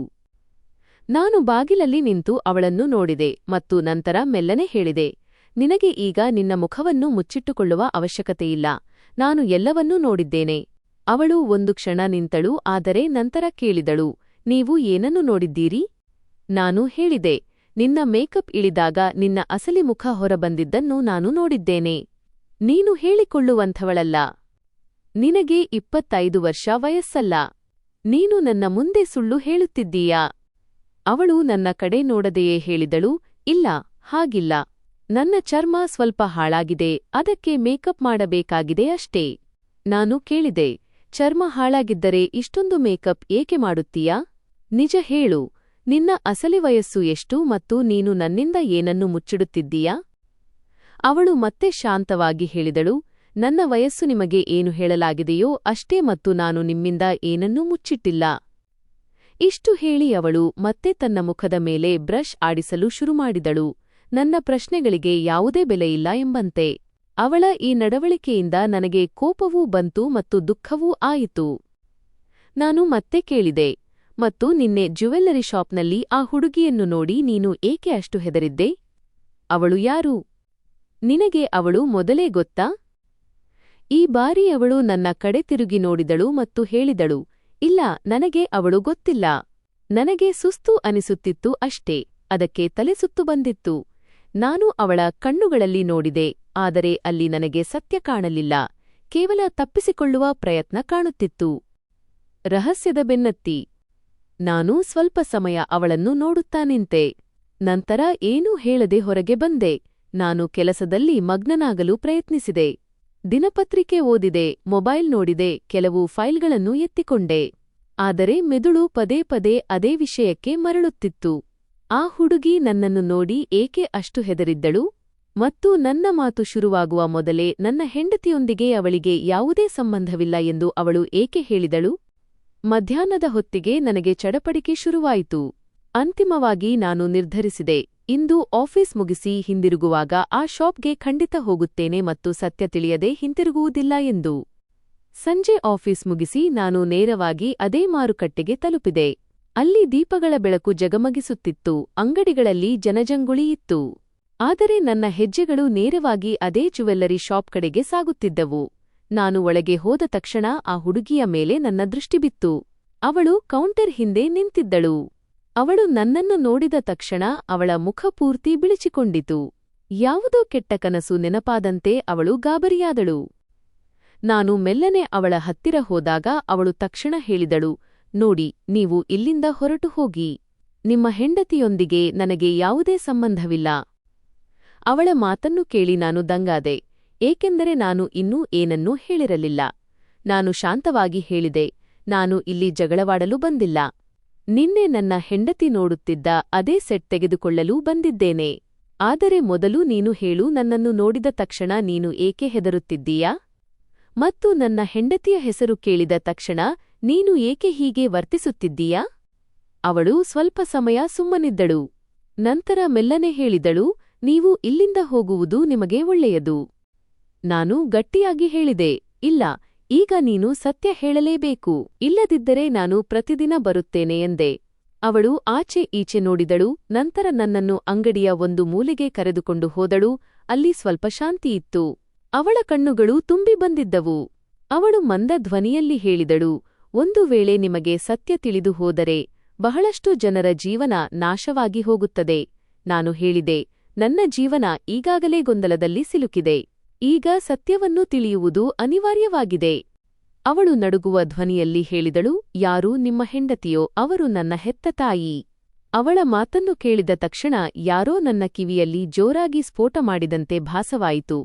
[SPEAKER 1] ನಾನು ಬಾಗಿಲಲ್ಲಿ ನಿಂತು ಅವಳನ್ನು ನೋಡಿದೆ ಮತ್ತು ನಂತರ ಮೆಲ್ಲನೆ ಹೇಳಿದೆ, ನಿನಗೆ ಈಗ ನಿನ್ನ ಮುಖವನ್ನು ಮುಚ್ಚಿಟ್ಟುಕೊಳ್ಳುವ ಅವಶ್ಯಕತೆಯಿಲ್ಲ. ನಾನು ಎಲ್ಲವನ್ನೂ ನೋಡಿದ್ದೇನೆ. ಅವಳು ಒಂದು ಕ್ಷಣ ನಿಂತಳು, ಆದರೆ ನಂತರ ಕೇಳಿದಳು, ನೀವು ಏನನ್ನು ನೋಡಿದ್ದೀರಿ? ನಾನು ಹೇಳಿದೆ, ನಿನ್ನ ಮೇಕಪ್ ಇಳಿದಾಗ ನಿನ್ನ ಅಸಲಿ ಮುಖ ಹೊರಬಂದಿದ್ದನ್ನು ನಾನು ನೋಡಿದ್ದೇನೆ. ನೀನು ಹೇಳಿಕೊಳ್ಳುವಂಥವಳಲ್ಲ. ನಿನಗೆ 25 ವರ್ಷ ವಯಸ್ಸಲ್ಲ. ನೀನು ನನ್ನ ಮುಂದೆ ಸುಳ್ಳು ಹೇಳುತ್ತಿದ್ದೀಯಾ? ಅವಳು ನನ್ನ ಕಡೆ ನೋಡದೆಯೇ ಹೇಳಿದಳು, ಇಲ್ಲ, ಹಾಗಿಲ್ಲ. ನನ್ನ ಚರ್ಮ ಸ್ವಲ್ಪ ಹಾಳಾಗಿದೆ, ಅದಕ್ಕೆ ಮೇಕಪ್ ಮಾಡಬೇಕಾಗಿದೆ ಅಷ್ಟೇ. ನಾನು ಕೇಳಿದೆ, ಚರ್ಮ ಹಾಳಾಗಿದ್ದರೆ ಇಷ್ಟೊಂದು ಮೇಕಪ್ ಏಕೆ ಮಾಡುತ್ತೀಯಾ? ನಿಜ ಹೇಳು, ನಿನ್ನ ಅಸಲಿ ವಯಸ್ಸು ಎಷ್ಟು ಮತ್ತು ನೀನು ನನ್ನಿಂದ ಏನನ್ನು ಮುಚ್ಚಿಡುತ್ತಿದ್ದೀಯಾ? ಅವಳು ಮತ್ತೆ ಶಾಂತವಾಗಿ ಹೇಳಿದಳು, ನನ್ನ ವಯಸ್ಸು ನಿಮಗೆ ಏನು ಹೇಳಲಾಗಿದೆಯೋ ಅಷ್ಟೇ ಮತ್ತು ನಾನು ನಿಮ್ಮಿಂದ ಏನನ್ನೂ ಮುಚ್ಚಿಟ್ಟಿಲ್ಲ. ಇಷ್ಟು ಹೇಳಿ ಅವಳು ಮತ್ತೆ ತನ್ನ ಮುಖದ ಮೇಲೆ ಬ್ರಷ್ ಆಡಿಸಲು ಶುರುಮಾಡಿದಳು, ನನ್ನ ಪ್ರಶ್ನೆಗಳಿಗೆ ಯಾವುದೇ ಬೆಲೆಯಿಲ್ಲ ಎಂಬಂತೆ. ಅವಳ ಈ ನಡವಳಿಕೆಯಿಂದ ನನಗೆ ಕೋಪವೂ ಬಂತು ಮತ್ತು ದುಃಖವೂ ಆಯಿತು. ನಾನು ಮತ್ತೆ ಕೇಳಿದೆ, ಮತ್ತು ನಿನ್ನೆ ಜ್ಯುವೆಲ್ಲರಿ ಶಾಪ್ನಲ್ಲಿ ಆ ಹುಡುಗಿಯನ್ನು ನೋಡಿ ನೀನು ಏಕೆ ಅಷ್ಟು ಹೆದರಿದ್ದೆ? ಅವಳು ಯಾರು? ನಿನಗೆ ಅವಳು ಮೊದಲೇ ಗೊತ್ತಾ? ಈ ಬಾರಿ ಅವಳು ನನ್ನ ಕಡೆ ತಿರುಗಿ ನೋಡಿದಳು ಮತ್ತು ಹೇಳಿದಳು, ಇಲ್ಲ, ನನಗೆ ಅವಳು ಗೊತ್ತಿಲ್ಲ. ನನಗೆ ಸುಸ್ತು ಅನಿಸುತ್ತಿತ್ತು ಅಷ್ಟೇ, ಅದಕ್ಕೆ ತಲೆಸುತ್ತು ಬಂದಿತ್ತು. ನಾನು ಅವಳ ಕಣ್ಣುಗಳಲ್ಲಿ ನೋಡಿದೆ, ಆದರೆ ಅಲ್ಲಿ ನನಗೆ ಸತ್ಯ ಕಾಣಲಿಲ್ಲ, ಕೇವಲ ತಪ್ಪಿಸಿಕೊಳ್ಳುವ ಪ್ರಯತ್ನ ಕಾಣುತ್ತಿತ್ತು. ರಹಸ್ಯದ ಬೆನ್ನತ್ತಿ. ನಾನು ಸ್ವಲ್ಪ ಸಮಯ ಅವಳನ್ನು ನೋಡುತ್ತಾ ನಿಂತೆ. ನಂತರ ಏನೂ ಹೇಳದೆ ಹೊರಗೆ ಬಂದೆ. ನಾನು ಕೆಲಸದಲ್ಲಿ ಮಗ್ನನಾಗಲು ಪ್ರಯತ್ನಿಸಿದೆ. ದಿನಪತ್ರಿಕೆ ಓದಿದೆ, ಮೊಬೈಲ್ ನೋಡಿದೆ, ಕೆಲವು ಫೈಲ್ಗಳನ್ನು ಎತ್ತಿಕೊಂಡೆ. ಆದರೆ ಮೆದುಳು ಪದೇ ಪದೇ ಅದೇ ವಿಷಯಕ್ಕೆ ಮರಳುತ್ತಿತ್ತು. ಆ ಹುಡುಗಿ ನನ್ನನ್ನು ನೋಡಿ ಏಕೆ ಅಷ್ಟು ಹೆದರಿದ್ದಳು? ಮತ್ತು ನನ್ನ ಮಾತು ಶುರುವಾಗುವ ಮೊದಲೇ ನನ್ನ ಹೆಂಡತಿಯೊಂದಿಗೆ ಅವಳಿಗೆ ಯಾವುದೇ ಸಂಬಂಧವಿಲ್ಲ ಎಂದು ಅವಳು ಏಕೆ ಹೇಳಿದಳು? ಮಧ್ಯಾಹ್ನದ ಹೊತ್ತಿಗೆ ನನಗೆ ಚಡಪಡಿಕೆ ಶುರುವಾಯಿತು. ಅಂತಿಮವಾಗಿ ನಾನು ನಿರ್ಧರಿಸಿದೆ, ಇಂದು ಆಫೀಸ್ ಮುಗಿಸಿ ಹಿಂದಿರುಗುವಾಗ ಆ ಶಾಪ್ಗೆ ಖಂಡಿತ ಹೋಗುತ್ತೇನೆ ಮತ್ತು ಸತ್ಯ ತಿಳಿಯದೆ ಹಿಂತಿರುಗುವುದಿಲ್ಲ ಎಂದು. ಸಂಜೆ ಆಫೀಸ್ ಮುಗಿಸಿ ನಾನು ನೇರವಾಗಿ ಅದೇ ಮಾರುಕಟ್ಟೆಗೆ ತಲುಪಿದೆ. ಅಲ್ಲಿ ದೀಪಗಳ ಬೆಳಕು ಜಗಮಗಿಸುತ್ತಿತ್ತು, ಅಂಗಡಿಗಳಲ್ಲಿ ಜನಜಂಗುಳಿ ಇತ್ತು. ಆದರೆ ನನ್ನ ಹೆಜ್ಜೆಗಳು ನೇರವಾಗಿ ಅದೇ ಜ್ಯುವೆಲ್ಲರಿ ಶಾಪ್ ಕಡೆಗೆ ಸಾಗುತ್ತಿದ್ದವು. ನಾನು ಒಳಗೆ ಹೋದ ತಕ್ಷಣ ಆ ಹುಡುಗಿಯ ಮೇಲೆ ನನ್ನ ದೃಷ್ಟಿ ಬಿತ್ತು. ಅವಳು ಕೌಂಟರ್ ಹಿಂದೆ ನಿಂತಿದ್ದಳು. ಅವಳು ನನ್ನನ್ನು ನೋಡಿದ ತಕ್ಷಣ ಅವಳ ಮುಖ ಪೂರ್ತಿ ಬಿಳಿಚಿಕೊಂಡಿತು. ಯಾವುದೋ ಕೆಟ್ಟ ಕನಸು ನೆನಪಾದಂತೆ ಅವಳು ಗಾಬರಿಯಾದಳು. ನಾನು ಮೆಲ್ಲನೆ ಅವಳ ಹತ್ತಿರ ಹೋದಾಗ ಅವಳು ತಕ್ಷಣ ಹೇಳಿದಳು, ನೋಡಿ, ನೀವು ಇಲ್ಲಿಂದ ಹೊರಟು ಹೋಗಿ. ನಿಮ್ಮ ಹೆಂಡತಿಯೊಂದಿಗೆ ನನಗೆ ಯಾವುದೇ ಸಂಬಂಧವಿಲ್ಲ. ಅವಳ ಮಾತನ್ನು ಕೇಳಿ ನಾನು ದಂಗಾದೆ, ಏಕೆಂದರೆ ನಾನು ಇನ್ನೂ ಏನನ್ನೂ ಹೇಳಿರಲಿಲ್ಲ. ನಾನು ಶಾಂತವಾಗಿ ಹೇಳಿದೆ, ನಾನು ಇಲ್ಲಿ ಜಗಳವಾಡಲು ಬಂದಿಲ್ಲ. ನಿನ್ನೆ ನನ್ನ ಹೆಂಡತಿ ನೋಡುತ್ತಿದ್ದ ಅದೇ ಸೆಟ್ ತೆಗೆದುಕೊಳ್ಳಲು ಬಂದಿದ್ದೇನೆ. ಆದರೆ ಮೊದಲು ನೀನು ಹೇಳು, ನನ್ನನ್ನು ನೋಡಿದ ತಕ್ಷಣ ನೀನು ಏಕೆ ಹೆದರುತ್ತಿದ್ದೀಯಾ? ಮತ್ತು ನನ್ನ ಹೆಂಡತಿಯ ಹೆಸರು ಕೇಳಿದ ತಕ್ಷಣ ನೀನು ಏಕೆ ಹೀಗೆ ವರ್ತಿಸುತ್ತಿದ್ದೀಯಾ? ಅವಳು ಸ್ವಲ್ಪ ಸಮಯ ಸುಮ್ಮನಿದ್ದಳು. ನಂತರ ಮೆಲ್ಲನೆ ಹೇಳಿದಳು, ನೀವು ಇಲ್ಲಿಂದ ಹೋಗುವುದು ನಿಮಗೆ ಒಳ್ಳೆಯದು. ನಾನು ಗಟ್ಟಿಯಾಗಿ ಹೇಳಿದೆ, ಇಲ್ಲ, ಈಗ ನೀನು ಸತ್ಯ ಹೇಳಲೇಬೇಕು, ಇಲ್ಲದಿದ್ದರೆ ನಾನು ಪ್ರತಿದಿನ ಬರುತ್ತೇನೆ ಎಂದೆ. ಅವಳು ಆಚೆ ಈಚೆ ನೋಡಿದಳು, ನಂತರ ನನ್ನನ್ನು ಅಂಗಡಿಯ ಒಂದು ಮೂಲೆಗೆ ಕರೆದುಕೊಂಡು ಹೋದಳು. ಅಲ್ಲಿ ಸ್ವಲ್ಪ ಶಾಂತಿಯಿತ್ತು. ಅವಳ ಕಣ್ಣುಗಳು ತುಂಬಿ ಬಂದಿದ್ದವು. ಅವಳು ಮಂದ ಧ್ವನಿಯಲ್ಲಿ ಹೇಳಿದಳು, ಒಂದು ವೇಳೆ ನಿಮಗೆ ಸತ್ಯ ತಿಳಿದು ಹೋದರೆ ಬಹಳಷ್ಟು ಜನರ ಜೀವನ ನಾಶವಾಗಿ ಹೋಗುತ್ತದೆ. ನಾನು ಹೇಳಿದೆ, ನನ್ನ ಜೀವನ ಈಗಾಗಲೇ ಗೊಂದಲದಲ್ಲಿ ಸಿಲುಕಿದೆ. ಈಗ ಸತ್ಯವನ್ನು ತಿಳಿಯುವುದು ಅನಿವಾರ್ಯವಾಗಿದೆ. ಅವಳು ನಡುಗುವ ಧ್ವನಿಯಲ್ಲಿ ಹೇಳಿದಳು, ಯಾರು ನಿಮ್ಮ ಹೆಂಡತಿಯೋ? ಅವರು ನನ್ನ ಹೆತ್ತ ತಾಯಿ. ಅವಳ ಮಾತನ್ನು ಕೇಳಿದ ತಕ್ಷಣ ಯಾರೋ ನನ್ನ ಕಿವಿಯಲ್ಲಿ ಜೋರಾಗಿ ಸ್ಫೋಟ ಮಾಡಿದಂತೆ ಭಾಸವಾಯಿತು.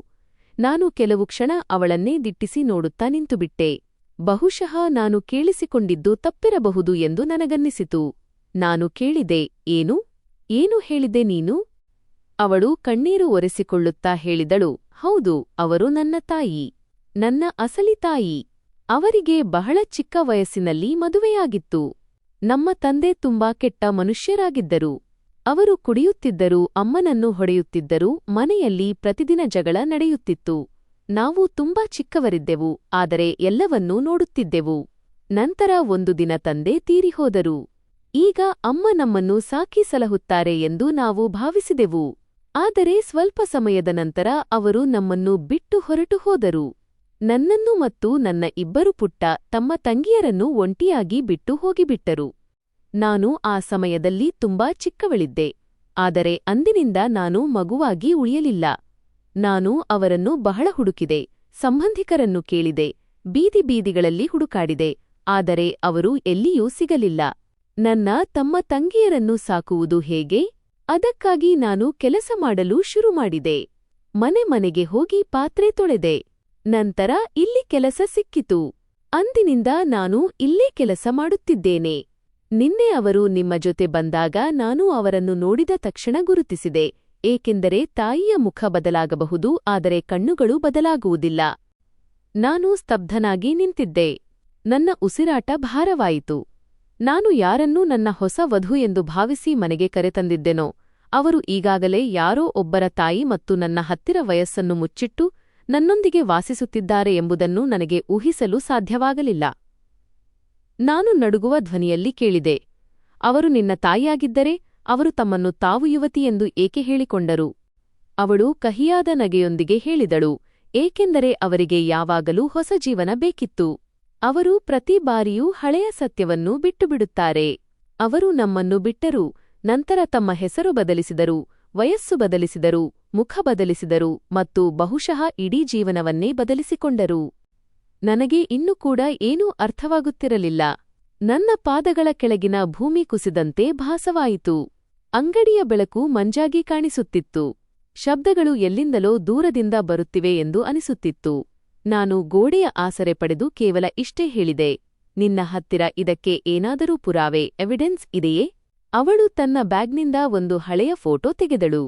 [SPEAKER 1] ನಾನು ಕೆಲವು ಕ್ಷಣ ಅವಳನ್ನೇ ದಿಟ್ಟಿಸಿ ನೋಡುತ್ತಾ ನಿಂತುಬಿಟ್ಟೆ. ಬಹುಶಃ ನಾನು ಕೇಳಿಸಿಕೊಂಡಿದ್ದು ತಪ್ಪಿರಬಹುದು ಎಂದು ನನಗನ್ನಿಸಿತು. ನಾನು ಕೇಳಿದೆ, ಏನು? ಏನು ಹೇಳಿದೆ ನೀನು? ಅವಳು ಕಣ್ಣೀರು ಒರೆಸಿಕೊಳ್ಳುತ್ತಾ ಹೇಳಿದಳು, ಹೌದು, ಅವರು ನನ್ನ ತಾಯಿ, ನನ್ನ ಅಸಲಿ ತಾಯಿ. ಅವರಿಗೆ ಬಹಳ ಚಿಕ್ಕ ವಯಸ್ಸಿನಲ್ಲಿ ಮದುವೆಯಾಗಿತ್ತು. ನಮ್ಮ ತಂದೆ ತುಂಬಾ ಕೆಟ್ಟ ಮನುಷ್ಯರಾಗಿದ್ದರು. ಅವರು ಕುಡಿಯುತ್ತಿದ್ದರು, ಅಮ್ಮನನ್ನು ಹೊಡೆಯುತ್ತಿದ್ದರು, ಮನೆಯಲ್ಲಿ ಪ್ರತಿದಿನ ಜಗಳ ನಡೆಯುತ್ತಿತ್ತು. ನಾವು ತುಂಬಾ ಚಿಕ್ಕವರಿದ್ದೆವು, ಆದರೆ ಎಲ್ಲವನ್ನೂ ನೋಡುತ್ತಿದ್ದೆವು. ನಂತರ ಒಂದು ದಿನ ತಂದೆ ತೀರಿಹೋದರು. ಈಗ ಅಮ್ಮ ನಮ್ಮನ್ನು ಸಾಕಿ ಸಲಹುತ್ತಾರೆ ಎಂದು ನಾವು ಭಾವಿಸಿದೆವು. ಆದರೆ ಸ್ವಲ್ಪ ಸಮಯದ ನಂತರ ಅವರು ನಮ್ಮನ್ನು ಬಿಟ್ಟು ಹೊರಟು ಹೋದರು. ನನ್ನನ್ನು ಮತ್ತು ನನ್ನ ಇಬ್ಬರು ಪುಟ್ಟ ತಮ್ಮ ತಂಗಿಯರನ್ನು ಒಂಟಿಯಾಗಿ ಬಿಟ್ಟು ಹೋಗಿಬಿಟ್ಟರು. ನಾನು ಆ ಸಮಯದಲ್ಲಿ ತುಂಬಾ ಚಿಕ್ಕವಳಿದ್ದೆ. ಆದರೆ ಅಂದಿನಿಂದ ನಾನು ಮಗುವಾಗಿ ಉಳಿಯಲಿಲ್ಲ. ನಾನು ಅವರನ್ನು ಬಹಳ ಹುಡುಕಿದೆ, ಸಂಬಂಧಿಕರನ್ನು ಕೇಳಿದೆ, ಬೀದಿ ಬೀದಿಗಳಲ್ಲಿ ಹುಡುಕಾಡಿದೆ, ಆದರೆ ಅವರು ಎಲ್ಲಿಯೂ ಸಿಗಲಿಲ್ಲ. ನನ್ನ ತಮ್ಮ ತಂಗಿಯರನ್ನು ಸಾಕುವುದು ಹೇಗೆ? ಅದಕ್ಕಾಗಿ ನಾನು ಕೆಲಸ ಮಾಡಲು ಶುರುಮಾಡಿದೆ. ಮನೆ ಮನೆಗೆ ಹೋಗಿ ಪಾತ್ರೆ ತೊಳೆದೆ. ನಂತರ ಇಲ್ಲಿ ಕೆಲಸ ಸಿಕ್ಕಿತು. ಅಂದಿನಿಂದ ನಾನು ಇಲ್ಲೇ ಕೆಲಸ ಮಾಡುತ್ತಿದ್ದೇನೆ. ನಿನ್ನೆ ಅವರು ನಿಮ್ಮ ಜೊತೆ ಬಂದಾಗ ನಾನು ಅವರನ್ನು ನೋಡಿದ ತಕ್ಷಣ ಗುರುತಿಸಿದೆ, ಏಕೆಂದರೆ ತಾಯಿಯ ಮುಖ ಬದಲಾಗಬಹುದು, ಆದರೆ ಕಣ್ಣುಗಳು ಬದಲಾಗುವುದಿಲ್ಲ. ನಾನು ಸ್ತಬ್ಧನಾಗಿ ನಿಂತಿದ್ದೆ. ನನ್ನ ಉಸಿರಾಟ ಭಾರವಾಯಿತು. ನಾನು ಯಾರನ್ನೂ ನನ್ನ ಹೊಸ ವಧು ಎಂದು ಭಾವಿಸಿ ಮನೆಗೆ ಕರೆತಂದಿದ್ದೆನೋ, ಅವರು ಈಗಾಗಲೇ ಯಾರೋ ಒಬ್ಬರ ತಾಯಿ ಮತ್ತು ನನ್ನ ಹತ್ತಿರ ವಯಸ್ಸನ್ನು ಮುಚ್ಚಿಟ್ಟು ನನ್ನೊಂದಿಗೆ ವಾಸಿಸುತ್ತಿದ್ದಾರೆ ಎಂಬುದನ್ನು ನನಗೆ ಊಹಿಸಲು ಸಾಧ್ಯವಾಗಲಿಲ್ಲ. ನಾನು ನಡುಗುವ ಧ್ವನಿಯಲ್ಲಿ ಕೇಳಿದೆ, ಅವರು ನಿನ್ನ ತಾಯಿಯಾಗಿದ್ದರೆ ಅವರು ತಮ್ಮನ್ನು ತಾವು ಯುವತಿ ಎಂದು ಏಕೆ ಹೇಳಿಕೊಂಡರು? ಅವಳು ಕಹಿಯಾದ ನಗೆಯೊಂದಿಗೆ ಹೇಳಿದಳು, ಏಕೆಂದರೆ ಅವರಿಗೆ ಯಾವಾಗಲೂ ಹೊಸ ಜೀವನ ಬೇಕಿತ್ತು. ಅವರು ಪ್ರತಿ ಬಾರಿಯೂ ಹಳೆಯ ಸತ್ಯವನ್ನು ಬಿಟ್ಟುಬಿಡುತ್ತಾರೆ. ಅವರು ನಮ್ಮನ್ನು ಬಿಟ್ಟರು, ನಂತರ ತಮ್ಮ ಹೆಸರು ಬದಲಿಸಿದರು, ವಯಸ್ಸು ಬದಲಿಸಿದರು, ಮುಖ ಬದಲಿಸಿದರು ಮತ್ತು ಬಹುಶಃ ಇಡೀ ಜೀವನವನ್ನೇ ಬದಲಿಸಿಕೊಂಡರು. ನನಗೆ ಇನ್ನೂ ಕೂಡ ಏನೂ ಅರ್ಥವಾಗುತ್ತಿರಲಿಲ್ಲ. ನನ್ನ ಪಾದಗಳ ಕೆಳಗಿನ ಭೂಮಿ ಕುಸಿದಂತೆ ಭಾಸವಾಯಿತು. ಅಂಗಡಿಯ ಬೆಳಕು ಮಂಜಾಗಿ ಕಾಣಿಸುತ್ತಿತ್ತು. ಶಬ್ದಗಳು ಎಲ್ಲಿಂದಲೋ ದೂರದಿಂದ ಬರುತ್ತಿವೆ ಎಂದು ಅನಿಸುತ್ತಿತ್ತು. ನಾನು ಗೋಡೆಯ ಆಸರೆ ಪಡೆದು ಕೇವಲ ಇಷ್ಟೇ ಹೇಳಿದೆ, ನಿನ್ನ ಹತ್ತಿರ ಇದಕ್ಕೆ ಏನಾದರೂ ಪುರಾವೆ, ಎವಿಡೆನ್ಸ್ ಇದೆಯೇ? ಅವಳು ತನ್ನ ಬ್ಯಾಗ್ನಿಂದ ಒಂದು ಹಳೆಯ ಫೋಟೋ ತೆಗೆದಳು.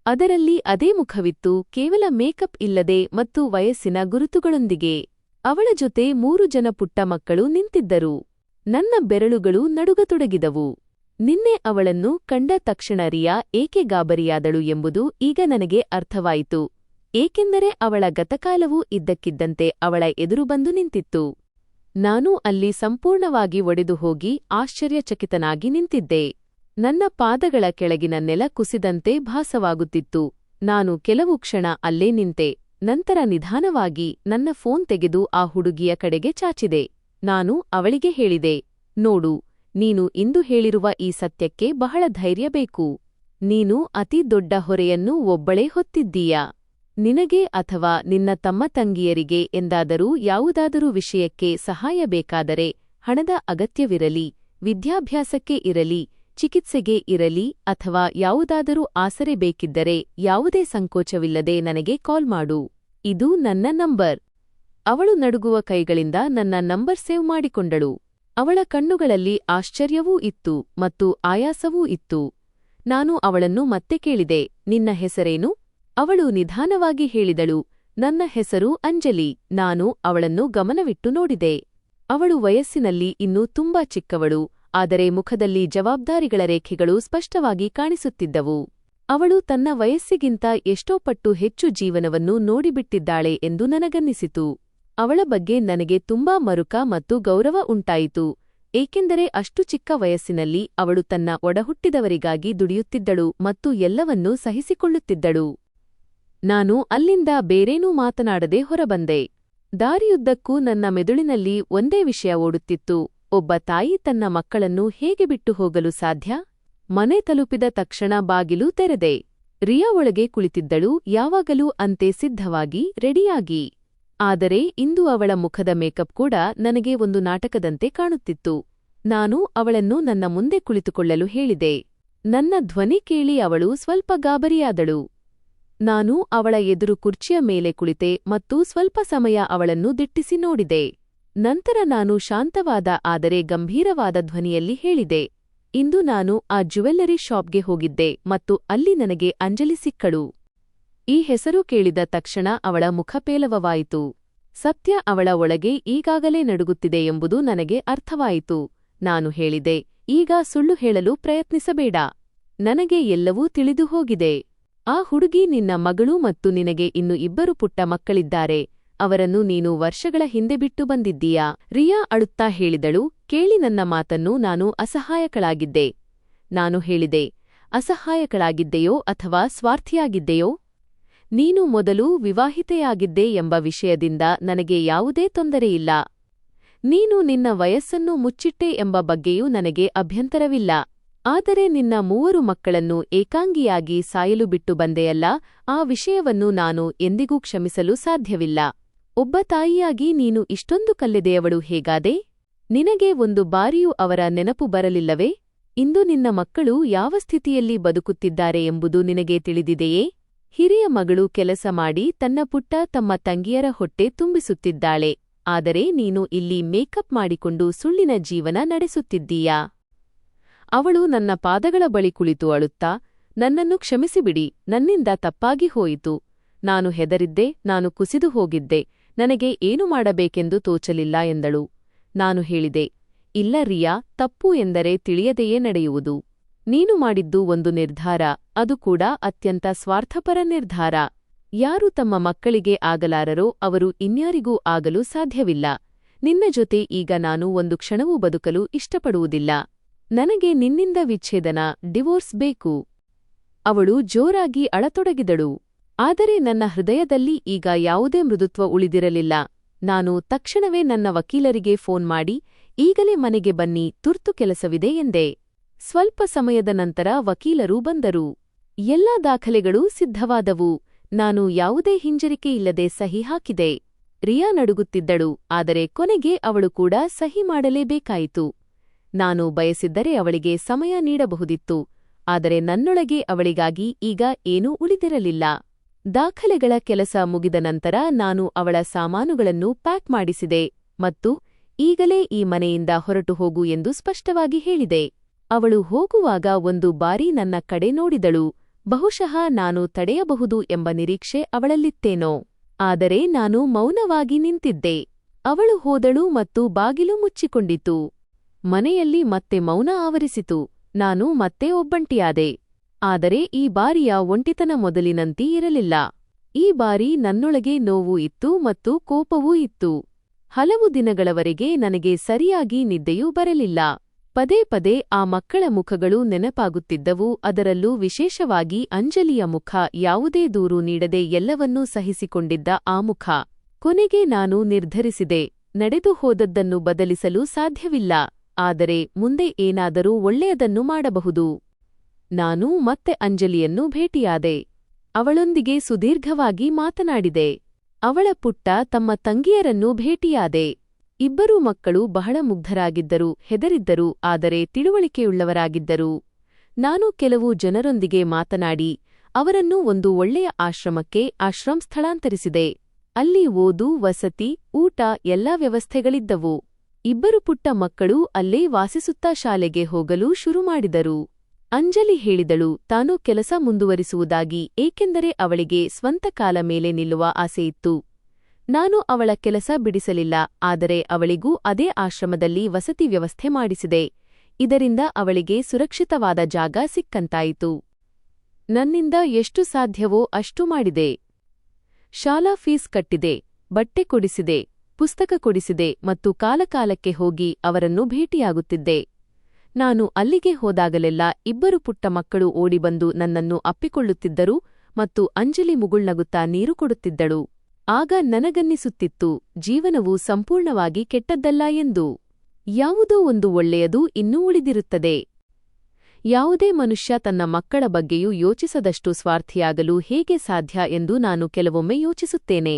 [SPEAKER 1] ಅದರಲ್ಲಿ ಅದೇ ಮುಖವಿತ್ತು, ಕೇವಲ ಮೇಕಪ್ ಇಲ್ಲದೆ ಮತ್ತು ವಯಸ್ಸಿನ ಗುರುತುಗಳೊಂದಿಗೆ. ಅವಳ ಜೊತೆ 3 ಜನ ಪುಟ್ಟ ಮಕ್ಕಳು ನಿಂತಿದ್ದರು. ನನ್ನ ಬೆರಳುಗಳು ನಡುಗತೊಡಗಿದವು. ನಿನ್ನೆ ಅವಳನ್ನು ಕಂಡ ತಕ್ಷಣ ರಿಯಾ ಏಕೆ ಗಾಬರಿಯಾದಳು ಎಂಬುದು ಈಗ ನನಗೆ ಅರ್ಥವಾಯಿತು, ಏಕೆಂದರೆ ಅವಳ ಗತಕಾಲವೂ ಇದ್ದಕ್ಕಿದ್ದಂತೆ ಅವಳ ಎದುರು ಬಂದು ನಿಂತಿತ್ತು. ನಾನು ಅಲ್ಲಿ ಸಂಪೂರ್ಣವಾಗಿ ಒಡೆದು ಹೋಗಿ ಆಶ್ಚರ್ಯಚಕಿತನಾಗಿ ನಿಂತಿದ್ದೆ. ನನ್ನ ಪಾದಗಳ ಕೆಳಗಿನ ನೆಲ ಕುಸಿದಂತೆ ಭಾಸವಾಗುತ್ತಿತ್ತು. ನಾನು ಕೆಲವು ಕ್ಷಣ ಅಲ್ಲೇ ನಿಂತೆ. ನಂತರ ನಿಧಾನವಾಗಿ ನನ್ನ ಫೋನ್ ತೆಗೆದು ಆ ಹುಡುಗಿಯ ಕಡೆಗೆ ಚಾಚಿದೆ. ನಾನು ಅವಳಿಗೆ ಹೇಳಿದೆ, ನೋಡು, ನೀನು ಇಂದು ಹೇಳಿರುವ ಈ ಸತ್ಯಕ್ಕೆ ಬಹಳ ಧೈರ್ಯ ಬೇಕು. ನೀನು ಅತಿ ದೊಡ್ಡ ಹೊರೆಯನ್ನು ಒಬ್ಬಳೇ ಹೊತ್ತಿದ್ದೀಯಾ. ನಿನಗೆ ಅಥವಾ ನಿನ್ನ ತಮ್ಮ ತಂಗಿಯರಿಗೆ ಎಂದಾದರೂ ಯಾವುದಾದರೂ ವಿಷಯಕ್ಕೆ ಸಹಾಯ ಬೇಕಾದರೆ, ಹಣದ ಅಗತ್ಯವಿರಲಿ, ವಿದ್ಯಾಭ್ಯಾಸಕ್ಕೆ ಇರಲಿ, ಚಿಕಿತ್ಸೆಗೆ ಇರಲಿ ಅಥವಾ ಯಾವುದಾದರೂ ಆಸರೆ ಬೇಕಿದ್ದರೆ ಯಾವುದೇ ಸಂಕೋಚವಿಲ್ಲದೆ ನನಗೆ ಕಾಲ್ ಮಾಡು. ಇದು ನನ್ನ ನಂಬರ್. ಅವಳು ನಡುಗುವ ಕೈಗಳಿಂದ ನನ್ನ ನಂಬರ್ ಸೇವ್ ಮಾಡಿಕೊಂಡಳು. ಅವಳ ಕಣ್ಣುಗಳಲ್ಲಿ ಆಶ್ಚರ್ಯವೂ ಇತ್ತು ಮತ್ತು ಆಯಾಸವೂ ಇತ್ತು. ನಾನು ಅವಳನ್ನು ಮತ್ತೆ ಕೇಳಿದೆ, ನಿನ್ನ ಹೆಸರೇನು? ಅವಳು ನಿಧಾನವಾಗಿ ಹೇಳಿದಳು, ನನ್ನ ಹೆಸರು ಅಂಜಲಿ. ನಾನು ಅವಳನ್ನು ಗಮನವಿಟ್ಟು ನೋಡಿದೆ. ಅವಳು ವಯಸ್ಸಿನಲ್ಲಿ ಇನ್ನೂ ತುಂಬಾ ಚಿಕ್ಕವಳು, ಆದರೆ ಮುಖದಲ್ಲಿ ಜವಾಬ್ದಾರಿಗಳ ರೇಖೆಗಳು ಸ್ಪಷ್ಟವಾಗಿ ಕಾಣಿಸುತ್ತಿದ್ದವು. ಅವಳು ತನ್ನ ವಯಸ್ಸಿಗಿಂತ ಎಷ್ಟೋ ಪಟ್ಟು ಹೆಚ್ಚು ಜೀವನವನ್ನು ನೋಡಿಬಿಟ್ಟಿದ್ದಾಳೆ ಎಂದು ನನಗನ್ನಿಸಿತು. ಅವಳ ಬಗ್ಗೆ ನನಗೆ ತುಂಬಾ ಮರುಕ ಮತ್ತು ಗೌರವ ಉಂಟಾಯಿತು, ಏಕೆಂದರೆ ಅಷ್ಟು ಚಿಕ್ಕ ವಯಸ್ಸಿನಲ್ಲಿ ಅವಳು ತನ್ನ ಒಡಹುಟ್ಟಿದವರಿಗಾಗಿ ದುಡಿಯುತ್ತಿದ್ದಳು ಮತ್ತು ಎಲ್ಲವನ್ನೂ ಸಹಿಸಿಕೊಳ್ಳುತ್ತಿದ್ದಳು. ನಾನು ಅಲ್ಲಿಂದ ಬೇರೇನೂ ಮಾತನಾಡದೆ ಹೊರಬಂದೆ. ದಾರಿಯುದ್ದಕ್ಕೂ ನನ್ನ ಮೆದುಳಿನಲ್ಲಿ ಒಂದೇ ವಿಷಯ ಓಡುತ್ತಿತ್ತು, ಒಬ್ಬ ತಾಯಿ ತನ್ನ ಮಕ್ಕಳನ್ನು ಹೇಗೆ ಬಿಟ್ಟು ಹೋಗಲು ಸಾಧ್ಯ? ಮನೆ ತಲುಪಿದ ತಕ್ಷಣ ಬಾಗಿಲು ತೆರೆದೆ. ರಿಯಾ ಒಳಗೆ ಕುಳಿತಿದ್ದಳು, ಯಾವಾಗಲೂ ಅಂತೆ ಸಿದ್ಧವಾಗಿ, ರೆಡಿಯಾಗಿ. ಆದರೆ ಇಂದು ಅವಳ ಮುಖದ ಮೇಕಪ್ ಕೂಡ ನನಗೆ ಒಂದು ನಾಟಕದಂತೆ ಕಾಣುತ್ತಿತ್ತು. ನಾನು ಅವಳನ್ನು ನನ್ನ ಮುಂದೆ ಕುಳಿತುಕೊಳ್ಳಲು ಹೇಳಿದೆ. ನನ್ನ ಧ್ವನಿ ಕೇಳಿ ಅವಳು ಸ್ವಲ್ಪ ಗಾಬರಿಯಾದಳು. ನಾನು ಅವಳ ಎದುರು ಕುರ್ಚಿಯ ಮೇಲೆ ಕುಳಿತೆ ಮತ್ತು ಸ್ವಲ್ಪ ಸಮಯ ಅವಳನ್ನು ದಿಟ್ಟಿಸಿ ನೋಡಿದೆ. ನಂತರ ನಾನು ಶಾಂತವಾದ ಆದರೆ ಗಂಭೀರವಾದ ಧ್ವನಿಯಲ್ಲಿ ಹೇಳಿದೆ, ಇಂದು ನಾನು ಆ ಜ್ಯುವೆಲ್ಲರಿ ಶಾಪ್ಗೆ ಹೋಗಿದ್ದೆ ಮತ್ತು ಅಲ್ಲಿ ನನಗೆ ಅಂಜಲಿ ಸಿಕ್ಕಳು. ಈ ಹೆಸರು ಕೇಳಿದ ತಕ್ಷಣ ಅವಳ ಮುಖ ಪೇಲವವಾಯಿತು. ಸತ್ಯ ಅವಳ ಒಳಗೆ ಈಗಾಗಲೇ ನಡುಗುತ್ತಿದೆ ಎಂಬುದು ನನಗೆ ಅರ್ಥವಾಯಿತು. ನಾನು ಹೇಳಿದೆ, ಈಗ ಸುಳ್ಳು ಹೇಳಲು ಪ್ರಯತ್ನಿಸಬೇಡ. ನನಗೆ ಎಲ್ಲವೂ ತಿಳಿದು ಹೋಗಿದೆ. ಆ ಹುಡುಗಿ ನಿನ್ನ ಮಗಳು ಮತ್ತು ನಿನಗೆ ಇನ್ನು 2 ಪುಟ್ಟ ಮಕ್ಕಳಿದ್ದಾರೆ. ಅವರನ್ನು ನೀನು ವರ್ಷಗಳ ಹಿಂದೆ ಬಿಟ್ಟು ಬಂದಿದ್ದೀಯಾ. ರಿಯಾ ಅಳುತ್ತಾ ಹೇಳಿದಳು, ಕೇಳಿ ನನ್ನ ಮಾತನ್ನು. ನಾನು ಅಸಹಾಯಕಳಾಗಿದ್ದೆ. ನಾನು ಹೇಳಿದೆ, ಅಸಹಾಯಕಳಾಗಿದ್ದೆಯೋ ಅಥವಾ ಸ್ವಾರ್ಥಿಯಾಗಿದ್ದೆಯೋ? ನೀನು ಮೊದಲು ವಿವಾಹಿತೆಯಾಗಿದ್ದೆ ಎಂಬ ವಿಷಯದಿಂದ ನನಗೆ ಯಾವುದೇ ತೊಂದರೆಯಿಲ್ಲ. ನೀನು ನಿನ್ನ ವಯಸ್ಸನ್ನು ಮುಚ್ಚಿಟ್ಟೆ ಎಂಬ ಬಗ್ಗೆಯೂ ನನಗೆ ಅಭ್ಯಂತರವಿಲ್ಲ. ಆದರೆ ನಿನ್ನ 3 ಮಕ್ಕಳನ್ನು ಏಕಾಂಗಿಯಾಗಿ ಸಾಯಲು ಬಿಟ್ಟು ಬಂದೆಯಲ್ಲ, ಆ ವಿಷಯವನ್ನು ನಾನು ಎಂದಿಗೂ ಕ್ಷಮಿಸಲು ಸಾಧ್ಯವಿಲ್ಲ. ಒಬ್ಬ ತಾಯಿಯಾಗಿ ನೀನು ಇಷ್ಟೊಂದು ಕಲ್ಲೆದೆಯವಳು ಹೇಗಾದೆ? ನಿನಗೆ ಒಂದು ಬಾರಿಯೂ ಅವರ ನೆನಪು ಬರಲಿಲ್ಲವೇ? ಇಂದು ನಿನ್ನ ಮಕ್ಕಳು ಯಾವ ಸ್ಥಿತಿಯಲ್ಲಿ ಬದುಕುತ್ತಿದ್ದಾರೆ ಎಂಬುದು ನಿನಗೆ ತಿಳಿದಿದೆಯೇ? ಹಿರಿಯ ಮಗಳು ಕೆಲಸ ಮಾಡಿ ತನ್ನ ಪುಟ್ಟ ತಮ್ಮ ತಂಗಿಯರ ಹೊಟ್ಟೆ ತುಂಬಿಸುತ್ತಿದ್ದಾಳೆ. ಆದರೆ ನೀನು ಇಲ್ಲಿ ಮೇಕಪ್ ಮಾಡಿಕೊಂಡು ಸುಳ್ಳಿನ ಜೀವನ ನಡೆಸುತ್ತಿದ್ದೀಯಾ? ಅವಳು ನನ್ನ ಪಾದಗಳ ಬಳಿ ಕುಳಿತು ಅಳುತ್ತಾ, ನನ್ನನ್ನು ಕ್ಷಮಿಸಿಬಿಡಿ, ನನ್ನಿಂದ ತಪ್ಪಾಗಿ ಹೋಯಿತು. ನಾನು ಹೆದರಿದ್ದೆ, ನಾನು ಕುಸಿದು ಹೋಗಿದ್ದೆ, ನನಗೆ ಏನು ಮಾಡಬೇಕೆಂದು ತೋಚಲಿಲ್ಲ ಎಂದಳು. ನಾನು ಹೇಳಿದೆ, ಇಲ್ಲ ರಿಯಾ, ತಪ್ಪು ಎಂದರೆ ತಿಳಿಯದೆಯೇ ನಡೆಯುವುದು. ನೀನು ಮಾಡಿದ್ದು ಒಂದು ನಿರ್ಧಾರ, ಅದು ಕೂಡ ಅತ್ಯಂತ ಸ್ವಾರ್ಥಪರ ನಿರ್ಧಾರ. ಯಾರು ತಮ್ಮ ಮಕ್ಕಳಿಗೆ ಆಗಲಾರರೋ ಅವರು ಇನ್ಯಾರಿಗೂ ಆಗಲು ಸಾಧ್ಯವಿಲ್ಲ. ನಿನ್ನ ಜೊತೆ ಈಗ ನಾನು ಒಂದು ಕ್ಷಣವೂ ಬದುಕಲು ಇಷ್ಟಪಡುವುದಿಲ್ಲ. ನನಗೆ ನಿನ್ನಿಂದ ವಿಚ್ಛೇದನ, ಡಿವೋರ್ಸ್ ಬೇಕು. ಅವಳು ಜೋರಾಗಿ ಅಳತೊಡಗಿದಳು. ಆದರೆ ನನ್ನ ಹೃದಯದಲ್ಲಿ ಈಗ ಯಾವುದೇ ಮೃದುತ್ವ ಉಳಿದಿರಲಿಲ್ಲ. ನಾನು ತಕ್ಷಣವೇ ನನ್ನ ವಕೀಲರಿಗೆ ಫೋನ್ ಮಾಡಿ, ಈಗಲೇ ಮನೆಗೆ ಬನ್ನಿ, ತುರ್ತು ಕೆಲಸವಿದೆ ಎಂದೆ. ಸ್ವಲ್ಪ ಸಮಯದ ನಂತರ ವಕೀಲರು ಬಂದರು. ಎಲ್ಲಾ ದಾಖಲೆಗಳೂ ಸಿದ್ಧವಾದವು. ನಾನು ಯಾವುದೇ ಹಿಂಜರಿಕೆಯಿಲ್ಲದೆ ಸಹಿ ಹಾಕಿದೆ. ರಿಯಾ ನಡುಗುತ್ತಿದ್ದಳು, ಆದರೆ ಕೊನೆಗೆ ಅವಳು ಕೂಡ ಸಹಿ ಮಾಡಲೇಬೇಕಾಯಿತು. ನಾನು ಬಯಸಿದ್ದರೆ ಅವಳಿಗೆ ಸಮಯ ನೀಡಬಹುದಿತ್ತು, ಆದರೆ ನನ್ನೊಳಗೆ ಅವಳಿಗಾಗಿ ಈಗ ಏನೂ ಉಳಿದಿರಲಿಲ್ಲ. ದಾಖಲೆಗಳ ಕೆಲಸ ಮುಗಿದ ನಂತರ ನಾನು ಅವಳ ಸಾಮಾನುಗಳನ್ನು ಪ್ಯಾಕ್ ಮಾಡಿಸಿದೆ ಮತ್ತು ಈಗಲೇ ಈ ಮನೆಯಿಂದ ಹೊರಟು ಹೋಗು ಎಂದು ಸ್ಪಷ್ಟವಾಗಿ ಹೇಳಿದೆ. ಅವಳು ಹೋಗುವಾಗ ಒಂದು ಬಾರಿ ನನ್ನ ಕಡೆ ನೋಡಿದಳು. ಬಹುಶಃ ನಾನು ತಡೆಯಬಹುದು ಎಂಬ ನಿರೀಕ್ಷೆ ಅವಳಲ್ಲಿತ್ತೇನೋ. ಆದರೆ ನಾನು ಮೌನವಾಗಿ ನಿಂತಿದ್ದೆ. ಅವಳು ಹೋದಳು ಮತ್ತು ಬಾಗಿಲು ಮುಚ್ಚಿಕೊಂಡಿತು. ಮನೆಯಲ್ಲಿ ಮತ್ತೆ ಮೌನ ಆವರಿಸಿತು. ನಾನು ಮತ್ತೆ ಒಬ್ಬಂಟಿಯಾದೆ. ಆದರೆ ಈ ಬಾರಿಯ ಒಂಟಿತನ ಮೊದಲಿನಂತೆ ಇರಲಿಲ್ಲ. ಈ ಬಾರಿ ನನ್ನೊಳಗೆ ನೋವು ಇತ್ತು ಮತ್ತು ಕೋಪವೂ ಇತ್ತು. ಹಲವು ದಿನಗಳವರೆಗೆ ನನಗೆ ಸರಿಯಾಗಿ ನಿದ್ದೆಯೂ ಬರಲಿಲ್ಲ. ಪದೇ ಪದೇ ಆ ಮಕ್ಕಳ ಮುಖಗಳು ನೆನಪಾಗುತ್ತಿದ್ದವು, ಅದರಲ್ಲೂ ವಿಶೇಷವಾಗಿ ಅಂಜಲಿಯ ಮುಖ, ಯಾವುದೇ ದೂರು ನೀಡದೆ ಎಲ್ಲವನ್ನೂ ಸಹಿಸಿಕೊಂಡಿದ್ದ ಆ ಮುಖ. ಕೊನೆಗೆ ನಾನು ನಿರ್ಧರಿಸಿದೆ, ನಡೆದು ಹೋದದ್ದನ್ನು ಬದಲಿಸಲು ಸಾಧ್ಯವಿಲ್ಲ, ಆದರೆ ಮುಂದೆ ಏನಾದರೂ ಒಳ್ಳೆಯದನ್ನು ಮಾಡಬಹುದು. ನಾನು ಮತ್ತೆ ಅಂಜಲಿಯನ್ನು ಭೇಟಿಯಾದೆ. ಅವಳೊಂದಿಗೆ ಸುದೀರ್ಘವಾಗಿ ಮಾತನಾಡಿದೆ. ಅವಳ ಪುಟ್ಟ ತಮ್ಮ ತಂಗಿಯರನ್ನೂ ಭೇಟಿಯಾದೆ. ಇಬ್ಬರೂ ಮಕ್ಕಳು ಬಹಳ ಮುಗ್ಧರಾಗಿದ್ದರು, ಹೆದರಿದ್ದರು, ಆದರೆ ತಿಳುವಳಿಕೆಯುಳ್ಳವರಾಗಿದ್ದರು. ನಾನು ಕೆಲವು ಜನರೊಂದಿಗೆ ಮಾತನಾಡಿ ಅವರನ್ನು ಒಂದು ಒಳ್ಳೆಯ ಆಶ್ರಮಕ್ಕೆ ಸ್ಥಳಾಂತರಿಸಿದೆ. ಅಲ್ಲಿ ಓದು, ವಸತಿ, ಊಟ ಎಲ್ಲಾ ವ್ಯವಸ್ಥೆಗಳಿದ್ದವು. ಇಬ್ಬರು ಪುಟ್ಟ ಮಕ್ಕಳು ಅಲ್ಲೇ ವಾಸಿಸುತ್ತಾ ಶಾಲೆಗೆ ಹೋಗಲು ಶುರು ಮಾಡಿದರು. ಅಂಜಲಿ ಹೇಳಿದಳು ತಾನು ಕೆಲಸ ಮುಂದುವರಿಸುವುದಾಗಿ, ಏಕೆಂದರೆ ಅವಳಿಗೆ ಸ್ವಂತ ಕಾಲ ಮೇಲೆ ನಿಲ್ಲುವ ಆಸೆಯಿತ್ತು. ನಾನು ಅವಳ ಕೆಲಸ ಬಿಡಿಸಲಿಲ್ಲ, ಆದರೆ ಅವಳಿಗೂ ಅದೇ ಆಶ್ರಮದಲ್ಲಿ ವಸತಿ ವ್ಯವಸ್ಥೆ ಮಾಡಿಸಿದೆ. ಇದರಿಂದ ಅವಳಿಗೆ ಸುರಕ್ಷಿತವಾದ ಜಾಗ ಸಿಕ್ಕಂತಾಯಿತು. ನನ್ನಿಂದ ಎಷ್ಟು ಸಾಧ್ಯವೋ ಅಷ್ಟು ಮಾಡಿದೆ. ಶಾಲಾ ಫೀಸ್ ಕಟ್ಟಿದೆ, ಬಟ್ಟೆ ಕೊಡಿಸಿದೆ, ಪುಸ್ತಕ ಕೊಡಿಸಿದೆ ಮತ್ತು ಕಾಲಕಾಲಕ್ಕೆ ಹೋಗಿ ಅವರನ್ನು ಭೇಟಿಯಾಗುತ್ತಿದ್ದೆ. ನಾನು ಅಲ್ಲಿಗೆ ಹೋದಾಗಲೆಲ್ಲ ಇಬ್ಬರು ಪುಟ್ಟ ಮಕ್ಕಳು ಓಡಿಬಂದು ನನ್ನನ್ನು ಅಪ್ಪಿಕೊಳ್ಳುತ್ತಿದ್ದರು ಮತ್ತು ಅಂಜಲಿ ಮುಗುಳ್ನಗುತ್ತಾ ನೀರು ಕೊಡುತ್ತಿದ್ದಳು. ಆಗ ನನಗನ್ನಿಸುತ್ತಿತ್ತು, ಜೀವನವು ಸಂಪೂರ್ಣವಾಗಿ ಕೆಟ್ಟದ್ದಲ್ಲ ಎಂದು. ಯಾವುದೋ ಒಂದು ಒಳ್ಳೆಯದು ಇನ್ನೂ ಉಳಿದಿರುತ್ತದೆ. ಯಾವುದೇ ಮನುಷ್ಯ ತನ್ನ ಮಕ್ಕಳ ಬಗ್ಗೆಯೂ ಯೋಚಿಸದಷ್ಟು ಸ್ವಾರ್ಥಿಯಾಗಲು ಹೇಗೆ ಸಾಧ್ಯ ಎಂದು ನಾನು ಕೆಲವೊಮ್ಮೆ ಯೋಚಿಸುತ್ತೇನೆ.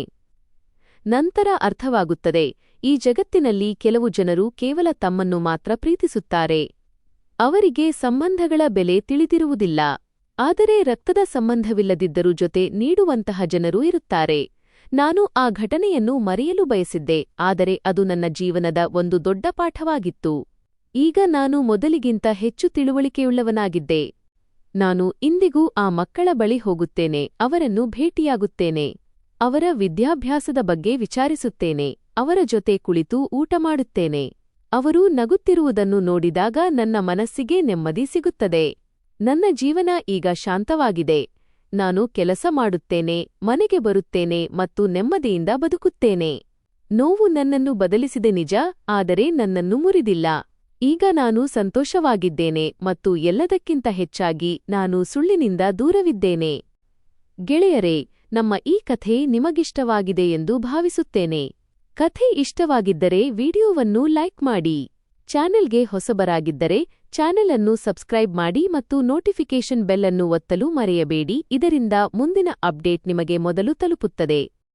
[SPEAKER 1] ನಂತರ ಅರ್ಥವಾಗುತ್ತದೆ, ಈ ಜಗತ್ತಿನಲ್ಲಿ ಕೆಲವು ಜನರು ಕೇವಲ ತಮ್ಮನ್ನು ಮಾತ್ರ ಪ್ರೀತಿಸುತ್ತಾರೆ. ಅವರಿಗೆ ಸಂಬಂಧಗಳ ಬೆಲೆ ತಿಳಿದಿರುವುದಿಲ್ಲ. ಆದರೆ ರಕ್ತದ ಸಂಬಂಧವಿಲ್ಲದಿದ್ದರೂ ಜೊತೆ ನೀಡುವಂತಹ ಜನರೂ ಇರುತ್ತಾರೆ. ನಾನು ಆ ಘಟನೆಯನ್ನು ಮರೆಯಲು ಬಯಸಿದ್ದೆ, ಆದರೆ ಅದು ನನ್ನ ಜೀವನದ ಒಂದು ದೊಡ್ಡ ಪಾಠವಾಗಿತ್ತು. ಈಗ ನಾನು ಮೊದಲಿಗಿಂತ ಹೆಚ್ಚು ತಿಳುವಳಿಕೆಯುಳ್ಳವನಾಗಿದ್ದೆ. ನಾನು ಇಂದಿಗೂ ಆ ಮಕ್ಕಳ ಬಳಿ ಹೋಗುತ್ತೇನೆ, ಅವರನ್ನು ಭೇಟಿಯಾಗುತ್ತೇನೆ, ಅವರ ವಿದ್ಯಾಭ್ಯಾಸದ ಬಗ್ಗೆ ವಿಚಾರಿಸುತ್ತೇನೆ, ಅವರ ಜೊತೆ ಕುಳಿತು ಊಟ ಮಾಡುತ್ತೇನೆ. ಅವರು ನಗುತ್ತಿರುವುದನ್ನು ನೋಡಿದಾಗ ನನ್ನ ಮನಸ್ಸಿಗೆ ನೆಮ್ಮದಿ ಸಿಗುತ್ತದೆ. ನನ್ನ ಜೀವನ ಈಗ ಶಾಂತವಾಗಿದೆ. ನಾನು ಕೆಲಸ ಮಾಡುತ್ತೇನೆ, ಮನೆಗೆ ಬರುತ್ತೇನೆ ಮತ್ತು ನೆಮ್ಮದಿಯಿಂದ ಬದುಕುತ್ತೇನೆ. ನೋವು ನನ್ನನ್ನು ಬದಲಿಸಿದೆ ನಿಜ, ಆದರೆ ನನ್ನನ್ನು ಮುರಿದಿಲ್ಲ. ಈಗ ನಾನು ಸಂತೋಷವಾಗಿದ್ದೇನೆ ಮತ್ತು ಎಲ್ಲದಕ್ಕಿಂತ ಹೆಚ್ಚಾಗಿ ನಾನು ಸುಳ್ಳಿನಿಂದ ದೂರವಿದ್ದೇನೆ. ಗೆಳೆಯರೇ, ನಮ್ಮ ಈ ಕಥೆ ನಿಮಗಿಷ್ಟವಾಗಿದೆ ಎಂದು ಭಾವಿಸುತ್ತೇನೆ. ಕಥೆ ಇಷ್ಟವಾಗಿದ್ದರೆ ವಿಡಿಯೋವನ್ನು ಲೈಕ್ ಮಾಡಿ. ಚಾನೆಲ್ಗೆ ಹೊಸಬರಾಗಿದ್ದರೆ ಚಾನೆಲ್ ಅನ್ನು ಸಬ್ಸ್ಕ್ರೈಬ್ ಮಾಡಿ ಮತ್ತು ನೋಟಿಫಿಕೇಷನ್ ಬೆಲ್ ಅನ್ನು ಒತ್ತಲು ಮರೆಯಬೇಡಿ. ಇದರಿಂದ ಮುಂದಿನ ಅಪ್ಡೇಟ್ ನಿಮಗೆ ಮೊದಲು ತಲುಪುತ್ತದೆ.